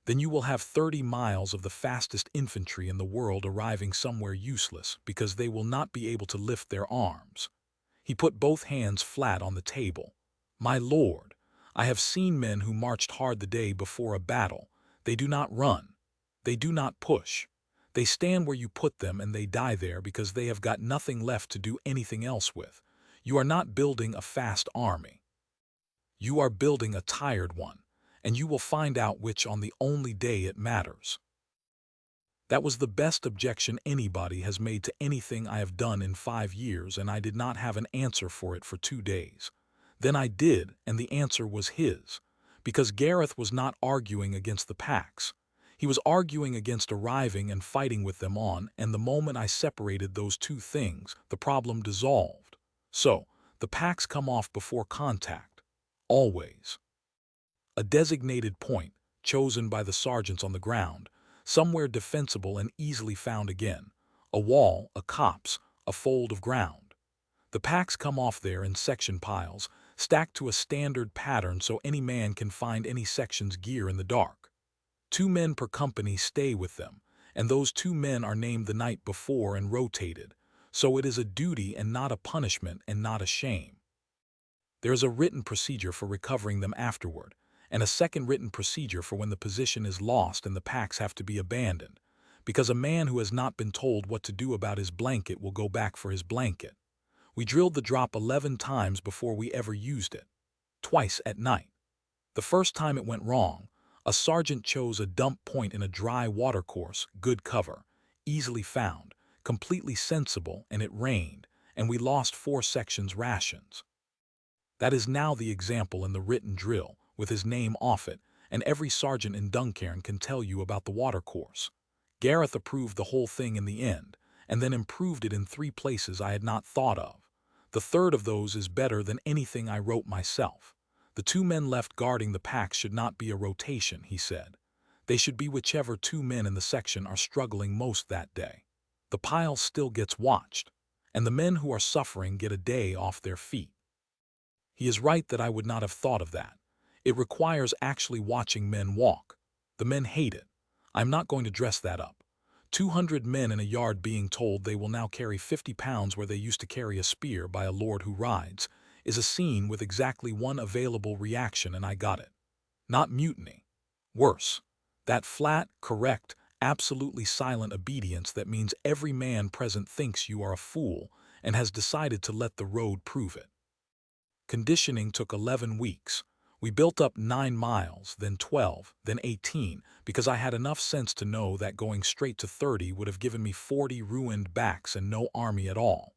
Then you will have 30 miles of the fastest infantry in the world arriving somewhere useless because they will not be able to lift their arms. He put both hands flat on the table. My lord, I have seen men who marched hard the day before a battle. They do not run. They do not push. They stand where you put them and they die there because they have got nothing left to do anything else with. You are not building a fast army. You are building a tired one, and you will find out which on the only day it matters. That was the best objection anybody has made to anything I have done in 5 years, and I did not have an answer for it for 2 days. Then I did, and the answer was his, because Gareth was not arguing against the packs. He was arguing against arriving and fighting with them on, and the moment I separated those two things, the problem dissolved. So, the packs come off before contact. Always. A designated point, chosen by the sergeants on the ground, somewhere defensible and easily found again. A wall, a copse, a fold of ground. The packs come off there in section piles, stacked to a standard pattern so any man can find any section's gear in the dark. 2 men per company stay with them, and those 2 men are named the night before and rotated, so it is a duty and not a punishment and not a shame. There is a written procedure for recovering them afterward, and a second written procedure for when the position is lost and the packs have to be abandoned, because a man who has not been told what to do about his blanket will go back for his blanket. We drilled the drop 11 times before we ever used it, twice at night. The first time it went wrong, a sergeant chose a dump point in a dry watercourse, good cover, easily found, completely sensible, and it rained, and we lost 4 sections' rations. That is now the example in the written drill, with his name off it, and every sergeant in Duncairn can tell you about the watercourse. Gareth approved the whole thing in the end, and then improved it in 3 places I had not thought of. The third of those is better than anything I wrote myself. The 2 men left guarding the packs should not be a rotation, he said. They should be whichever 2 men in the section are struggling most that day. The pile still gets watched, and the men who are suffering get a day off their feet. He is right that I would not have thought of that. It requires actually watching men walk. The men hate it. I'm not going to dress that up. 200 men in a yard being told they will now carry 50 pounds where they used to carry a spear by a lord who rides is a scene with exactly one available reaction, and I got it. Not mutiny. Worse. That flat, correct, absolutely silent obedience that means every man present thinks you are a fool and has decided to let the road prove it. Conditioning took 11 weeks. We built up 9 miles, then 12, then 18, because I had enough sense to know that going straight to 30 would have given me 40 ruined backs and no army at all.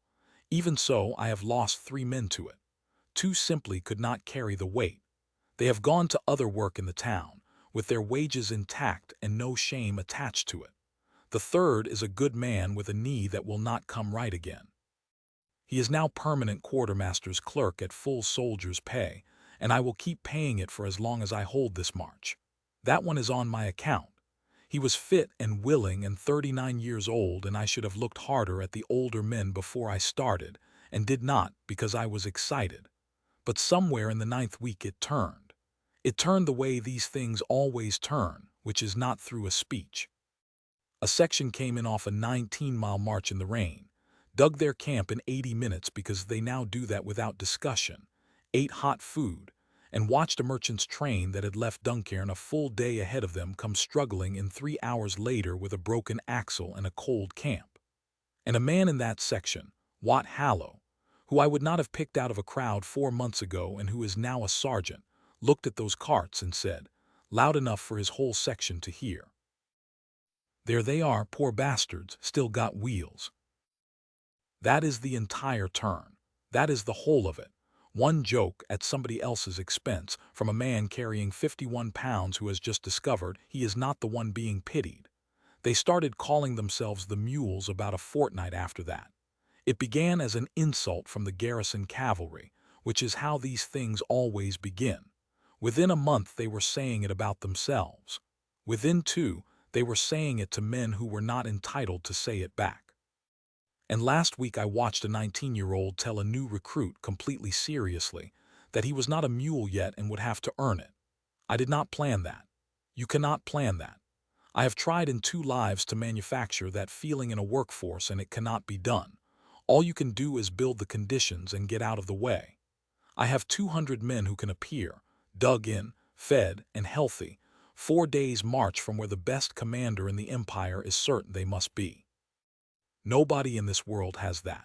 Even so, I have lost 3 men to it. 2 simply could not carry the weight. They have gone to other work in the town, with their wages intact and no shame attached to it. The third is a good man with a knee that will not come right again. He is now permanent quartermaster's clerk at full soldier's pay, and I will keep paying it for as long as I hold this march. That one is on my account. He was fit and willing and 39 years old, and I should have looked harder at the older men before I started, and did not because I was excited. But somewhere in the 9th week it turned. It turned the way these things always turn, which is not through a speech. A section came in off a 19-mile march in the rain, dug their camp in 80 minutes because they now do that without discussion, ate hot food, and watched a merchant's train that had left Duncairn a full day ahead of them come struggling in 3 hours later with a broken axle and a cold camp. And a man in that section, Wat Hallow, who I would not have picked out of a crowd 4 months ago and who is now a sergeant, looked at those carts and said, loud enough for his whole section to hear, "There they are, poor bastards, still got wheels." That is the entire turn. That is the whole of it. One joke at somebody else's expense from a man carrying 51 pounds who has just discovered he is not the one being pitied. They started calling themselves the Mules about a fortnight after that. It began as an insult from the garrison cavalry, which is how these things always begin. Within a month they were saying it about themselves. Within 2, they were saying it to men who were not entitled to say it back. And last week I watched a 19-year-old tell a new recruit completely seriously that he was not a mule yet and would have to earn it. I did not plan that. You cannot plan that. I have tried in 2 lives to manufacture that feeling in a workforce, and it cannot be done. All you can do is build the conditions and get out of the way. I have 200 men who can appear, dug in, fed, and healthy, 4 days' march from where the best commander in the empire is certain they must be. Nobody in this world has that.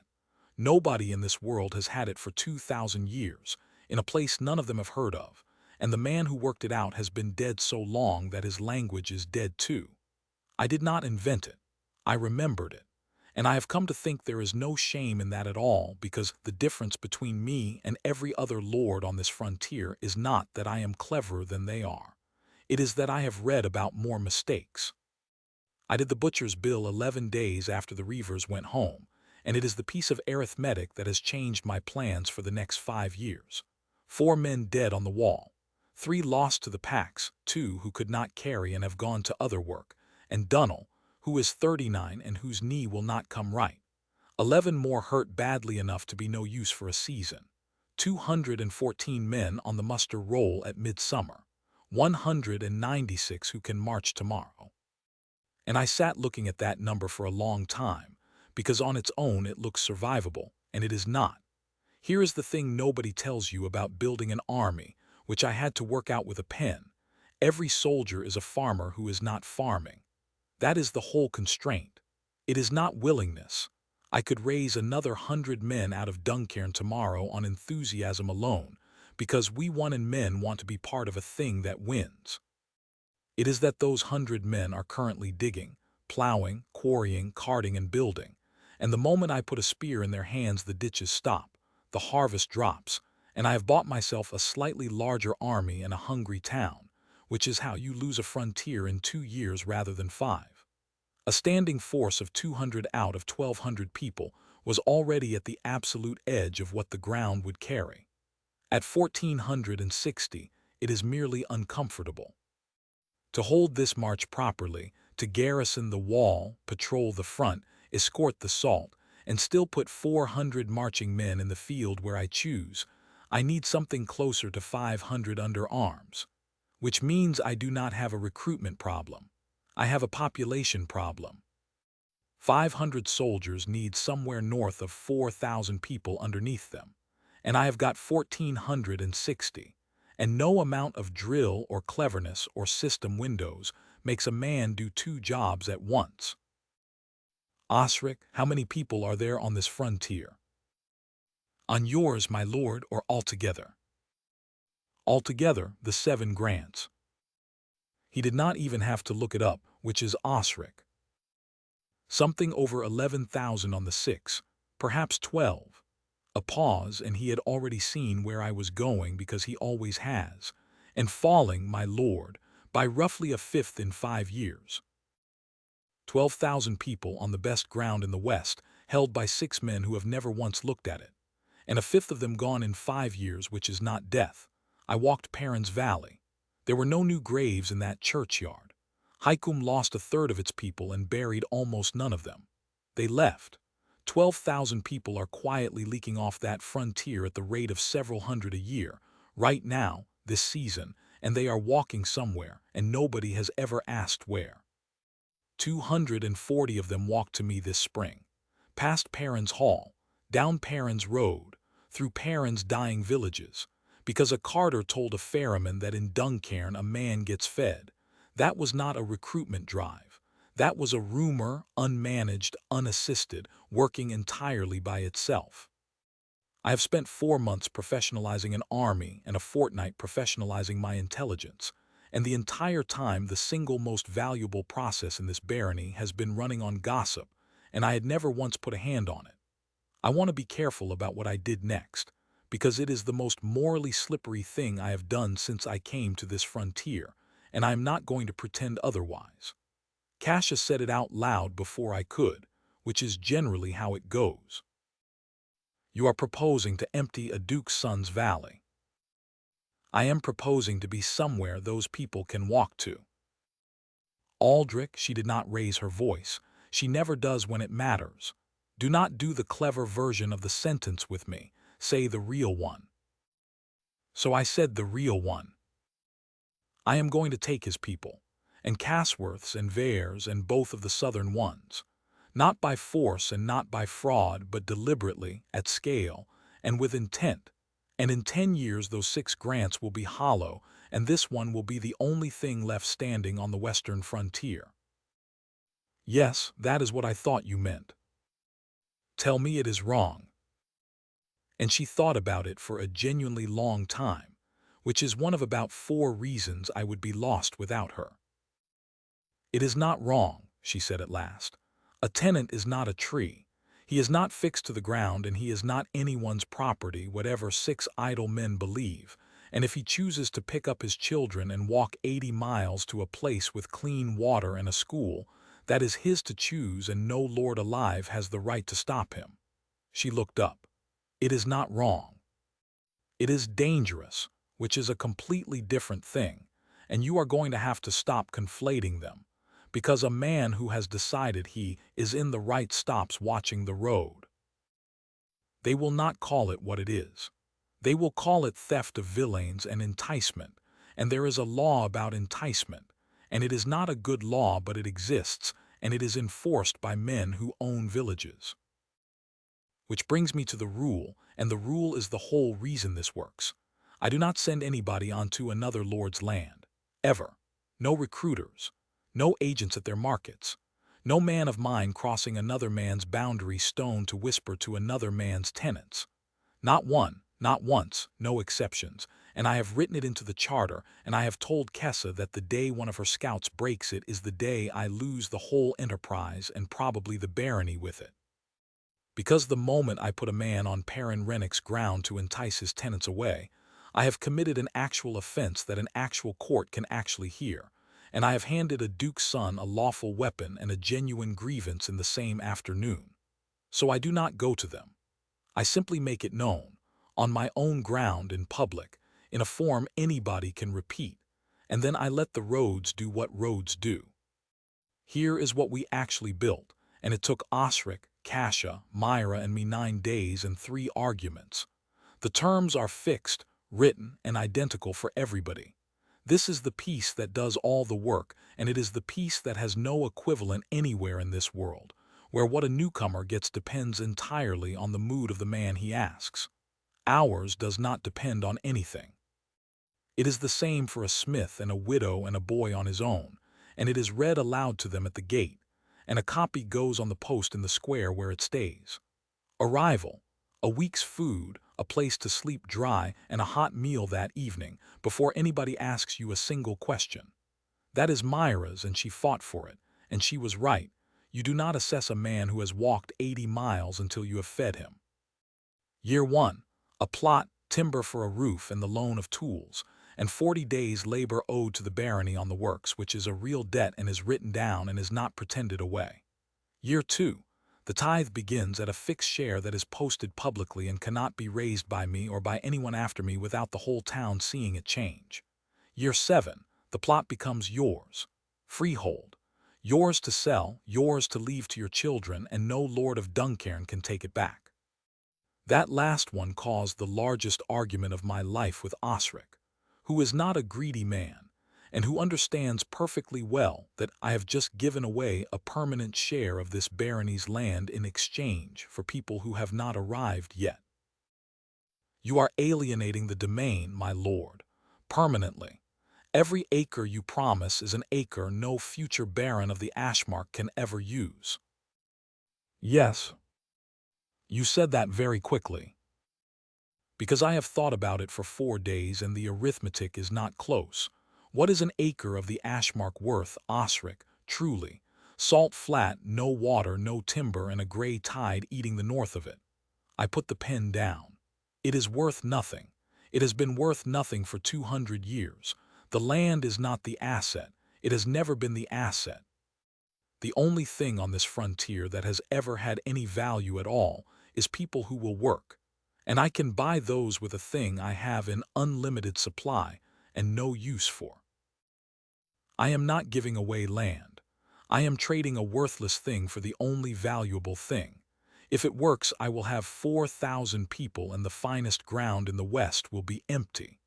Nobody in this world has had it for 2,000 years, in a place none of them have heard of, and the man who worked it out has been dead so long that his language is dead too. I did not invent it. I remembered it. And I have come to think there is no shame in that at all, because the difference between me and every other lord on this frontier is not that I am cleverer than they are. It is that I have read about more mistakes. I did the butcher's bill 11 days after the Reavers went home, and it is the piece of arithmetic that has changed my plans for the next 5 years. 4 men dead on the wall. 3 lost to the packs, 2 who could not carry and have gone to other work, and Dunnell, who is 39 and whose knee will not come right. 11 more hurt badly enough to be no use for a season. 214 men on the muster roll at midsummer. 196 who can march tomorrow. And I sat looking at that number for a long time, because on its own it looks survivable, and it is not. Here is the thing nobody tells you about building an army, which I had to work out with a pen. Every soldier is a farmer who is not farming. That is the whole constraint. It is not willingness. I could raise another 100 men out of Duncairn tomorrow on enthusiasm alone, because we women men want to be part of a thing that wins. It is that those 100 men are currently digging, plowing, quarrying, carting, and building, and the moment I put a spear in their hands the ditches stop, the harvest drops, and I have bought myself a slightly larger army and a hungry town, which is how you lose a frontier in 2 years rather than 5. A standing force of 200 out of 1,200 people was already at the absolute edge of what the ground would carry. At 1,460, it is merely uncomfortable. To hold this march properly, to garrison the wall, patrol the front, escort the salt, and still put 400 marching men in the field where I choose, I need something closer to 500 under arms. Which means I do not have a recruitment problem. I have a population problem. 500 soldiers need somewhere north of 4,000 people underneath them, and I have got 1,460, and no amount of drill or cleverness or system windows makes a man do 2 jobs at once. Osric, how many people are there on this frontier? On yours, my lord, or altogether? Altogether, the 7 grants. He did not even have to look it up, which is Osric. Something over 11,000 on the 6, perhaps 12. A pause, and he had already seen where I was going, because he always has, and falling, my lord, by roughly a fifth in 5 years. 12,000 people on the best ground in the West, held by 6 men who have never once looked at it, and a fifth of them gone in 5 years, which is not death. I walked Perrin's Valley. There were no new graves in that churchyard. Haikum lost a third of its people and buried almost none of them. They left. 12,000 people are quietly leaking off that frontier at the rate of several hundred a year, right now, this season, and they are walking somewhere, and nobody has ever asked where. 240 of them walked to me this spring, past Perrin's Hall, down Perrin's Road, through Perrin's dying villages, because a carter told a ferryman that in Duncairn a man gets fed. That was not a recruitment drive. That was a rumor, unmanaged, unassisted, working entirely by itself. I have spent 4 months professionalizing an army and a fortnight professionalizing my intelligence, and the entire time the single most valuable process in this barony has been running on gossip, and I had never once put a hand on it. I want to be careful about what I did next, because it is the most morally slippery thing I have done since I came to this frontier, and I am not going to pretend otherwise. Kasia said it out loud before I could, which is generally how it goes. You are proposing to empty a duke's son's valley. I am proposing to be somewhere those people can walk to. Aldric, she did not raise her voice. She never does when it matters. Do not do the clever version of the sentence with me. Say the real one. So I said the real one. I am going to take his people, and Casworth's and Vare's and both of the southern ones. Not by force and not by fraud, but deliberately, at scale, and with intent. And in 10 years those 6 grants will be hollow, and this one will be the only thing left standing on the western frontier. Yes, that is what I thought you meant. Tell me it is wrong. And she thought about it for a genuinely long time, which is one of about 4 reasons I would be lost without her. It is not wrong, she said at last. A tenant is not a tree. He is not fixed to the ground, and he is not anyone's property, whatever 6 idle men believe. And if he chooses to pick up his children and walk 80 miles to a place with clean water and a school, that is his to choose, and no lord alive has the right to stop him. She looked up. It is not wrong. It is dangerous, which is a completely different thing, and you are going to have to stop conflating them, because a man who has decided he is in the right stops watching the road. They will not call it what it is. They will call it theft of villains and enticement, and there is a law about enticement, and it is not a good law, but it exists, and it is enforced by men who own villages. Which brings me to the rule, and the rule is the whole reason this works. I do not send anybody onto another lord's land. Ever. No recruiters. No agents at their markets. No man of mine crossing another man's boundary stone to whisper to another man's tenants. Not one, not once, no exceptions. And I have written it into the charter, and I have told Kessa that the day one of her scouts breaks it is the day I lose the whole enterprise and probably the barony with it. Because the moment I put a man on Perrin Rennick's ground to entice his tenants away, I have committed an actual offense that an actual court can actually hear, and I have handed a duke's son a lawful weapon and a genuine grievance in the same afternoon. So I do not go to them. I simply make it known, on my own ground in public, in a form anybody can repeat, and then I let the roads do what roads do. Here is what we actually built, and it took Osric, Kasia, Myra, and me 9 days and 3 arguments. The terms are fixed, written, and identical for everybody. This is the piece that does all the work, and it is the piece that has no equivalent anywhere in this world, where what a newcomer gets depends entirely on the mood of the man he asks. Ours does not depend on anything. It is the same for a smith and a widow and a boy on his own, and it is read aloud to them at the gate, and a copy goes on the post in the square where it stays. Arrival, a week's food, a place to sleep dry, and a hot meal that evening, before anybody asks you a single question. That is Myra's, and she fought for it, and she was right. You do not assess a man who has walked 80 miles until you have fed him. Year 1, a plot, timber for a roof, and the loan of tools, and 40 days' labor owed to the barony on the works, which is a real debt and is written down and is not pretended away. Year 2, the tithe begins at a fixed share that is posted publicly and cannot be raised by me or by anyone after me without the whole town seeing it change. Year 7, the plot becomes yours. Freehold. Yours to sell, yours to leave to your children, and no lord of Duncairn can take it back. That last one caused the largest argument of my life with Osric, who is not a greedy man, and who understands perfectly well that I have just given away a permanent share of this barony's land in exchange for people who have not arrived yet. You are alienating the domain, my lord, permanently. Every acre you promise is an acre no future baron of the Ashmarch can ever use. Yes. You said that very quickly. Because I have thought about it for 4 days and the arithmetic is not close. What is an acre of the Ashmarch worth, Osric, truly? Salt flat, no water, no timber, and a gray tide eating the north of it. I put the pen down. It is worth nothing. It has been worth nothing for 200 years. The land is not the asset. It has never been the asset. The only thing on this frontier that has ever had any value at all is people who will work, and I can buy those with a thing I have in unlimited supply and no use for. I am not giving away land. I am trading a worthless thing for the only valuable thing. If it works, I will have 4,000 people and the finest ground in the West will be empty.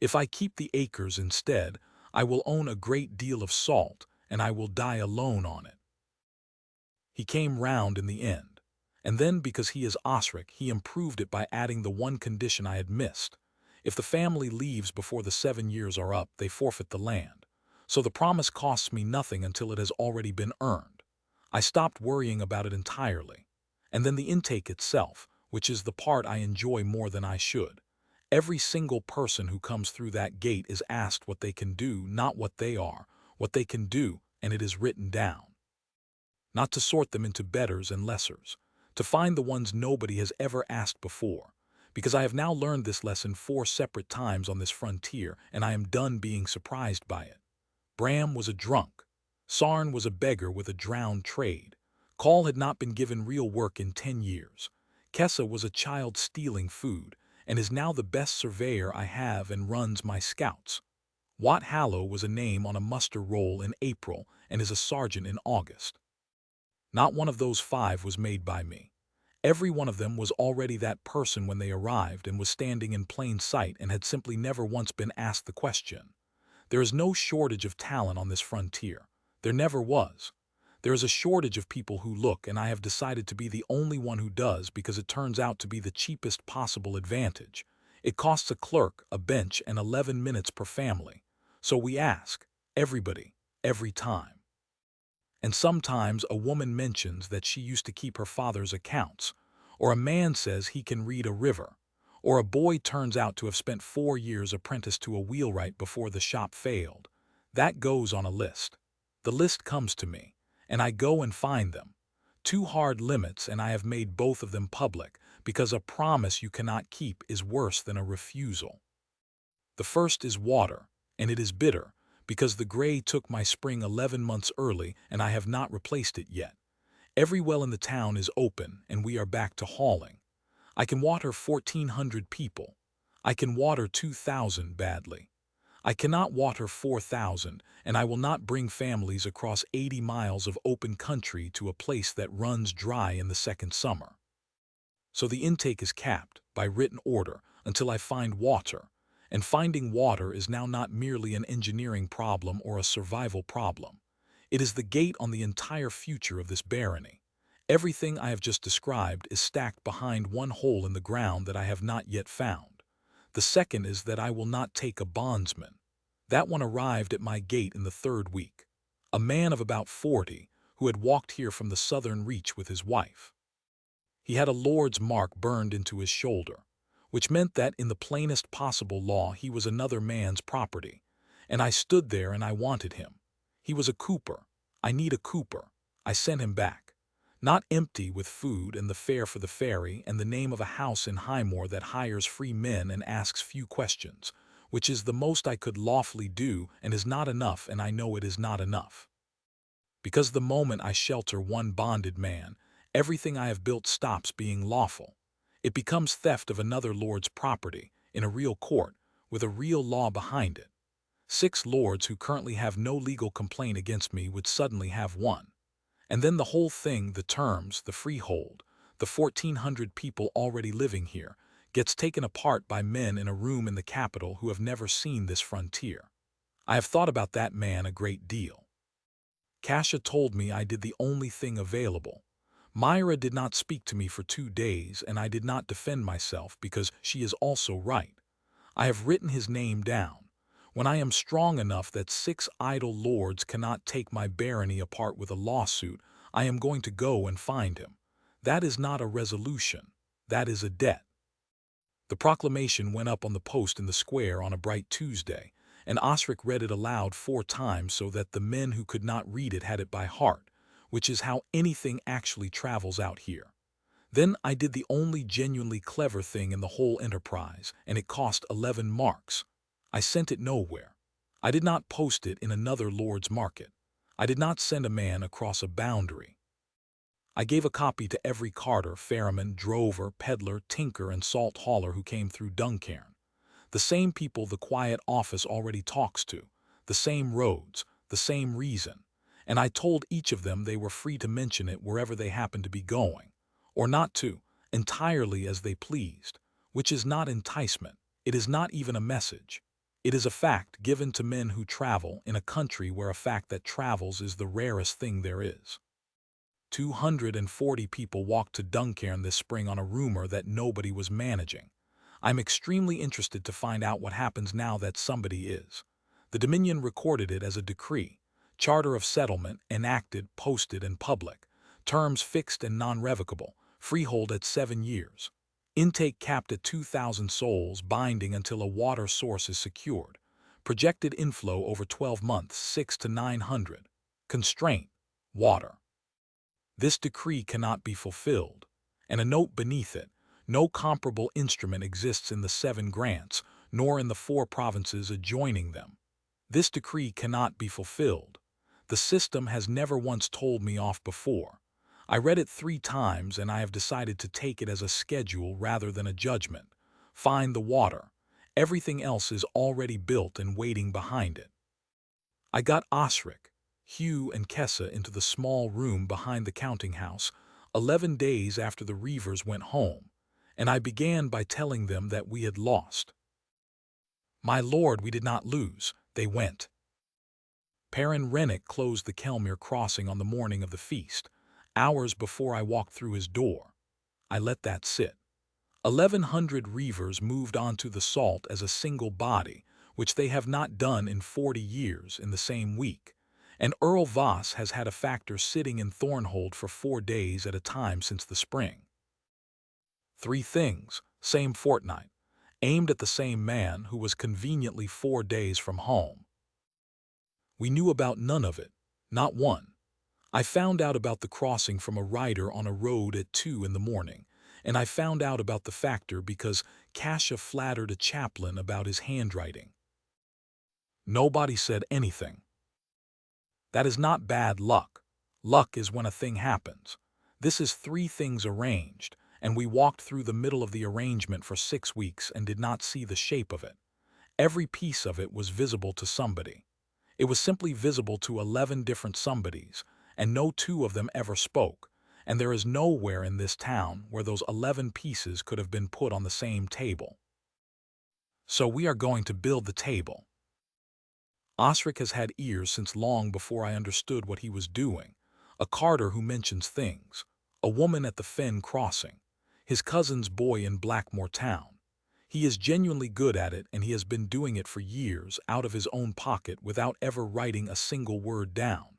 If I keep the acres instead, I will own a great deal of salt and I will die alone on it. He came round in the end, and then because he is Osric, he improved it by adding the one condition I had missed. If the family leaves before the 7 years are up, they forfeit the land. So the promise costs me nothing until it has already been earned. I stopped worrying about it entirely. And then the intake itself, which is the part I enjoy more than I should. Every single person who comes through that gate is asked what they can do, not what they are, what they can do, and it is written down. Not to sort them into betters and lessers, to find the ones nobody has ever asked before, because I have now learned this lesson 4 separate times on this frontier, and I am done being surprised by it. Bram was a drunk. Sarn was a beggar with a drowned trade. Call had not been given real work in 10 years. Kessa was a child stealing food, and is now the best surveyor I have and runs my scouts. Wat Hallow was a name on a muster roll in April and is a sergeant in August. Not one of those 5 was made by me. Every one of them was already that person when they arrived and was standing in plain sight and had simply never once been asked the question. There is no shortage of talent on this frontier. There never was. There is a shortage of people who look, and I have decided to be the only one who does because it turns out to be the cheapest possible advantage. It costs a clerk, a bench, and 11 minutes per family. So we ask, everybody, every time. And sometimes a woman mentions that she used to keep her father's accounts, or a man says he can read a river, or a boy turns out to have spent 4 years apprenticed to a wheelwright before the shop failed. That goes on a list. The list comes to me, and I go and find them. 2 hard limits, and I have made both of them public, because a promise you cannot keep is worse than a refusal. The first is water, and it is bitter, because the gray took my spring 11 months early, and I have not replaced it yet. Every well in the town is open, and we are back to hauling. I can water 1,400 people. I can water 2,000 badly. I cannot water 4,000, and I will not bring families across 80 miles of open country to a place that runs dry in the second summer. So the intake is capped, by written order, until I find water, and finding water is now not merely an engineering problem or a survival problem. It is the gate on the entire future of this barony. Everything I have just described is stacked behind one hole in the ground that I have not yet found. The second is that I will not take a bondsman. That one arrived at my gate in the 3rd week. A man of about 40, who had walked here from the southern reach with his wife. He had a lord's mark burned into his shoulder, which meant that in the plainest possible law he was another man's property. And I stood there and I wanted him. He was a cooper. I need a cooper. I sent him back. Not empty with food and the fare for the ferry and the name of a house in Highmore that hires free men and asks few questions, which is the most I could lawfully do and is not enough, and I know it is not enough. Because the moment I shelter one bonded man, everything I have built stops being lawful. It becomes theft of another lord's property, in a real court, with a real law behind it. 6 lords who currently have no legal complaint against me would suddenly have one. And then the whole thing, the terms, the freehold, the 1,400 people already living here, gets taken apart by men in a room in the capital who have never seen this frontier. I have thought about that man a great deal. Kasha told me I did the only thing available. Myra did not speak to me for 2 days, and I did not defend myself because she is also right. I have written his name down. When I am strong enough that 6 idle lords cannot take my barony apart with a lawsuit, I am going to go and find him. That is not a resolution. That is a debt. The proclamation went up on the post in the square on a bright Tuesday, and Osric read it aloud 4 times so that the men who could not read it had it by heart, which is how anything actually travels out here. Then I did the only genuinely clever thing in the whole enterprise, and it cost 11 marks. I sent it nowhere. I did not post it in another lord's market. I did not send a man across a boundary. I gave a copy to every carter, ferryman, drover, peddler, tinker, and salt hauler who came through Duncairn. The same people the quiet office already talks to, the same roads, the same reason, and I told each of them they were free to mention it wherever they happened to be going, or not to, entirely as they pleased, which is not enticement, it is not even a message. It is a fact given to men who travel in a country where a fact that travels is the rarest thing there is. 240 people walked to Duncairn this spring on a rumor that nobody was managing. I'm extremely interested to find out what happens now that somebody is. The Dominion recorded it as a decree, charter of settlement, enacted, posted, and public, terms fixed and non-revocable, freehold at 7 years. Intake capped at 2,000 souls, binding until a water source is secured. Projected inflow over 12 months, 6 to 900. Constraint: water. This decree cannot be fulfilled. And a note beneath it: no comparable instrument exists in the 7 grants, nor in the 4 provinces adjoining them. This decree cannot be fulfilled. The system has never once told me off before. I read it 3 times and I have decided to take it as a schedule rather than a judgment. Find the water. Everything else is already built and waiting behind it. I got Osric, Hugh, and Kessa into the small room behind the counting house 11 days after the Reavers went home, and I began by telling them that we had lost. My lord, we did not lose, they went. Perrin Rennick closed the Kelmere crossing on the morning of the feast, hours before I walked through his door. I let that sit. 1,100 Reavers moved onto the salt as a single body, which they have not done in 40 years in the same week, and Earl Voss has had a factor sitting in Thornhold for 4 days at a time since the spring. 3 things, same fortnight, aimed at the same man who was conveniently 4 days from home. We knew about none of it, not one. I found out about the crossing from a rider on a road at 2 in the morning, and I found out about the factor because Cassia flattered a chaplain about his handwriting. Nobody said anything. That is not bad luck. Luck is when a thing happens. This is 3 things arranged, and we walked through the middle of the arrangement for 6 weeks and did not see the shape of it. Every piece of it was visible to somebody. It was simply visible to 11 different somebodies, and no 2 of them ever spoke, and there is nowhere in this town where those 11 pieces could have been put on the same table. So we are going to build the table. Osric has had ears since long before I understood what he was doing. A carter who mentions things, a woman at the Fen crossing, his cousin's boy in Blackmore town. He is genuinely good at it, and he has been doing it for years out of his own pocket without ever writing a single word down.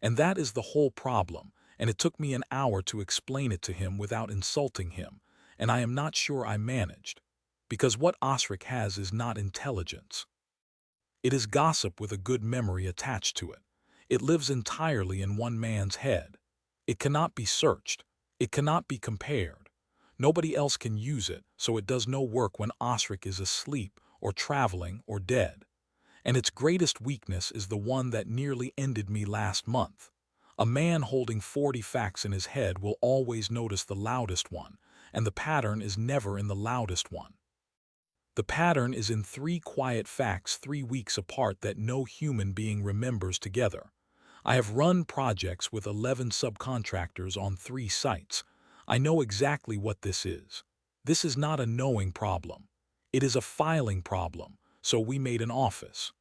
And that is the whole problem, and it took me an hour to explain it to him without insulting him, and I am not sure I managed, because what Osric has is not intelligence. It is gossip with a good memory attached to it. It lives entirely in one man's head. It cannot be searched. It cannot be compared. Nobody else can use it, so it does no work when Osric is asleep or traveling or dead. And its greatest weakness is the one that nearly ended me last month. A man holding 40 facts in his head will always notice the loudest one, and the pattern is never in the loudest one. The pattern is in 3 quiet facts 3 weeks apart that no human being remembers together. I have run projects with 11 subcontractors on 3 sites. I know exactly what this is. This is not a knowing problem. It is a filing problem, so we made an office.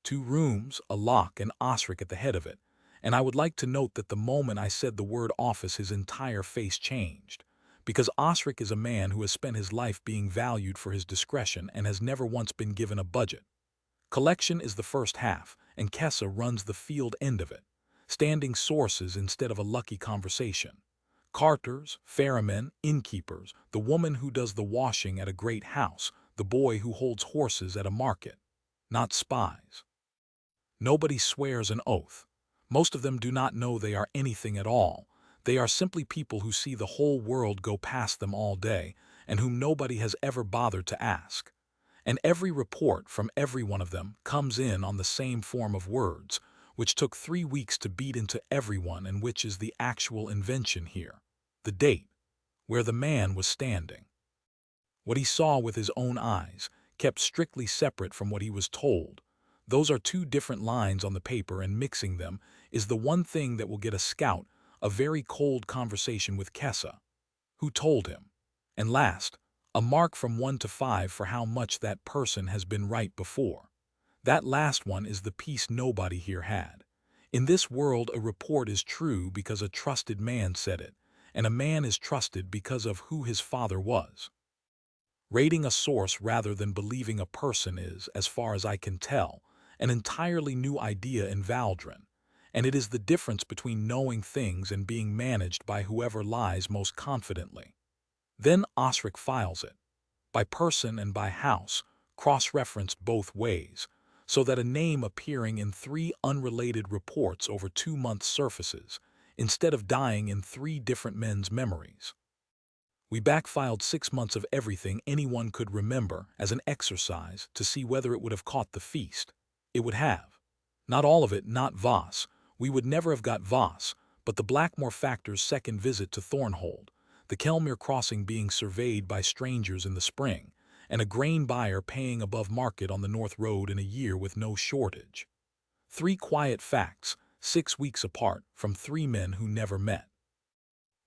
2 rooms, a lock, and Osric at the head of it, and I would like to note that the moment I said the word office his entire face changed. Because Osric is a man who has spent his life being valued for his discretion and has never once been given a budget. Collection is the first half, and Kessa runs the field end of it. Standing sources instead of a lucky conversation. Carters, ferrymen, innkeepers, the woman who does the washing at a great house, the boy who holds horses at a market. Not spies. Nobody swears an oath. Most of them do not know they are anything at all. They are simply people who see the whole world go past them all day, and whom nobody has ever bothered to ask. And every report from every one of them comes in on the same form of words, which took 3 weeks to beat into everyone and which is the actual invention here. The date, where the man was standing. What he saw with his own eyes, kept strictly separate from what he was told. Those are two different lines on the paper, and mixing them is the one thing that will get a scout a very cold conversation with Kessa, who told him. And last, a mark from 1 to 5 for how much that person has been right before. That last one is the piece nobody here had. In this world, a report is true because a trusted man said it, and a man is trusted because of who his father was. Rating a source rather than believing a person is, as far as I can tell, an entirely new idea in Valdrin, and it is the difference between knowing things and being managed by whoever lies most confidently. Then Osric files it, by person and by house, cross-referenced both ways, so that a name appearing in 3 unrelated reports over 2 months surfaces, instead of dying in 3 different men's memories. We backfiled 6 months of everything anyone could remember as an exercise to see whether it would have caught the feast. It would have. Not all of it, not Voss. We would never have got Voss, but the Blackmore Factor's second visit to Thornhold, the Kelmere crossing being surveyed by strangers in the spring, and a grain buyer paying above market on the North Road in a year with no shortage. 3 quiet facts, 6 weeks apart, from 3 men who never met.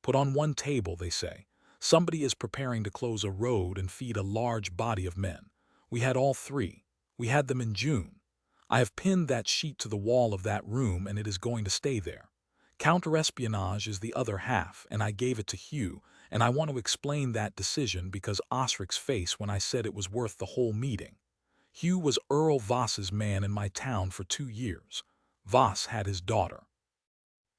Put on one table, they say. Somebody is preparing to close a road and feed a large body of men. We had all 3. We had them in June. I have pinned that sheet to the wall of that room, and it is going to stay there. Counter-espionage is the other half, and I gave it to Hugh, and I want to explain that decision because Osric's face when I said it was worth the whole meeting. Hugh was Earl Voss's man in my town for 2 years. Voss had his daughter.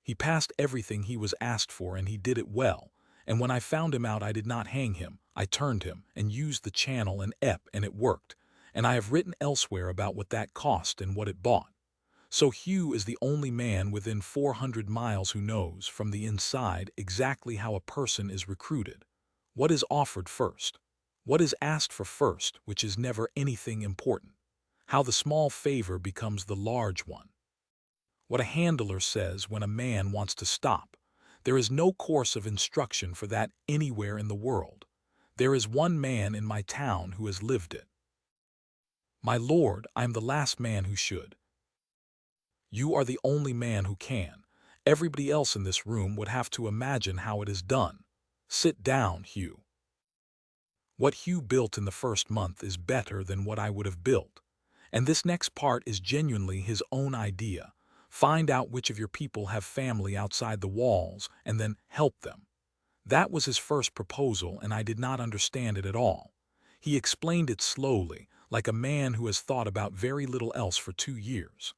He passed everything he was asked for, and he did it well, and when I found him out I did not hang him, I turned him, and used the channel and ep, and it worked, and I have written elsewhere about what that cost and what it bought. So Hugh is the only man within 400 miles who knows, from the inside, exactly how a person is recruited. What is offered first? What is asked for first, which is never anything important? How the small favor becomes the large one. What a handler says when a man wants to stop. There is no course of instruction for that anywhere in the world. There is one man in my town who has lived it. My lord, I am the last man who should. You are the only man who can. Everybody else in this room would have to imagine how it is done. Sit down, Hugh. What Hugh built in the first month is better than what I would have built. And this next part is genuinely his own idea. Find out which of your people have family outside the walls, and then help them. That was his first proposal, and I did not understand it at all. He explained it slowly, like a man who has thought about very little else for 2 years.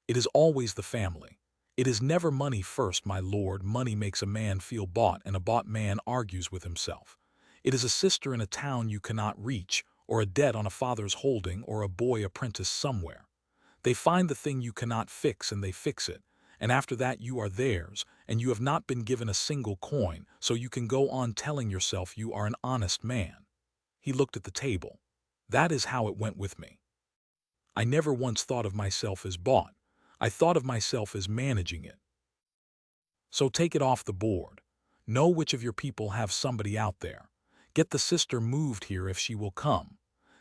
It is always the family. It is never money first, my lord. Money makes a man feel bought, and a bought man argues with himself. It is a sister in a town you cannot reach, or a debt on a father's holding, or a boy apprenticed somewhere. They find the thing you cannot fix, and they fix it, and after that you are theirs, and you have not been given a single coin, so you can go on telling yourself you are an honest man. He looked at the table. That is how it went with me. I never once thought of myself as bought. I thought of myself as managing it. So take it off the board. Know which of your people have somebody out there. Get the sister moved here if she will come.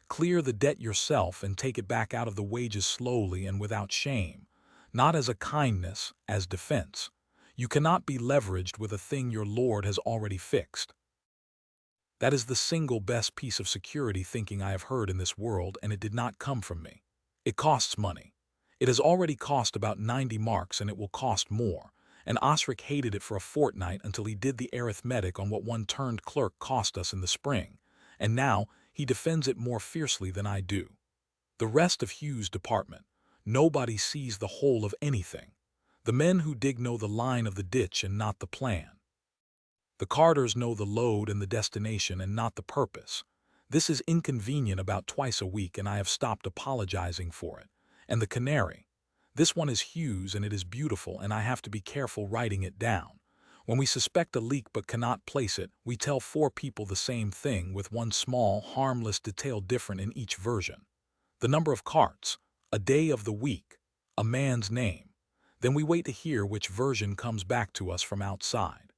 Clear the debt yourself and take it back out of the wages slowly and without shame, not as a kindness, as defense. You cannot be leveraged with a thing your lord has already fixed. That is the single best piece of security thinking I have heard in this world, and it did not come from me. It costs money. It has already cost about 90 marks, and it will cost more, and Osric hated it for a fortnight until he did the arithmetic on what one turned clerk cost us in the spring, and now he defends it more fiercely than I do. The rest of Hugh's department, nobody sees the whole of anything. The men who dig know the line of the ditch and not the plan. The carters know the load and the destination and not the purpose. This is inconvenient about twice a week, and I have stopped apologizing for it. And the canary. This one is Hugh's, and it is beautiful, and I have to be careful writing it down. When we suspect a leak but cannot place it, we tell 4 people the same thing with one small, harmless detail different in each version. The number of carts, a day of the week, a man's name. Then we wait to hear which version comes back to us from outside.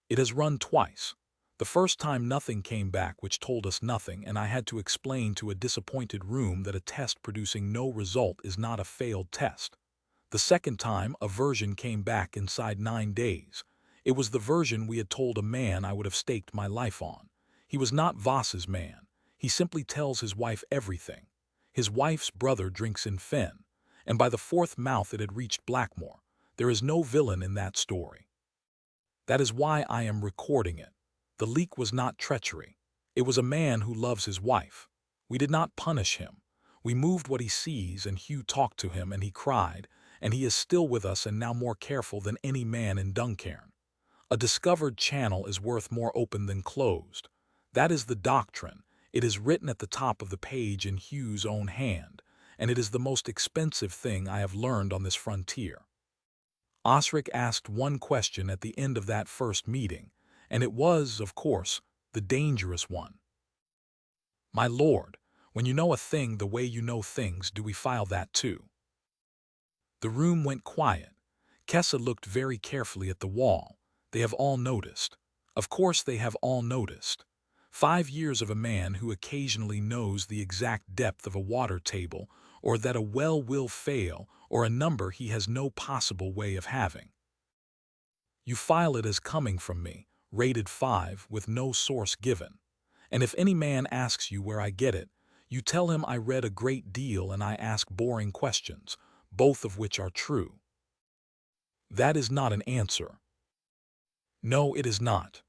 It has run twice. The first time nothing came back which told us nothing, and I had to explain to a disappointed room that a test producing no result is not a failed test. The second time, a version came back inside 9 days. It was the version we had told a man I would have staked my life on. He was not Voss's man. He simply tells his wife everything. His wife's brother drinks in Fen, and by the fourth mouth it had reached Blackmore. There is no villain in that story. That is why I am recording it. The leak was not treachery. It was a man who loves his wife. We did not punish him. We moved what he sees, and Hugh talked to him, and he cried, and he is still with us and now more careful than any man in Duncairn. A discovered channel is worth more open than closed. That is the doctrine. It is written at the top of the page in Hugh's own hand, and it is the most expensive thing I have learned on this frontier. Osric asked one question at the end of that first meeting, and it was, of course, the dangerous one. My lord, when you know a thing the way you know things, do we file that too? The room went quiet. Kessa looked very carefully at the wall. They have all noticed. Of course they have all noticed. 5 years of a man who occasionally knows the exact depth of a water table, or that a well will fail, or a number he has no possible way of having. You file it as coming from me, rated 5, with no source given. And if any man asks you where I get it, you tell him I read a great deal and I ask boring questions, both of which are true. That is not an answer. No, it is not.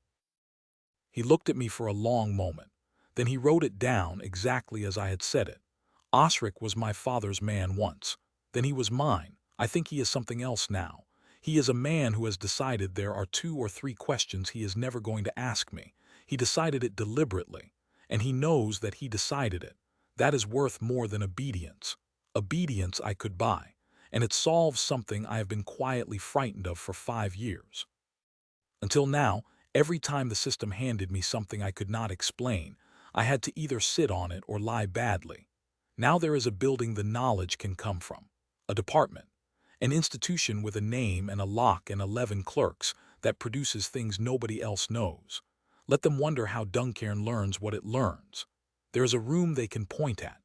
He looked at me for a long moment. Then he wrote it down exactly as I had said it. Osric was my father's man once. Then he was mine. I think he is something else now. He is a man who has decided there are 2 or 3 questions he is never going to ask me. He decided it deliberately, and he knows that he decided it. That is worth more than obedience. Obedience I could buy, and it solves something I have been quietly frightened of for 5 years. Until now, every time the system handed me something I could not explain, I had to either sit on it or lie badly. Now there is a building the knowledge can come from, a department, an institution with a name and a lock and 11 clerks that produces things nobody else knows. Let them wonder how Duncairn learns what it learns. There is a room they can point at.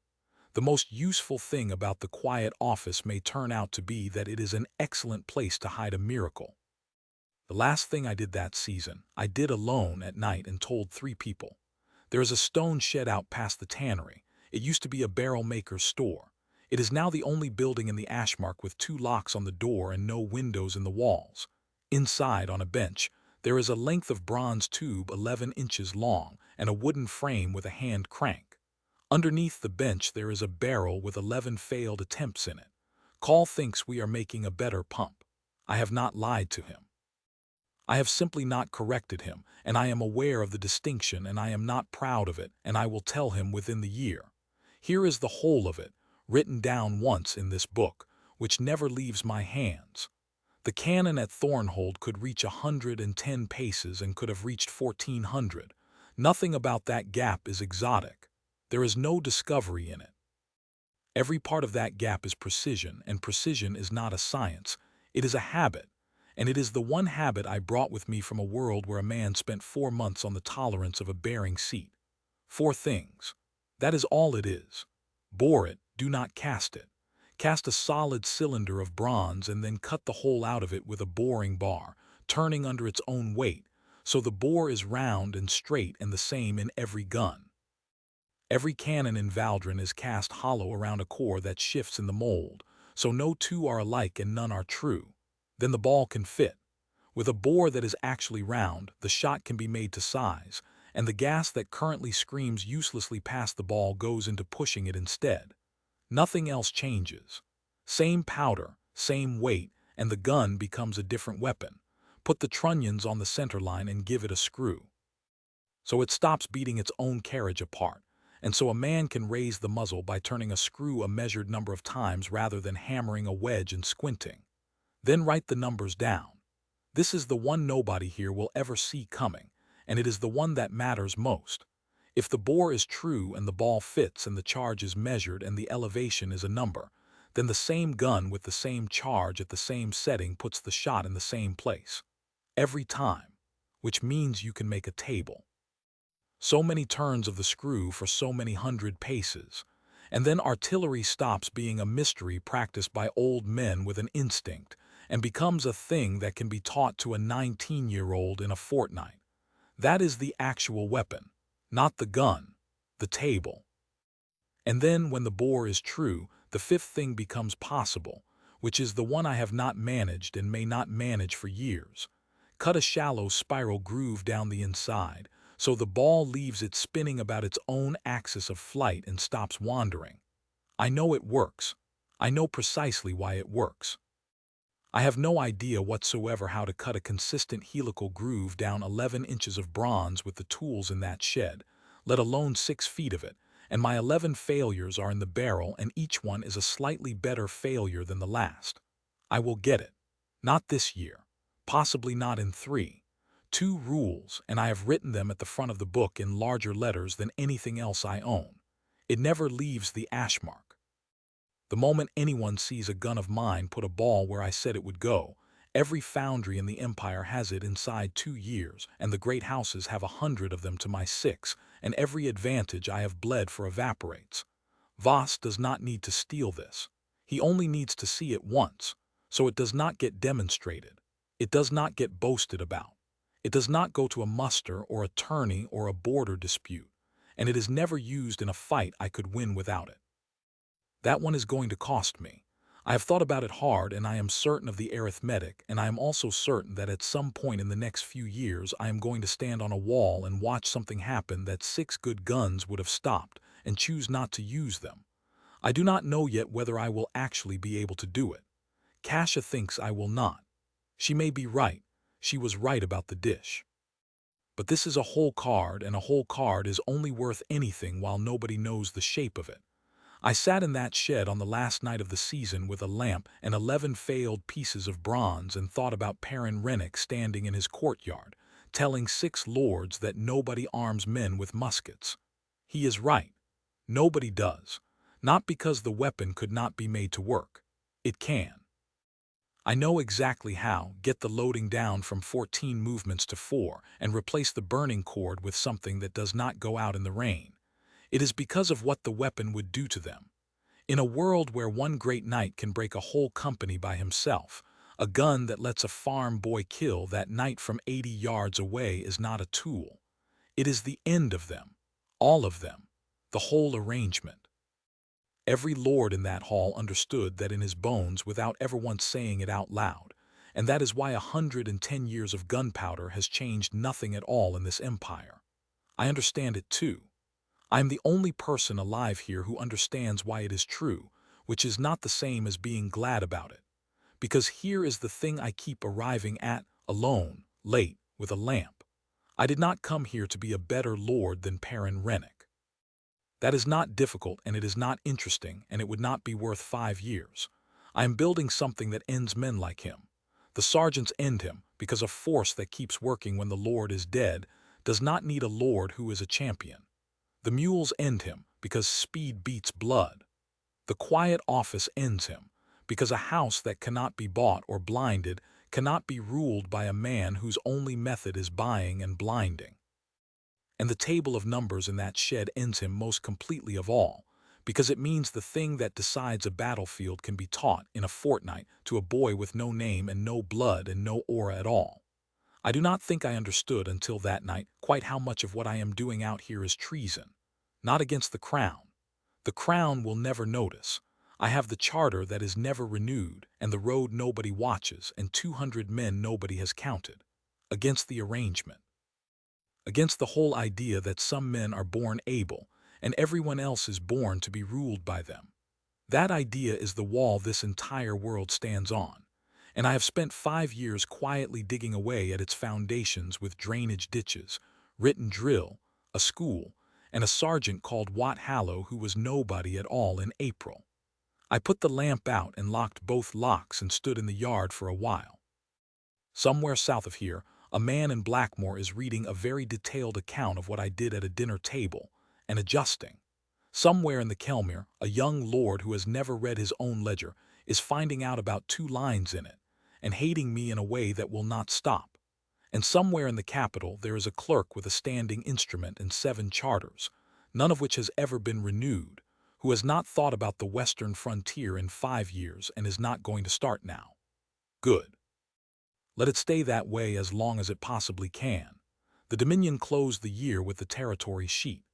The most useful thing about the quiet office may turn out to be that it is an excellent place to hide a miracle. The last thing I did that season, I did alone at night and told 3 people. There is a stone shed out past the tannery. It used to be a barrel maker's store. It is now the only building in the Ashmarch with 2 locks on the door and no windows in the walls. Inside, on a bench, there is a length of bronze tube 11 inches long and a wooden frame with a hand crank. Underneath the bench there is a barrel with 11 failed attempts in it. Call thinks we are making a better pump. I have not lied to him. I have simply not corrected him, and I am aware of the distinction and I am not proud of it, and I will tell him within the year. Here is the whole of it, written down once in this book, which never leaves my hands. The cannon at Thornhold could reach 110 paces and could have reached 1400. Nothing about that gap is exotic. There is no discovery in it. Every part of that gap is precision, and precision is not a science. It is a habit. And it is the one habit I brought with me from a world where a man spent 4 months on the tolerance of a bearing seat. 4 things. That is all it is. Bore it, do not cast it. Cast a solid cylinder of bronze and then cut the hole out of it with a boring bar, turning under its own weight, so the bore is round and straight and the same in every gun. Every cannon in Valdrin is cast hollow around a core that shifts in the mold, so no 2 are alike and none are true. Then the ball can fit. With a bore that is actually round, the shot can be made to size, and the gas that currently screams uselessly past the ball goes into pushing it instead. Nothing else changes. Same powder, same weight, and the gun becomes a different weapon. Put the trunnions on the center line and give it a screw. So it stops beating its own carriage apart, and so a man can raise the muzzle by turning a screw a measured number of times rather than hammering a wedge and squinting. Then write the numbers down. This is the one nobody here will ever see coming, and it is the one that matters most. If the bore is true and the ball fits and the charge is measured and the elevation is a number, Then the same gun with the same charge at the same setting puts the shot in the same place. Every time, which means you can make a table. So many turns of the screw for so many hundred paces. And then artillery stops being a mystery practiced by old men with an instinct and becomes a thing that can be taught to a 19-year-old in a fortnight. That is the actual weapon, not the gun, the table. And then when the bore is true, the fifth thing becomes possible, which is the one I have not managed and may not manage for years. Cut a shallow spiral groove down the inside, so the ball leaves it spinning about its own axis of flight and stops wandering. I know it works. I know precisely why it works. I have no idea whatsoever how to cut a consistent helical groove down 11 inches of bronze with the tools in that shed, let alone 6 feet of it, and my 11 failures are in the barrel and each one is a slightly better failure than the last. I will get it. Not this year. Possibly not in 3. 2 rules, and I have written them at the front of the book in larger letters than anything else I own. It never leaves the Ashmarch. The moment anyone sees a gun of mine put a ball where I said it would go, every foundry in the empire has it inside 2 years, and the great houses have 100 of them to my 6, and every advantage I have bled for evaporates. Voss does not need to steal this. He only needs to see it once, so it does not get demonstrated. It does not get boasted about. It does not go to a muster or a tourney or a border dispute, and it is never used in a fight I could win without it. That one is going to cost me. I have thought about it hard and I am certain of the arithmetic, and I am also certain that at some point in the next few years I am going to stand on a wall and watch something happen that 6 good guns would have stopped and choose not to use them. I do not know yet whether I will actually be able to do it. Kasia thinks I will not. She may be right. She was right about the dish. But this is a whole card, and a whole card is only worth anything while nobody knows the shape of it. I sat in that shed on the last night of the season with a lamp and 11 failed pieces of bronze and thought about Perrin Rennick standing in his courtyard, telling 6 lords that nobody arms men with muskets. He is right. Nobody does. Not because the weapon could not be made to work. It can. I know exactly how. Get the loading down from 14 movements to 4 and replace the burning cord with something that does not go out in the rain. It is because of what the weapon would do to them. In a world where one great knight can break a whole company by himself, a gun that lets a farm boy kill that knight from 80 yards away is not a tool. It is the end of them. All of them. The whole arrangement. Every lord in that hall understood that in his bones without ever once saying it out loud, and that is why 110 years of gunpowder has changed nothing at all in this empire. I understand it too. I am the only person alive here who understands why it is true, which is not the same as being glad about it. Because here is the thing I keep arriving at, alone, late, with a lamp. I did not come here to be a better lord than Perrin Rennick. That is not difficult, and it is not interesting, and it would not be worth 5 years. I am building something that ends men like him. The sergeants end him, because a force that keeps working when the lord is dead does not need a lord who is a champion. The mules end him because speed beats blood. The quiet office ends him because a house that cannot be bought or blinded cannot be ruled by a man whose only method is buying and blinding. And the table of numbers in that shed ends him most completely of all, because it means the thing that decides a battlefield can be taught in a fortnight to a boy with no name and no blood and no aura at all. I do not think I understood until that night quite how much of what I am doing out here is treason. Not against the crown. The crown will never notice. I have the charter that is never renewed, and the road nobody watches, and 200 men nobody has counted. Against the arrangement. Against the whole idea that some men are born able, and everyone else is born to be ruled by them. That idea is the wall this entire world stands on. And I have spent 5 years quietly digging away at its foundations with drainage ditches, written drill, a school, and a sergeant called Wat Hallow who was nobody at all in April. I put the lamp out and locked both locks and stood in the yard for a while. Somewhere south of here, a man in Blackmore is reading a very detailed account of what I did at a dinner table, and adjusting. Somewhere in the Kelmir, a young lord who has never read his own ledger is finding out about 2 lines in it and hating me in a way that will not stop. And somewhere in the capital there is a clerk with a standing instrument and 7 charters, none of which has ever been renewed, who has not thought about the western frontier in 5 years and is not going to start now. Good. Let it stay that way as long as it possibly can. The Dominion closed the year with the territory sheet.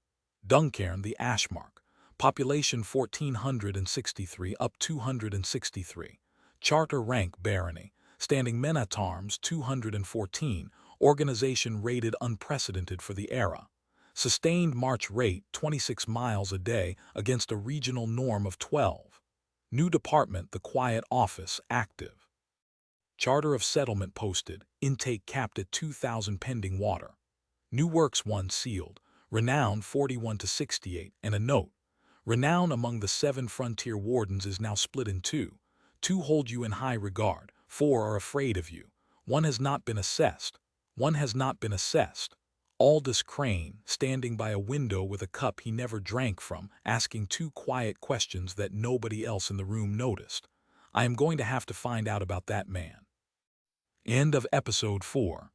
Duncairn, the Ashmarch, population 1463 up 263, charter rank barony, standing men at arms 214, organization rated unprecedented for the era. Sustained march rate 26 miles a day against a regional norm of 12. New department, the Quiet Office, active. Charter of settlement posted, intake capped at 2,000 pending water. New works 1 sealed, renown 41 to 68, and a note. Renown among the 7 frontier wardens is now split in 2. 2 hold you in high regard, 4 are afraid of you. 1 has not been assessed. 1 has not been assessed. Aldous Crane, standing by a window with a cup he never drank from, asking 2 quiet questions that nobody else in the room noticed. I am going to have to find out about that man. End of episode 4.